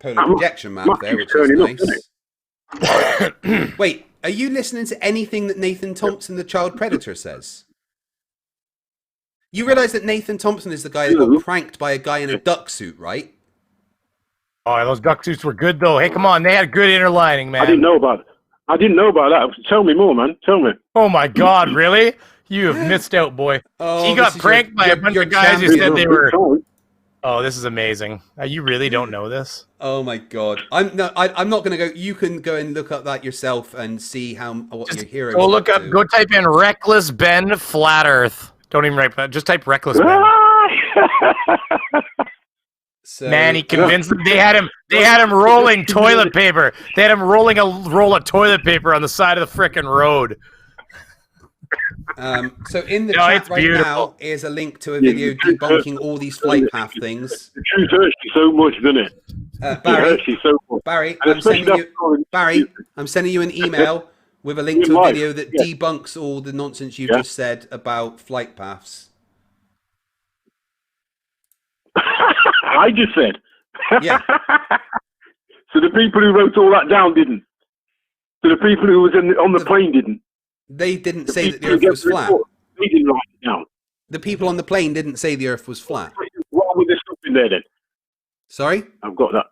polar projection map there, which is turning up, nice. Wait, are you listening to anything that Nathan Thompson, the child predator, says? You realise that Nathan Thompson is the guy that got pranked by a guy in a duck suit, right? Oh, those duck suits were good though. Hey, come on, they had good inner lining, man. I didn't know about it. I didn't know about that. Tell me more, man. Tell me. Oh my God, really? You have missed out, boy. Oh, He got pranked by a bunch of guys who said they were. Oh, this is amazing. You really don't know this? Oh my God! I'm not going to go. You can go and look up that yourself and see what your hero. Go look up. Go type in "Reckless Ben Flat Earth." Don't even write that. Just type "Reckless Ben." So, Man, he convinced them. They had him rolling toilet paper. They had him rolling a roll of toilet paper on the side of the frickin' road. So in the chat right now is a link to a video debunking all these flight path things. The truth hurts you so much, doesn't it? Barry, I'm sending you an email with a link to a video that debunks all the nonsense you just said about flight paths. I just said. Yeah. So the people who wrote all that down didn't. So the people who was on the plane didn't. They didn't say that the Earth was flat. They didn't write it down. The people on the plane didn't say the Earth was flat. What was there stuff in there then? Sorry? I've got that.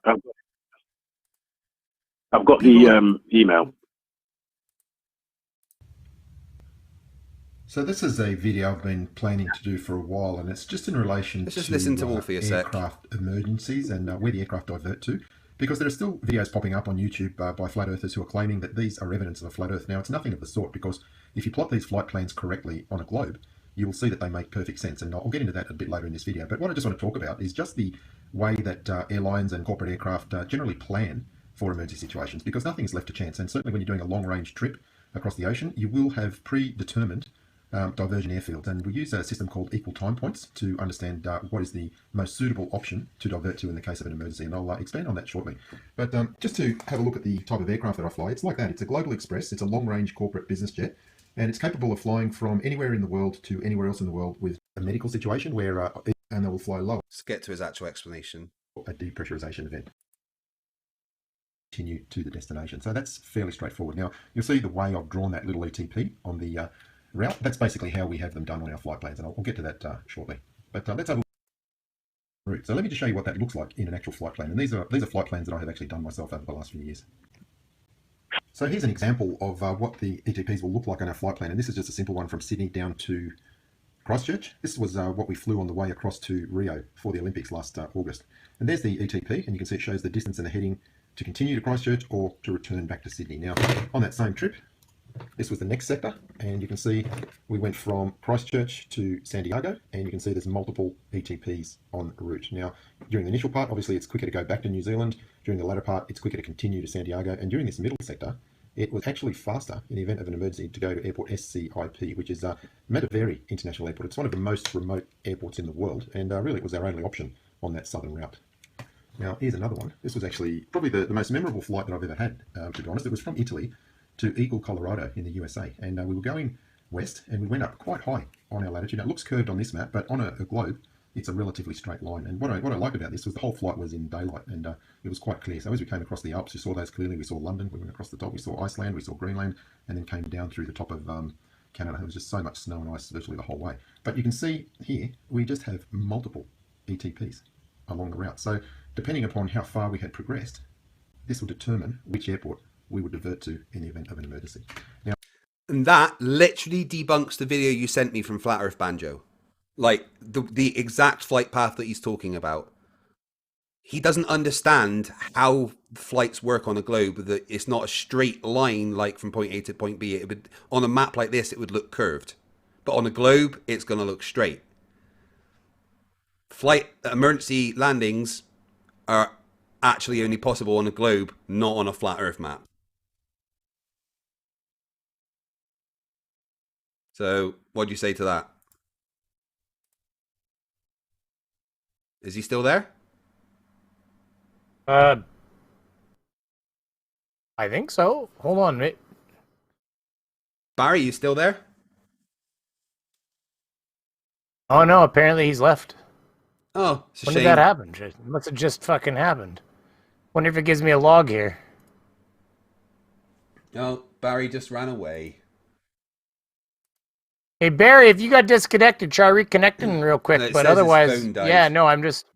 I've got the email. So this is a video I've been planning to do for a while, and it's just in relation to listen to Wolfie a sec. Aircraft emergencies and where the aircraft divert to, because there are still videos popping up on YouTube by flat earthers who are claiming that these are evidence of a flat Earth. Now, it's nothing of the sort, because if you plot these flight plans correctly on a globe, you will see that they make perfect sense, and I'll get into that a bit later in this video. But what I just want to talk about is just the way that airlines and corporate aircraft generally plan for emergency situations, because nothing is left to chance. And certainly when you're doing a long-range trip across the ocean, you will have predetermined diversion airfields, and we use a system called equal time points to understand what is the most suitable option to divert to in the case of an emergency, and I'll expand on that shortly. But just to have a look at the type of aircraft that I fly, it's like that. It's a Global Express. It's a long-range corporate business jet, and it's capable of flying from anywhere in the world to anywhere else in the world with a medical situation where, and they will fly low. Let's get to his actual explanation. A depressurization event. Continue to the destination. So that's fairly straightforward. Now, you'll see the way I've drawn that little ETP on the route. That's basically how we have them done on our flight plans, and I'll get to that shortly. But let's have a route. So let me just show you what that looks like in an actual flight plan. And these are flight plans that I have actually done myself over the last few years. So here's an example of what the ETPs will look like on our flight plan, and this is just a simple one from Sydney down to Christchurch. This was what we flew on the way across to Rio for the Olympics last August. And there's the ETP, and you can see it shows the distance and the heading to continue to Christchurch or to return back to Sydney. Now, on that same trip, this was the next sector, and you can see we went from Christchurch to Santiago, and you can see there's multiple ETPs en route. Now, during the initial part, obviously it's quicker to go back to New Zealand. During the latter part, it's quicker to continue to Santiago, and during this middle sector, it was actually faster in the event of an emergency to go to airport SCIP, which is Mataveri International Airport. It's one of the most remote airports in the world, and really it was our only option on that southern route. Now, here's another one. This was actually probably the most memorable flight that I've ever had, to be honest. It was from Italy to Eagle, Colorado in the USA, and we were going west, and we went up quite high on our latitude. Now, it looks curved on this map, but on a globe, it's a relatively straight line. And what I like about this was the whole flight was in daylight, and it was quite clear. So as we came across the Alps, you saw those clearly. We saw London, we went across the top, we saw Iceland, we saw Greenland, and then came down through the top of Canada. There was just so much snow and ice virtually the whole way. But you can see here, we just have multiple ETPs along the route. So depending upon how far we had progressed, this will determine which airport we would divert to in the event of an emergency. Now, and that literally debunks the video you sent me from Flat Earth Banjo. Like, the exact flight path that he's talking about. He doesn't understand how flights work on a globe, that it's not a straight line like from point A to point B. It would, on a map like this, it would look curved. But on a globe, it's going to look straight. Flight emergency landings are actually only possible on a globe, not on a flat Earth map. So, what do you say to that? Is he still there? I think so. Hold on, mate. Barry, you still there? Oh no, apparently he's left. Oh, it's a When shame. did that happen? It must have just fucking happened. Wonder if it gives me a log here. Oh, Barry just ran away. Hey Barry, if you got disconnected, try reconnecting real quick. No, it but says his otherwise, phone died. yeah, no, I'm just.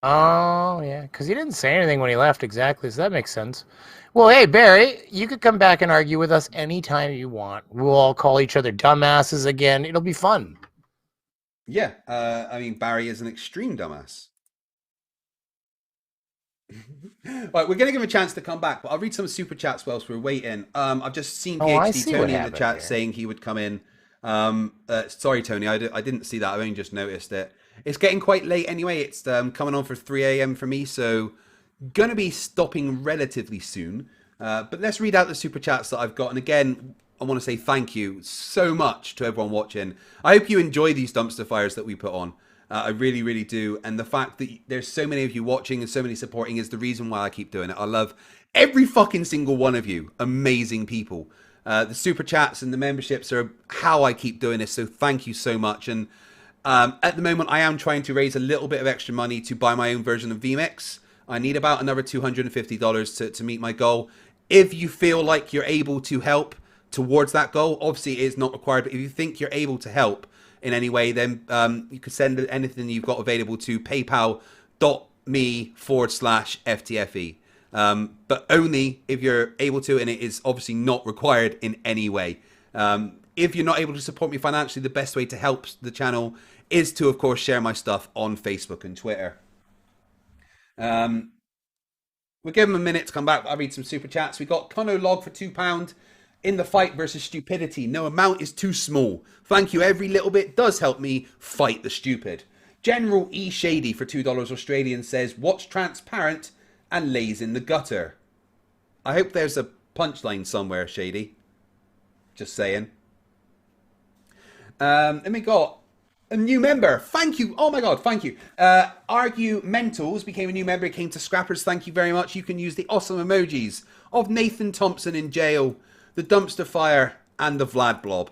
Oh yeah, because he didn't say anything when he left exactly, so that makes sense. Well, hey Barry, you could come back and argue with us anytime you want. We'll all call each other dumbasses again. It'll be fun. Yeah, I mean, Barry is an extreme dumbass. Right, we're going to give him a chance to come back, but I'll read some super chats whilst we're waiting. I've just seen I PhD see what Tony in the happened chat here. saying he would come in. Sorry, Tony, I didn't see that. I only just noticed it. It's getting quite late anyway. It's coming on for 3 a.m. for me, so going to be stopping relatively soon. But let's read out the super chats that I've got. And again, I want to say thank you so much to everyone watching. I hope you enjoy these dumpster fires that we put on. I really, really do. And the fact that there's so many of you watching and so many supporting is the reason why I keep doing it. I love every fucking single one of you. Amazing people. The super chats and the memberships are how I keep doing this. So thank you so much. And at the moment, I am trying to raise a little bit of extra money to buy my own version of vMix. I need about another $250 to meet my goal. If you feel like you're able to help towards that goal, obviously it is not required, but if you think you're able to help in any way, then you can send anything you've got available to paypal.me/FTFE. But only if you're able to, and it is obviously not required in any way. If you're not able to support me financially, the best way to help the channel is to, of course, share my stuff on Facebook and Twitter. We'll give him a minute to come back. I'll read some super chats. We got Cono Log for £2. In the fight versus stupidity, no amount is too small. Thank you. Every little bit does help me fight the stupid. General E. Shady for $2 Australian says, what's transparent and lays in the gutter? I hope there's a punchline somewhere, Shady. Just saying. And we got a new member. Thank you. Oh my God, thank you. Argue Mentals became a new member. Came to Scrappers. Thank you very much. You can use the awesome emojis of Nathan Thompson in jail, the dumpster fire, and the Vlad blob.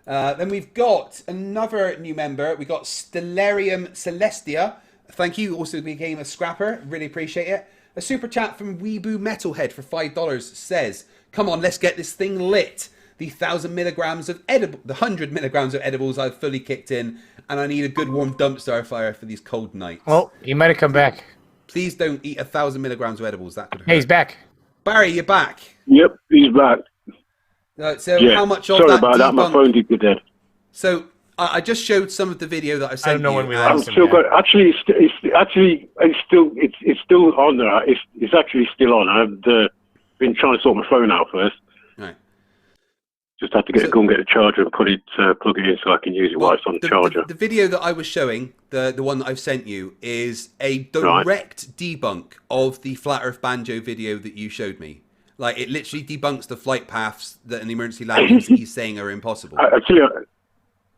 Then we've got another new member. We got Stellarium Celestia. Thank you. Also became a scrapper. Really appreciate it. A super chat from Weeboo Metalhead for $5 says, come on, let's get this thing lit. The 1,000 milligrams of edible, the 100 milligrams of edibles I've fully kicked in, and I need a good warm dumpster fire for these cold nights. Well, he might have come back. Please don't eat 1,000 milligrams of edibles. That could hurt. Hey, he's back. Barry, you're back. Yep, he's back. So Yeah. how much of Sorry that about that. My debunk- phone did go dead. So I just showed some of the video that I sent I don't know you. when we and- I'm lost him. still Yeah. got. Actually, it's still on there. It's actually still on. I've been trying to sort my phone out first. Right. Just had to go and get the charger and plug it in so I can use it while it's on the charger. The video that I was showing, the one that I've sent you, is a direct debunk of the Flat Earth Banjo video that you showed me. Like, it literally debunks the flight paths that an emergency landings he's saying are impossible. Actually,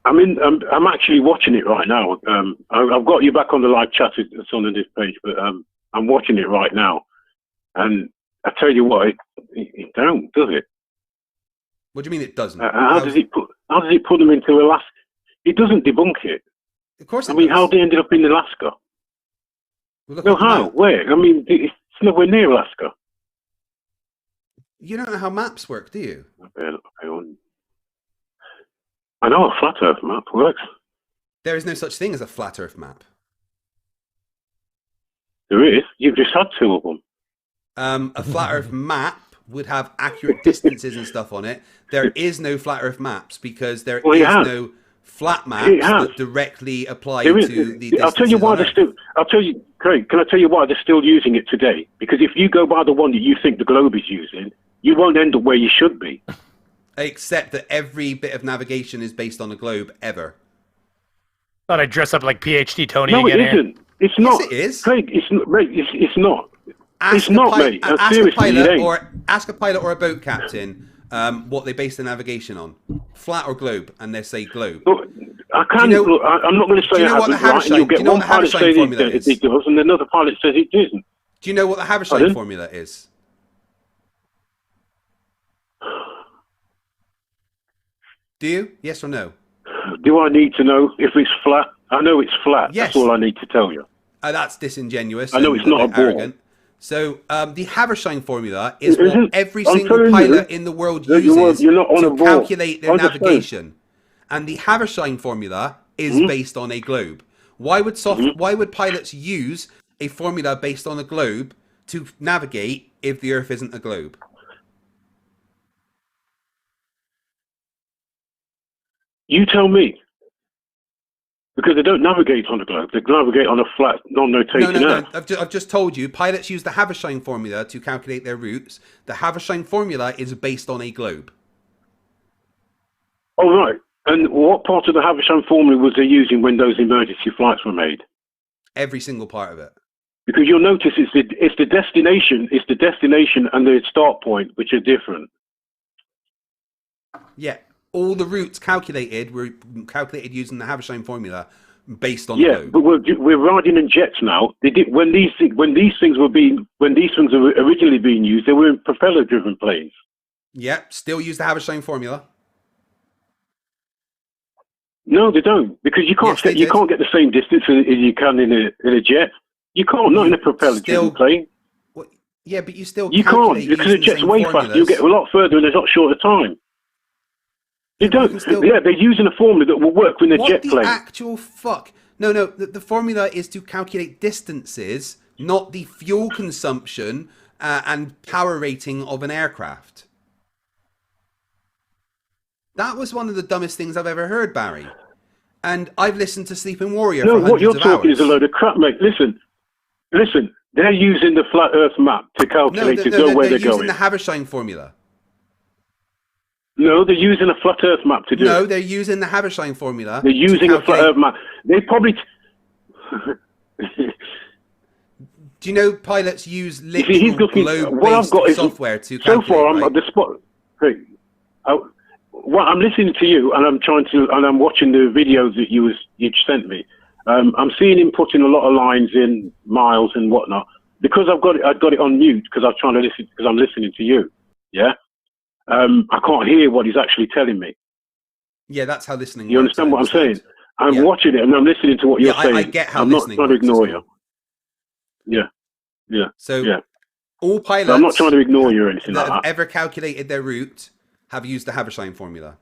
I'm actually watching it right now. I've got you back on the live chat. It's on this page, but I'm watching it right now, and I tell you what, it don't, does it? What do you mean it doesn't? How does it put How does it put them into Alaska? It doesn't debunk it. Of course it I mean, does. how they ended up in Alaska? We'll No, how? Where? I mean, it's nowhere near Alaska. You don't know how maps work, do you? I know a flat Earth map works. There is no such thing as a flat Earth map. There is. You've just had two of them. A flat Earth map would have accurate distances and stuff on it. There is no flat Earth maps because there is no flat maps that directly apply to the distances. I'll tell you why they're still. Craig, can I tell you why they're still using it today? Because if you go by the one that you think the globe is using, you won't end up where you should be. Except that every bit of navigation is based on a globe ever. Thought I'd dress up like PhD Tony No, again. it isn't. It's not. Yes, it is. Craig, it's not. Mate, it's not. Ask it's not, mate. Ask a pilot or a boat captain what they base their navigation on, flat or globe, and they say globe. Look, I can't. Look, I'm not going to say it hasn't, right? And you'll get one pilot say it does, and another pilot says it doesn't. Do you know what the Havershine formula is? Do you? Yes or no? Do I need to know if it's flat? I know it's flat. Yes. That's all I need to tell you. That's disingenuous. I know it's not a ball. Arrogant. So the Havershine formula is what every single pilot in the world uses to calculate their navigation. And the Havershine formula is based on a globe. Why would pilots use a formula based on a globe to navigate if the Earth isn't a globe? You tell me. Because they don't navigate on a globe. They navigate on a flat, non-rotating Earth. I've just told you, pilots use the Havershine formula to calculate their routes. The Havershine formula is based on a globe. Oh, right. And what part of the Havershine formula was they using when those emergency flights were made? Every single part of it. Because you'll notice it's the destination and the start point which are different. Yeah. All the routes calculated were calculated using the Havershine formula based on the globe. But we're riding in jets now. They did when these things were originally being used, they were in propeller driven planes. Yeah, still use the Havershine formula. No, they don't, because you can't get the same distance as you can in a jet. You can't, not in a propeller driven plane. Well, yeah, but you still can't, because the jet's way faster. You get a lot further in a lot shorter time. They don't. They're using a formula that will work with a jet plane. What the actual fuck? No. The formula is to calculate distances, not the fuel consumption and power rating of an aircraft. That was one of the dumbest things I've ever heard, Barry. And I've listened to Sleeping Warrior for hundreds of hours. No, what you're talking is a load of crap, mate. Listen. They're using the flat Earth map to calculate where they're going. They're using the Havershine formula. No, they're using a flat Earth map to do it. No, they're using the Havershine formula. They're using a flat Earth map. They probably... Do you know pilots use literal globe-based software to calculate, so far, I'm right? at the spot. Hey, I'm listening to you, and I'm watching the videos that you sent me. I'm seeing him putting a lot of lines in, miles and whatnot, because I've got it on mute because I'm trying to listen because I'm listening to you. Yeah. I can't hear what he's actually telling me. Yeah, that's how listening works. You understand what I'm saying? I'm watching it and I'm listening to what you're saying. I get how I'm not trying to ignore you. Yeah. So all pilots I'm not trying to ignore you or anything like that. Have ever calculated their route have used the Havershine formula.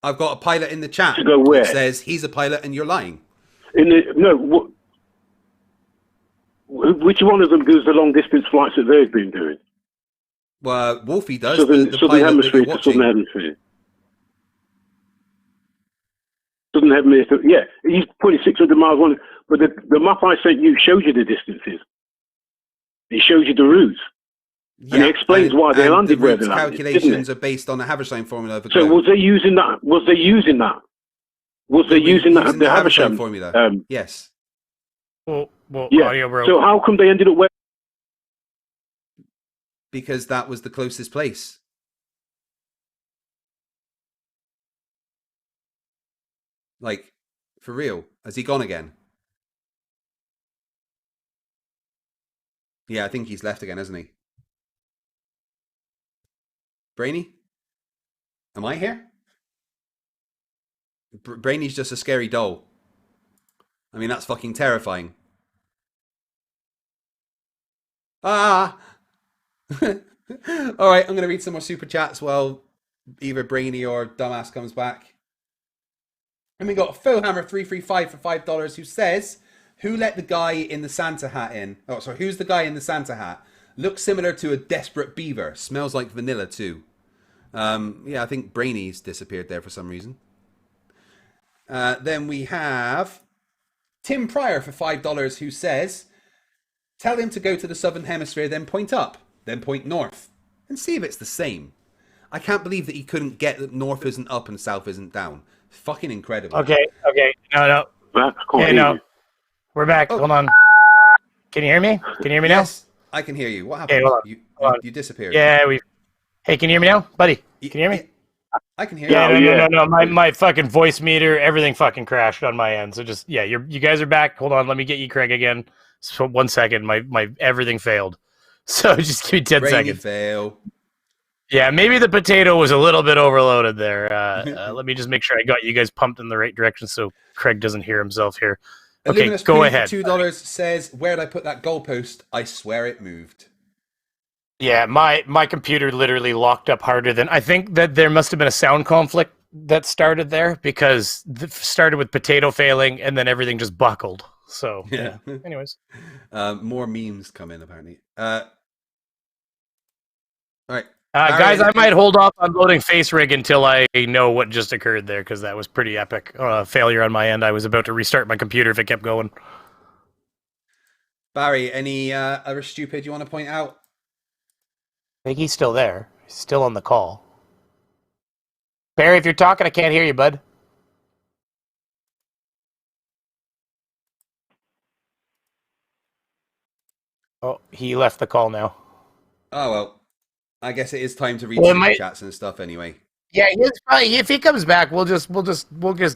I've got a pilot in the chat that says he's a pilot and you're lying. Which one of them does the long distance flights that they've been doing? Well, Wolfie does. Southern Hemisphere to Southern Hemisphere. Southern Hemisphere, yeah. He's putting 600 miles on. But the map I sent you shows you the distances. It shows you the routes. Yeah, and it explains why they landed where they landed. Calculations are based on the Havershine formula. So was they using that? The Havershine formula? Yes. Well, yeah. Audio broke. So how come they ended up where? Because that was the closest place. Like, for real. Has he gone again? Yeah, I think he's left again, hasn't he? Brainy? Am I here? Brainy's just a scary doll. I mean, that's fucking terrifying. Ah! Alright, I'm going to read some more super chats while either Brainy or Dumbass comes back. And we got Fohammer335 for $5 who says, who let the guy in the Santa hat in? Oh, sorry, who's the guy in the Santa hat? Looks similar to a desperate beaver. Smells like vanilla too. Yeah, I think Brainy's disappeared there for some reason. Then we have Tim Pryor for $5 who says, tell him to go to the southern hemisphere, then point up, then point north, and see if it's the same. I can't believe that he couldn't get that north isn't up and south isn't down. Fucking incredible. Okay. No. Okay, no. We're back. Oh. Hold on. Can you hear me? Can you hear me now? Yes, I can hear you. What happened? Okay, you disappeared. Yeah, Hey, can you hear me now, buddy? Can you hear me? I can hear you. No. My fucking voice meter, everything fucking crashed on my end. So just you guys are back. Hold on, let me get you, Craig, again. So 1 second, my everything failed. So just give me 10 seconds. Fail. Yeah, maybe the potato was a little bit overloaded there. Let me just make sure I got you guys pumped in the right direction so Craig doesn't hear himself here. Okay, Illuminous go ahead. $2 says, where'd I put that goalpost? I swear it moved. Yeah, my computer literally locked up harder than... I think that there must have been a sound conflict that started there because it started with potato failing and then everything just buckled. So, yeah. Anyways. More memes come in, apparently. All right. Guys, I might hold off on loading face rig until I know what just occurred there because that was pretty epic. Failure on my end. I was about to restart my computer if it kept going. Barry, any other stupid you want to point out? I think he's still there. He's still on the call. Barry, if you're talking, I can't hear you, bud. Oh, he left the call now. Oh, well. I guess it is time to read super chats and stuff anyway. Yeah, if he comes back, we'll just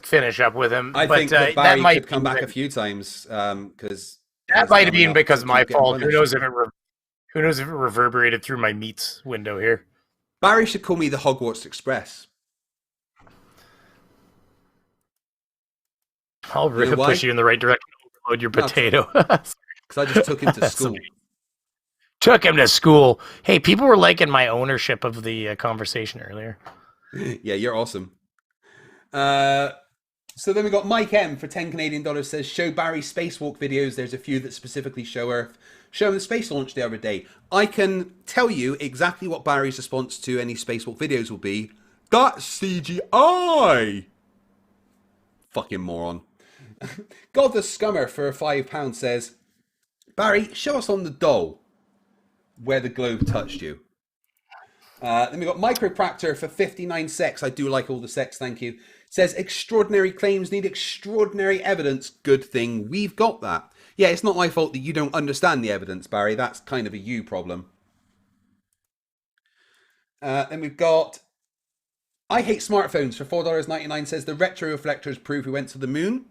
finish up with him. I think that Barry could come back a few times because that might have been because of my fault. Who knows if it reverberated through my meats window here. Barry should call me the Hogwarts Express. I'll push you in the right direction to overload your potato. Because I just took him to school. Took him to school. Hey, people were liking my ownership of the conversation earlier. Yeah, you're awesome. So then we got Mike M for $10 Canadian says, show Barry spacewalk videos. There's a few that specifically show Earth. Show him the space launch the other day. I can tell you exactly what Barry's response to any spacewalk videos will be. That's CGI! Fucking moron. God the Scummer for £5 says, Barry, show us on the doll where the globe touched you. Then we got Micropractor for 59 secs. I do like all the sex, thank you. Says, extraordinary claims need extraordinary evidence. Good thing we've got that. Yeah, it's not my fault that you don't understand the evidence, Barry. That's kind of a you problem. Then we've got I Hate Smartphones for $4.99 says, the retro reflectors prove we went to the moon.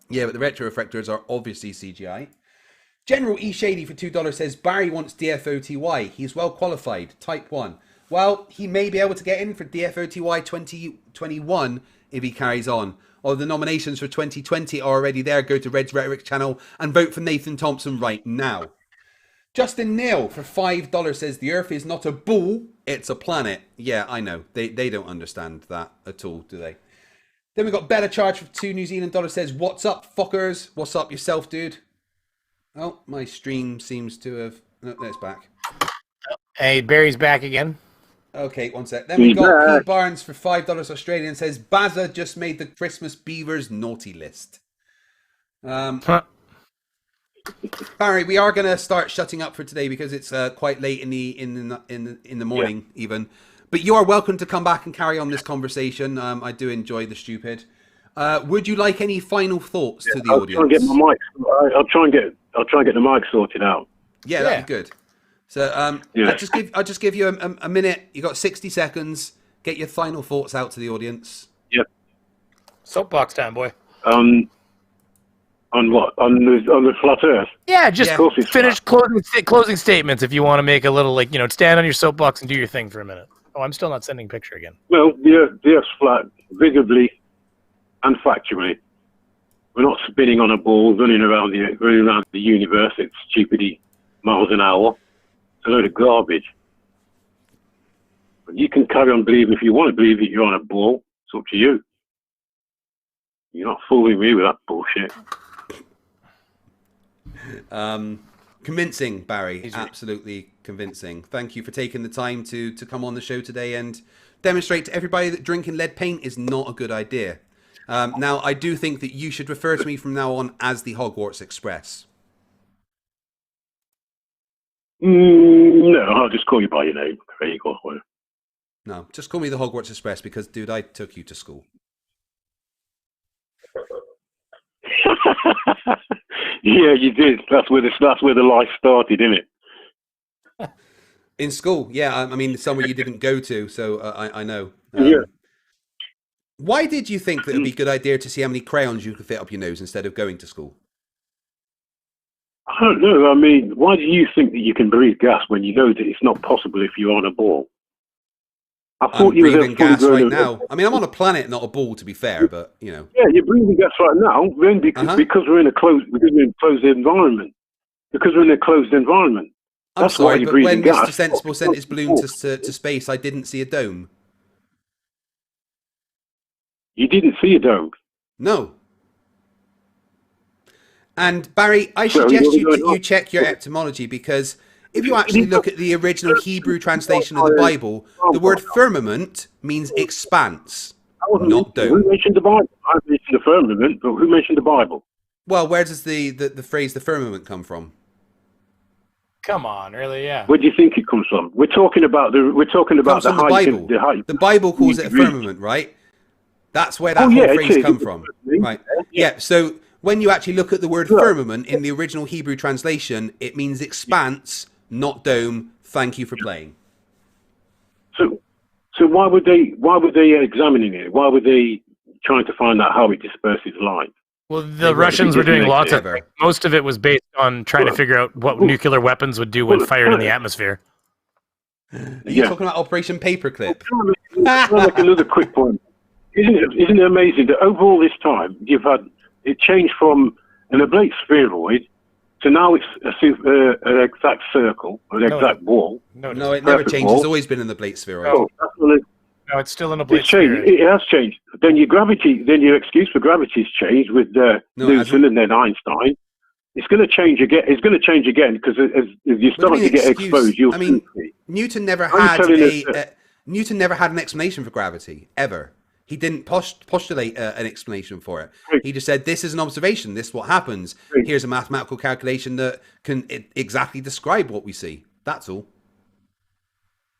Yeah, but the retro reflectors are obviously CGI. General E. Shady for $2 says, Barry wants DFOTY. He's well qualified. Type 1. Well, he may be able to get in for DFOTY 2021 if he carries on. Or the nominations for 2020 are already there. Go to Red's Rhetoric channel and vote for Nathan Thompson right now. Justin Neal for $5 says, the Earth is not a ball, it's a planet. Yeah, I know. They don't understand that at all, do they? Then we've got Better Charge for $2 New Zealand says, what's up, fuckers? What's up yourself, dude? Oh, my stream seems to have... No, it's back. Hey, Barry's back again. Okay, one sec. Then we got Pete Barnes for $5 Australian says, Bazza just made the Christmas Beavers naughty list. Barry, we are going to start shutting up for today because it's quite late in the morning even. But you are welcome to come back and carry on this conversation. I do enjoy the stupid. Would you like any final thoughts to the audience? I'll try and get my mic. I'll try and get the mic sorted out. Yeah, that'd be good. So I'll just give you a minute. You got 60 seconds. Get your final thoughts out to the audience. Yep. Soapbox time, boy. On what? On the flat Earth? Yeah, just finish closing statements if you want to make a little stand on your soapbox and do your thing for a minute. Oh, I'm still not sending picture again. Well, the Earth's flat, visibly and factually. We're not spinning on a ball, running around the universe at stupidity miles an hour. It's a load of garbage. But you can carry on believing if you want to believe that you're on a ball. It's up to you. You're not fooling me with that bullshit. Convincing, Barry. Absolutely convincing. Thank you for taking the time to come on the show today and demonstrate to everybody that drinking lead paint is not a good idea. Now, I do think that you should refer to me from now on as the Hogwarts Express. No, I'll just call you by your name. There you go. No, just call me the Hogwarts Express because, dude, I took you to school. Yeah, you did. That's where the life started, isn't it? In school, yeah. I mean, somewhere you didn't go to, so I know. Yeah. Why did you think that it would be a good idea to see how many crayons you could fit up your nose instead of going to school? I don't know. I mean, why do you think that you can breathe gas when you know that it's not possible if you're on a ball? I'm breathing gas right now. I mean, I'm on a planet, not a ball, to be fair, but, you know. Yeah, you're breathing gas right now then because we're in a closed environment. Because we're in a closed environment. I'm sorry, but when Mr. Sensible sent his balloon to space, I didn't see a dome. You didn't see a dome? No. And, Barry, I suggest you check your etymology, because if you actually look at the original Hebrew translation of the Bible, the word firmament means expanse, not dome. Who mentioned the Bible? I mentioned the firmament, but who mentioned the Bible? Well, where does the phrase the firmament come from? Come on, really? Yeah. Where do you think it comes from? We're talking about the Bible. The Bible calls it a firmament, right? That's where that whole phrase comes from. Right. Yeah. So when you actually look at the word firmament in the original Hebrew translation, it means expanse, not dome. Thank you for playing. So why would they examining it? Why were they trying to find out how it disperses light? Well, the Russians were doing lots of things. Most of it was based on trying to figure out what nuclear weapons would do when fired in the atmosphere. Are you talking about Operation Paperclip? I'll make another quick point. Isn't it amazing that over all this time you've had it changed from an oblate spheroid to now it's an exact circle, an exact wall? No, it never changed. It's always been an oblate spheroid. No, it's still an oblate spheroid. It has changed. Then your excuse for gravity's changed with Newton and then Einstein. It's going to change again. It's going to change again because as you start to get exposed, you'll see. Newton never had an explanation for gravity ever. He didn't postulate an explanation for it. He just said, this is an observation. This is what happens. Here's a mathematical calculation that can exactly describe what we see. That's all.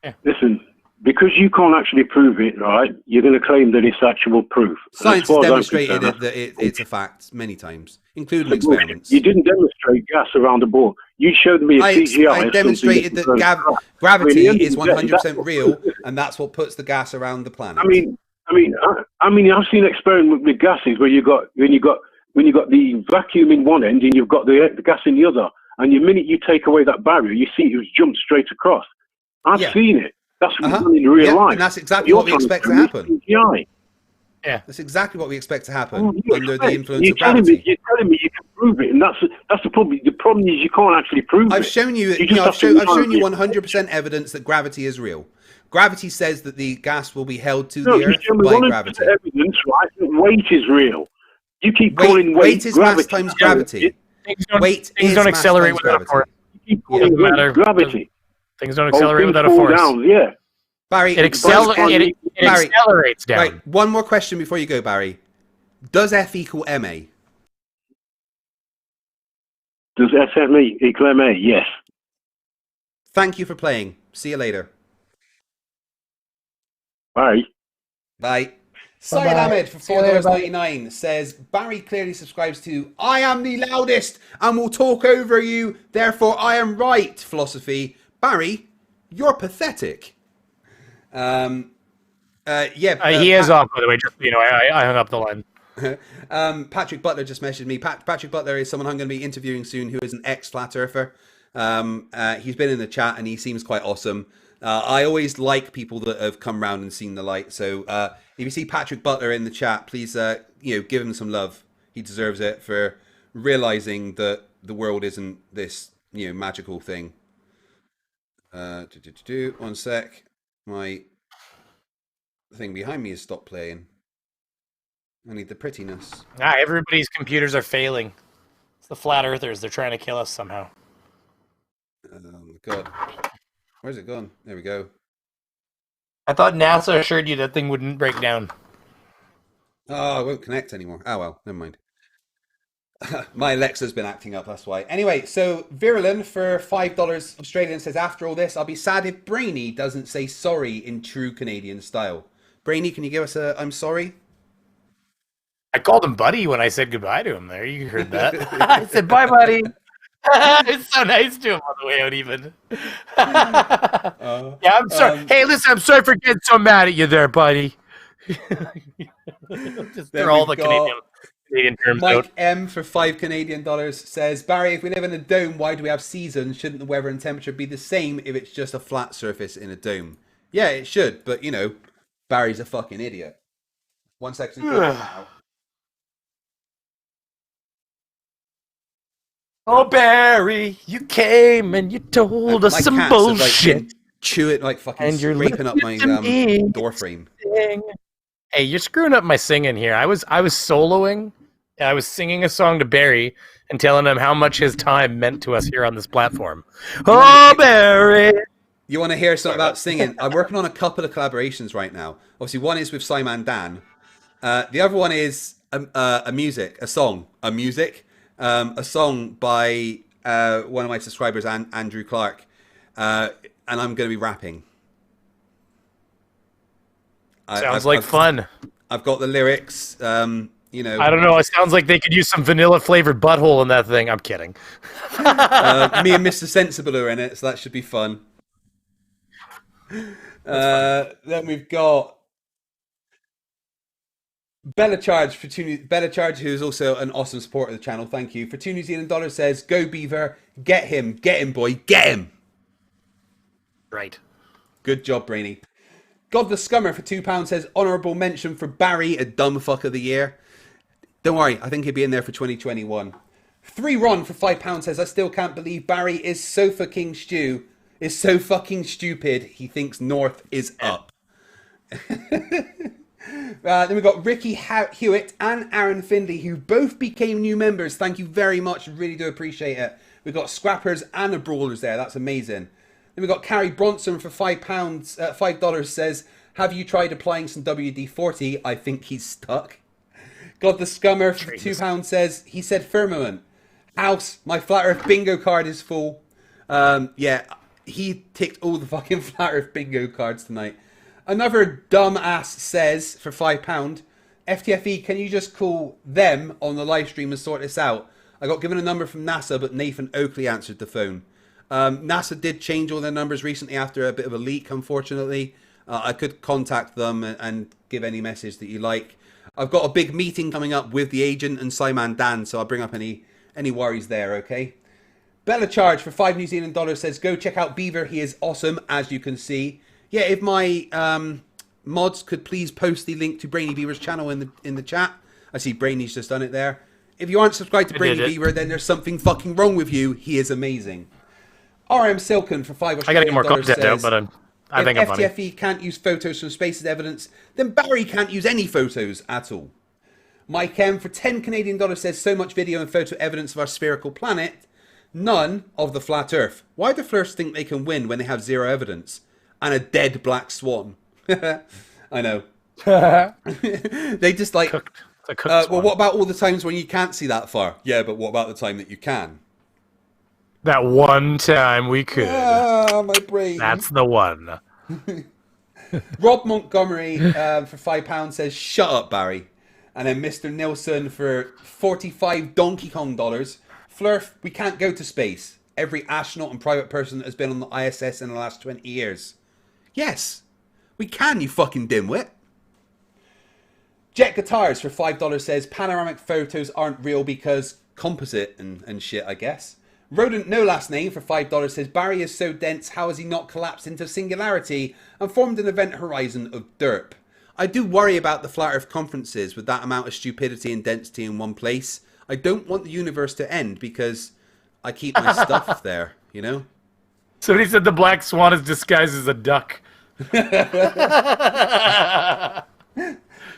Yeah. Listen, because you can't actually prove it, right, you're going to claim that it's actual proof. Science has demonstrated that it's a fact many times, including experiments. You didn't demonstrate gas around the ball. You showed me a CGI. I demonstrated that gravity is 100% real, and that's what puts the gas around the planet. I mean, I've seen experiments with gases where you got the vacuum in one end and you've got the gas in the other, and the minute you take away that barrier, you see it was jumped straight across. I've seen it. That's what's done in real life. And that's exactly what we expect to happen. Yeah, that's exactly what we expect to happen under the influence of gravity. You're telling me you can prove it, and that's the problem. The problem is you can't actually prove it. I've shown you. I've shown you 100% evidence that gravity is real. Gravity says that the gas will be held to the Earth by gravity. Evidence, right? Weight is real. You keep calling weight is gravity. Mass times gravity. Things don't accelerate without a force. You keep calling weight gravity. Things don't accelerate without a force. Yeah. Barry, it accelerates down. Right, one more question before you go, Barry. Does F equal MA? Does SME equal MA? Yes. Thank you for playing. See you later. Bye. Bye. Syed Ahmed for $4.99 says, Barry clearly subscribes to I am the loudest and will talk over you, therefore I am right philosophy. Barry, you're pathetic. He is off, by the way. Just, I hung up the line. Patrick Butler just messaged me. Patrick Butler is someone I'm going to be interviewing soon who is an ex-flat earther. He's been in the chat and he seems quite awesome. I always like people that have come round and seen the light. So if you see Patrick Butler in the chat, please give him some love. He deserves it for realizing that the world isn't this magical thing. One sec. My thing behind me has stopped playing. I need the prettiness. Everybody's computers are failing. It's the flat earthers. They're trying to kill us somehow. Oh my god. Where's it gone? There we go. I thought NASA assured you that thing wouldn't break down. Oh, it won't connect anymore. Oh well, never mind. My Alexa's been acting up, that's why. Anyway, so Virulent for $5 Australian says, after all this, I'll be sad if Brainy doesn't say sorry in true Canadian style. Brainy, can you give us a I'm sorry? I called him buddy when I said goodbye to him there. You heard that. I said, bye, buddy. It's so nice to him on the way out, even. Yeah, I'm sorry. Hey, listen, I'm sorry for getting so mad at you there, buddy. Just throw all the Canadian terms Mike out. M for $5 Canadian says, Barry, if we live in a dome, why do we have seasons? Shouldn't the weather and temperature be the same if it's just a flat surface in a dome? Yeah, it should, but Barry's a fucking idiot. 1 second. Oh, Barry, you came and you told us some bullshit. Chew it like fucking and you're scraping up my door frame. Hey, you're screwing up my singing here. I was soloing. I was singing a song to Barry and telling him how much his time meant to us here on this platform. Oh, Barry! You want to hear something about singing? I'm working on a couple of collaborations right now. Obviously, one is with Simon Dan. The other one is a song by one of my subscribers, Andrew Clark. And I'm going to be rapping. Sounds like fun. I've got the lyrics. I don't know. It sounds like they could use some vanilla flavored butthole in that thing. I'm kidding. Me and Mr. Sensible are in it, so that should be fun. Then we've got Bella Charge, who is also an awesome supporter of the channel. Thank you. For $2 New Zealand says, go Beaver, get him, boy, get him. Right. Good job, Brainy. God the Scummer for £2 says, honourable mention for Barry, a dumb fuck of the year. Don't worry, I think he'll be in there for 2021. 3 Ron for £5 says, I still can't believe Barry is so fucking stupid. He thinks North is up. Then we've got Ricky Hewitt and Aaron Findley, who both became new members. Thank you very much. Really do appreciate it. We've got Scrappers and the Brawlers there. That's amazing. Then we've got Carrie Bronson for $5 says, have you tried applying some WD-40? I think he's stuck. God the Scummer for £2 says, he said firmament. House, my Flat Earth bingo card is full. Yeah, he ticked all the fucking Flat Earth bingo cards tonight. Another dumbass says, for £5, FTFE, can you just call them on the live stream and sort this out? I got given a number from NASA, but Nathan Oakley answered the phone. NASA did change all their numbers recently after a bit of a leak, unfortunately. I could contact them and give any message that you like. I've got a big meeting coming up with the agent and Simon Dan, so I'll bring up any worries there, okay? Bella Charge for $5 New Zealand says, go check out Beaver. He is awesome, as you can see. Yeah, if my mods could please post the link to Brainy Beaver's channel in the chat. I see Brainy's just done it there. If you aren't subscribed to Brainy Beaver, then there's something fucking wrong with you. He is amazing. RM Silken for $5 I gotta get more content out, but I think I'm funny. If FTFE can't use photos from space as evidence, then Barry can't use any photos at all. Mike M for $10 Canadian says, so much video and photo evidence of our spherical planet, none of the flat Earth. Why do Flerfs think they can win when they have zero evidence? And a dead black swan. I know. They just like, well, what about all the times when you can't see that far? Yeah, but what about the time that you can? That one time we could. Ah, my brain. That's the one. Rob Montgomery for £5 says, shut up, Barry. And then Mr. Nilsson for 45 Donkey Kong dollars. Flerf, we can't go to space. Every astronaut and private person has been on the ISS in the last 20 years. Yes, we can, you fucking dimwit. Jet Guitars for $5 says, panoramic photos aren't real because composite and shit, I guess. Rodent No Last Name for $5 says, Barry is so dense, how has he not collapsed into singularity and formed an event horizon of derp? I do worry about the Flat Earth conferences with that amount of stupidity and density in one place. I don't want the universe to end because I keep my stuff there, you know? Somebody said the black swan is disguised as a duck.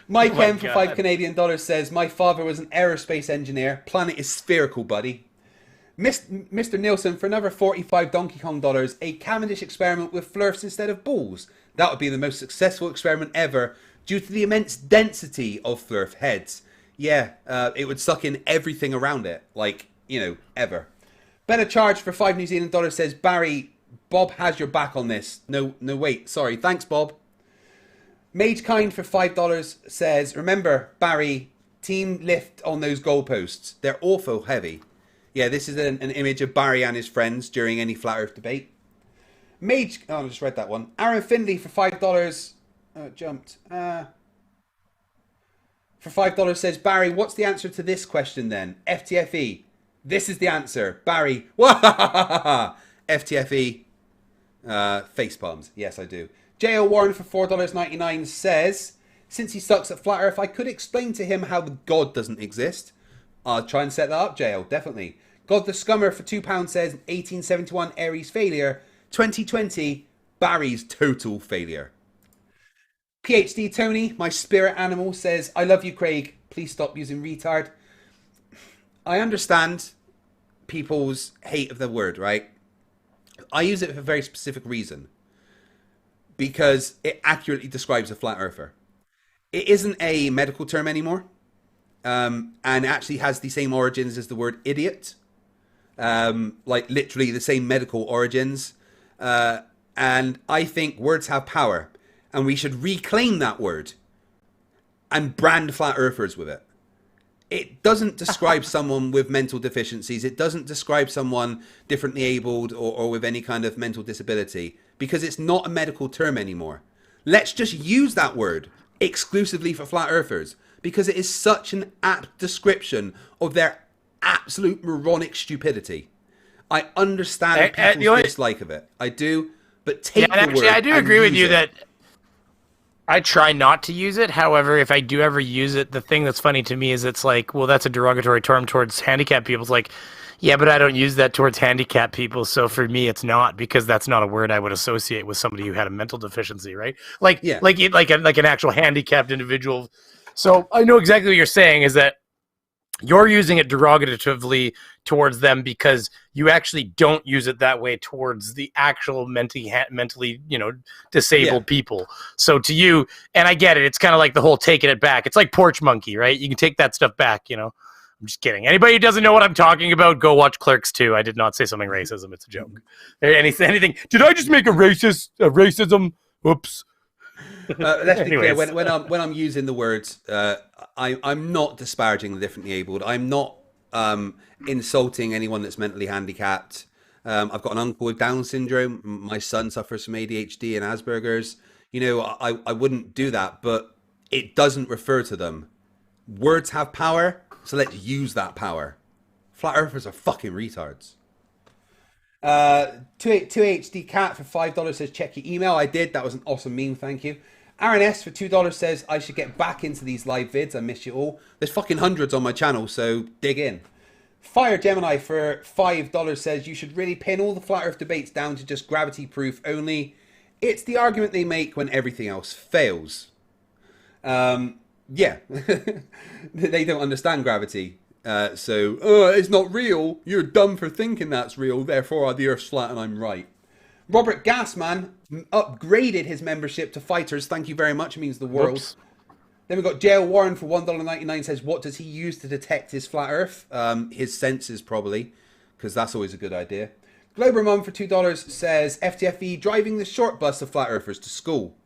Mike M for $5 Canadian says, my father was an aerospace engineer. Planet is spherical, buddy. Mr. Nielsen for another 45 Donkey Kong dollars, a Cavendish experiment with Flerfs instead of balls. That would be the most successful experiment ever due to the immense density of Flerf heads. Yeah, it would suck in everything around it, like, you know, ever. Better Charge for $5 New Zealand dollars says, Barry, Bob has your back on this. No, wait, sorry. Thanks, Bob. Magekind for $5 says, remember, Barry, team lift on those goalposts. They're awful heavy. Yeah, this is an image of Barry and his friends during any Flat Earth debate. I just read that one. Aaron Findley for $5. Jumped. For $5 says, Barry, what's the answer to this question then? FTFE. This is the answer. Barry. FTFE. Face palms. Yes, I do. J.O. Warren for $4.99 says, since he sucks at Flat Earth, I could explain to him how God doesn't exist. I'll try and set that up, J.O. Definitely. God the Scummer for £2 says, 1871 Aries failure. 2020 Barry's total failure. PhD Tony, my spirit animal, says, I love you, Craig. Please stop using retard. I understand people's hate of the word, right? I use it for a very specific reason. Because it accurately describes a flat earther. It isn't a medical term anymore. And it actually has the same origins as the word idiot. Like literally the same medical origins. And I think words have power. And we should reclaim that word. And brand flat earthers with it. It doesn't describe someone with mental deficiencies. It doesn't describe someone differently abled or with any kind of mental disability. Because it's not a medical term anymore. Let's just use that word exclusively for flat earthers. Because it is such an apt description of their absolute moronic stupidity. I understand people's dislike of it. I do. But take the word. I do agree with you that I try not to use it. However, if I do ever use it, the thing that's funny to me is it's like, well, that's a derogatory term towards handicapped people. It's like, yeah, but I don't use that towards handicapped people. So for me, it's not, because that's not a word I would associate with somebody who had a mental deficiency, right? Like an actual handicapped individual. So I know exactly what you're saying is that you're using it derogatively towards them because you actually don't use it that way towards the actual mentally, disabled people. So to you, and I get it, it's kind of like the whole taking it back. It's like porch monkey, right? You can take that stuff back, I'm just kidding. Anybody who doesn't know what I'm talking about, go watch Clerks 2. I did not say something racism. It's a joke. Anything? Did I just make a racism? Whoops. Let's be clear. When I'm using the words, I'm not disparaging the differently abled. I'm not insulting anyone that's mentally handicapped. I've got an uncle with Down syndrome. My son suffers from ADHD and Asperger's. I wouldn't do that, but it doesn't refer to them. Words have power. So let's use that power. Flat earthers are fucking retards. 2HD Cat for $5 says, check your email. I did. That was an awesome meme. Thank you. Aaron S for $2 says, I should get back into these live vids. I miss you all. There's fucking hundreds on my channel, so dig in. Fire Gemini for $5 says, you should really pin all the flat earth debates down to just gravity proof only. It's the argument they make when everything else fails. Yeah, they don't understand gravity. So, it's not real. You're dumb for thinking that's real. Therefore, the Earth's flat and I'm right. Robert Gassman upgraded his membership to Fighters. Thank you very much. It means the world. Oops. Then we've got J.L. Warren for $1.99 says, what does he use to detect his flat Earth? His senses, probably, because that's always a good idea. Globermum for $2 says, FTFE driving the short bus of flat earthers to school.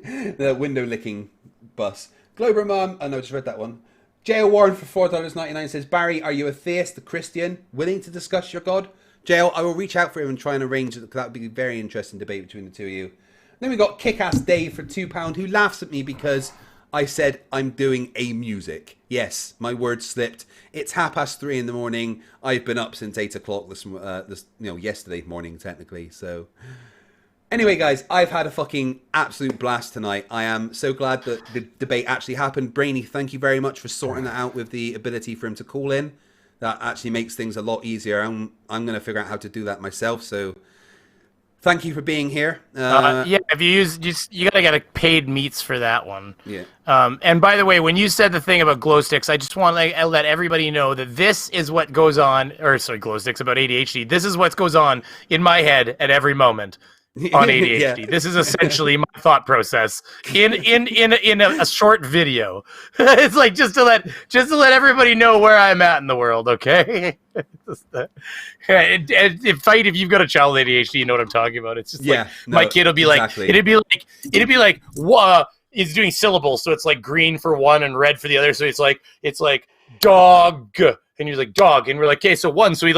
The window licking bus. Globermum, I just read that one. J.L. Warren for $4.99 says, Barry, are you a theist, a Christian, willing to discuss your God? J.L., I will reach out for him and try and arrange it, because that would be a very interesting debate between the two of you. Then we got Kick-Ass Dave for £2, who laughs at me because I said I'm doing a music. Yes, my words slipped. It's 3:30 in the morning. I've been up since 8 o'clock yesterday morning technically. So anyway, guys, I've had a fucking absolute blast tonight. I am so glad that the debate actually happened. Brainy, thank you very much for sorting that out with the ability for him to call in. That actually makes things a lot easier. I'm going to figure out how to do that myself. So thank you for being here. Yeah, if you gotta get a paid meets for that one. Yeah. And by the way, when you said the thing about glow sticks, I just want to let everybody know that this is what goes on, glow sticks about ADHD. This is what goes on in my head at every moment on ADHD. Yeah. This is essentially my thought process in a short video. It's like just to let everybody know where I'm at in the world. Okay. Fight if you've got a child with ADHD, you know what I'm talking about. It's just my kid will be exactly. it'd be like it's doing syllables, so it's like green for one and red for the other. So it's like dog, and you're like dog, and we're like, okay, so one. So he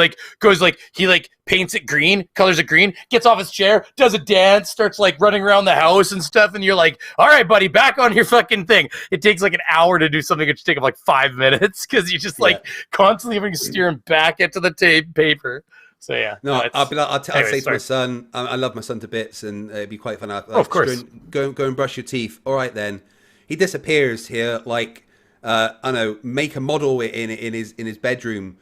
paints it green, colors it green, gets off his chair, does a dance, starts like running around the house and stuff, and you're like, all right, buddy, back on your fucking thing. It takes like an hour to do something. It should take him like 5 minutes because you just constantly having to steer him back into the paper. So yeah, I'll say to my son, I love my son to bits, and it'd be quite fun. Of course, go and brush your teeth. All right, then he disappears here. Like I don't know, make a model in his bedroom,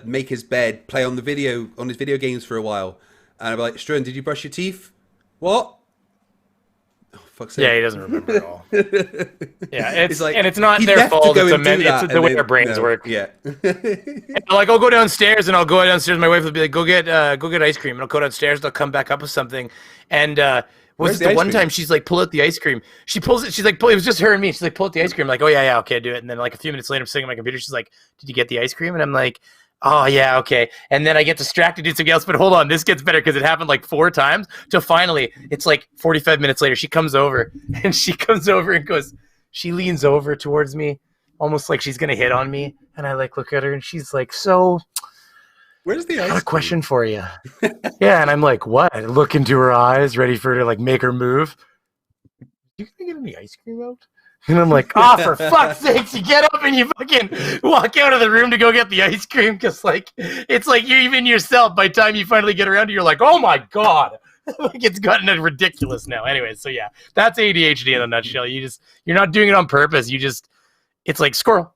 make his bed, play on his video games for a while, and I'd be like, Strun, did you brush your teeth? What? Oh, fuck's sake. Yeah, he doesn't remember at all. Yeah, it's like, and it's not their fault. It's the way their brains work. Yeah. And like, I'll go downstairs, and I'll go downstairs. My wife will be like, go get ice cream, and I'll go downstairs. They'll come back up with something, and was the one time she's like, pull out the ice cream. She pulls it. She's like, it was just her and me. She's like, pull out the ice cream. I'm like, oh yeah, okay, do it. And then like a few minutes later, I'm sitting on my computer. She's like, did you get the ice cream? And I'm like, oh yeah, okay. And then I get distracted, do something else. But hold on, this gets better because it happened like 4 times. Till finally, it's like 45 minutes later, she comes over and goes. She leans over towards me, almost like she's gonna hit on me. And I like look at her, and she's like, so. Where's the ice cream? I got a question for you. Yeah, and I'm like, what? I look into her eyes, ready for her to like make her move. You gonna get any ice cream out? And I'm like, for fuck's sakes, you get up and you fucking walk out of the room to go get the ice cream, because like it's like you're even yourself. By the time you finally get around to it, you're like, oh my god. Like it's gotten ridiculous now. Anyway, so yeah, that's ADHD in a nutshell. You're not doing it on purpose. It's like squirrel.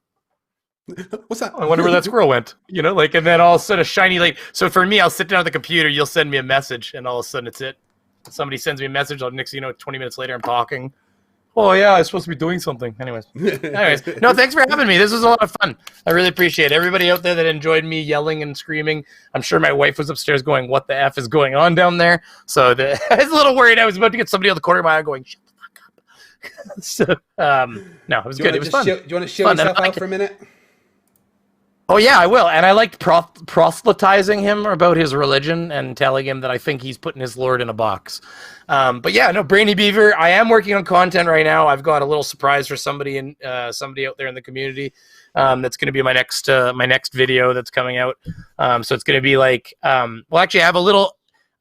What's that? I wonder where that squirrel went. And then all of a sudden a shiny light. So for me, I'll sit down at the computer, you'll send me a message, and all of a sudden it's it. Somebody sends me a message, next thing you know, 20 minutes later I'm talking. Oh yeah, I was supposed to be doing something. Anyways, no, thanks for having me. This was a lot of fun. I really appreciate it. Everybody out there that enjoyed me yelling and screaming. I'm sure my wife was upstairs going, what the F is going on down there? So I was a little worried. I was about to get somebody on the corner of my eye going, shut the fuck up. So, no, it was good. It was fun. Do you want to show yourself out for a minute? Oh yeah, I will. And I liked proselytizing him about his religion and telling him that I think he's putting his Lord in a box. But yeah, no, Brainy Beaver, I am working on content right now. I've got a little surprise for somebody out there in the community. That's going to be my next video that's coming out. So it's going to be like, actually I'm going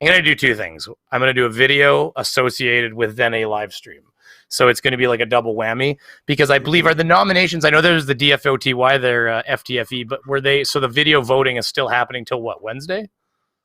to do 2 things. I'm going to do a video associated with then a live stream. So it's going to be like a double whammy, because I believe the nominations, I know there's the DFOTY, they're FTFE, but so the video voting is still happening till what, Wednesday?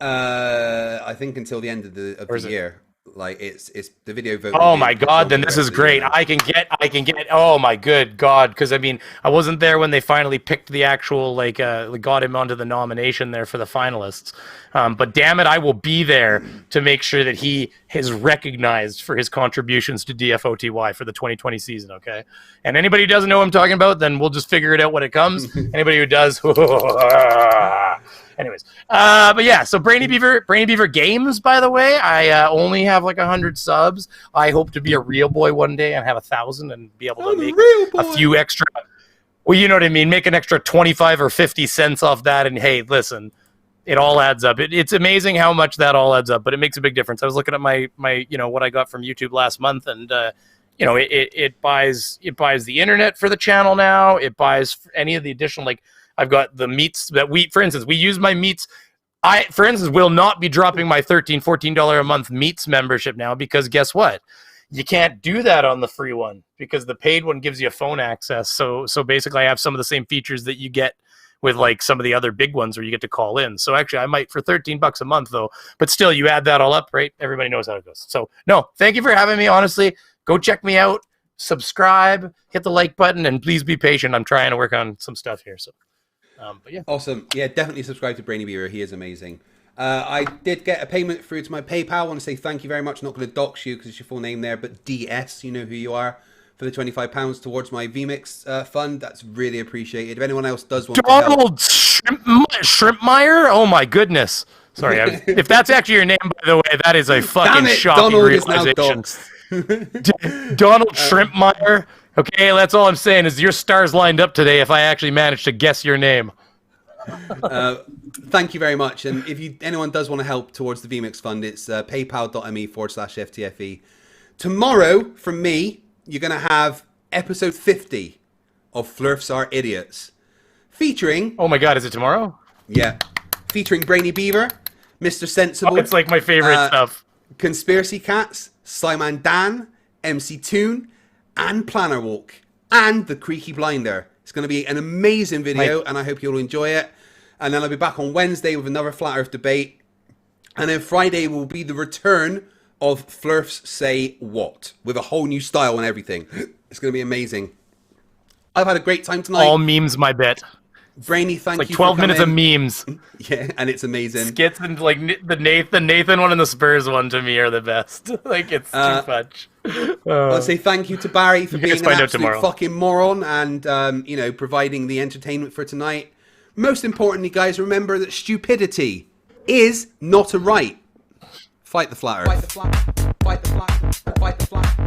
I think until the end of the year. Like it's the video vote. Oh my god, then this is great. I can get oh my good god, because I mean I wasn't there when they finally picked the actual got him onto the nomination there for the finalists. But damn it, I will be there to make sure that he is recognized for his contributions to DFOTY for the 2020 season, okay? And anybody who doesn't know what I'm talking about, then we'll just figure it out when it comes. Anybody who does anyways, but yeah, so Brainy Beaver Games, by the way, I only have like 100 subs. I hope to be a real boy one day and have 1,000 and be able to make a few extra. Well, you know what I mean. Make an extra 25 or 50 cents off that, and hey, listen, it all adds up. It's amazing how much that all adds up, but it makes a big difference. I was looking at my what I got from YouTube last month, and it buys the internet for the channel now. It buys any of the additional I've got the meats that for instance, we use my meats. I, for instance, will not be dropping my $13, $14 a month meats membership now, because guess what? You can't do that on the free one because the paid one gives you phone access. So basically I have some of the same features that you get with like some of the other big ones where you get to call in. So actually I might for $13 a month though, but still you add that all up, right? Everybody knows how it goes. So no, thank you for having me. Honestly, go check me out, subscribe, hit the like button, and please be patient. I'm trying to work on some stuff here. So, but yeah. Awesome. Yeah, definitely subscribe to Brainy Beaver. He is amazing. I did get a payment through to my PayPal. I want to say thank you very much. Not going to dox you because it's your full name there, but DS, you know who you are, for the £25 towards my VMix fund. That's really appreciated. If anyone else does want Donald to help... Shrimpmeyer? Oh my goodness. Sorry, if that's actually your name, by the way, that is a fucking shocking Donald realization. is now Donald Shrimpmeyer. Okay, that's all I'm saying is your stars lined up today if I actually managed to guess your name. Thank you very much. And if anyone does want to help towards the VMix fund, it's paypal.me/FTFE. Tomorrow, from me, you're going to have episode 50 of Flerfs Are Idiots. Featuring... Oh my God, is it tomorrow? Yeah. Featuring Brainy Beaver, Mr. Sensible. It's like my favorite stuff. Conspiracy Cats, Slyman Dan, MC Toon, and Planner Walk, and the Creaky Blinder. It's going to be an amazing video, and I hope you'll enjoy it. And then I'll be back on Wednesday with another Flat Earth debate. And then Friday will be the return of Flerfs Say What, with a whole new style and everything. It's going to be amazing. I've had a great time tonight. All memes, my bet. Brainy, thank it's you like 12 for coming. minutes of memes. Yeah, and it's amazing. Skits and like the Nathan one and the Spurs one to me are the best. Like it's too much. I'll say thank you to Barry for being an absolute tomorrow. fucking moron and you know, providing the entertainment for tonight. Most importantly, guys, remember that stupidity is not a right. Fight the flat earth. Fight the flat. Fight the flat. Fight the flat.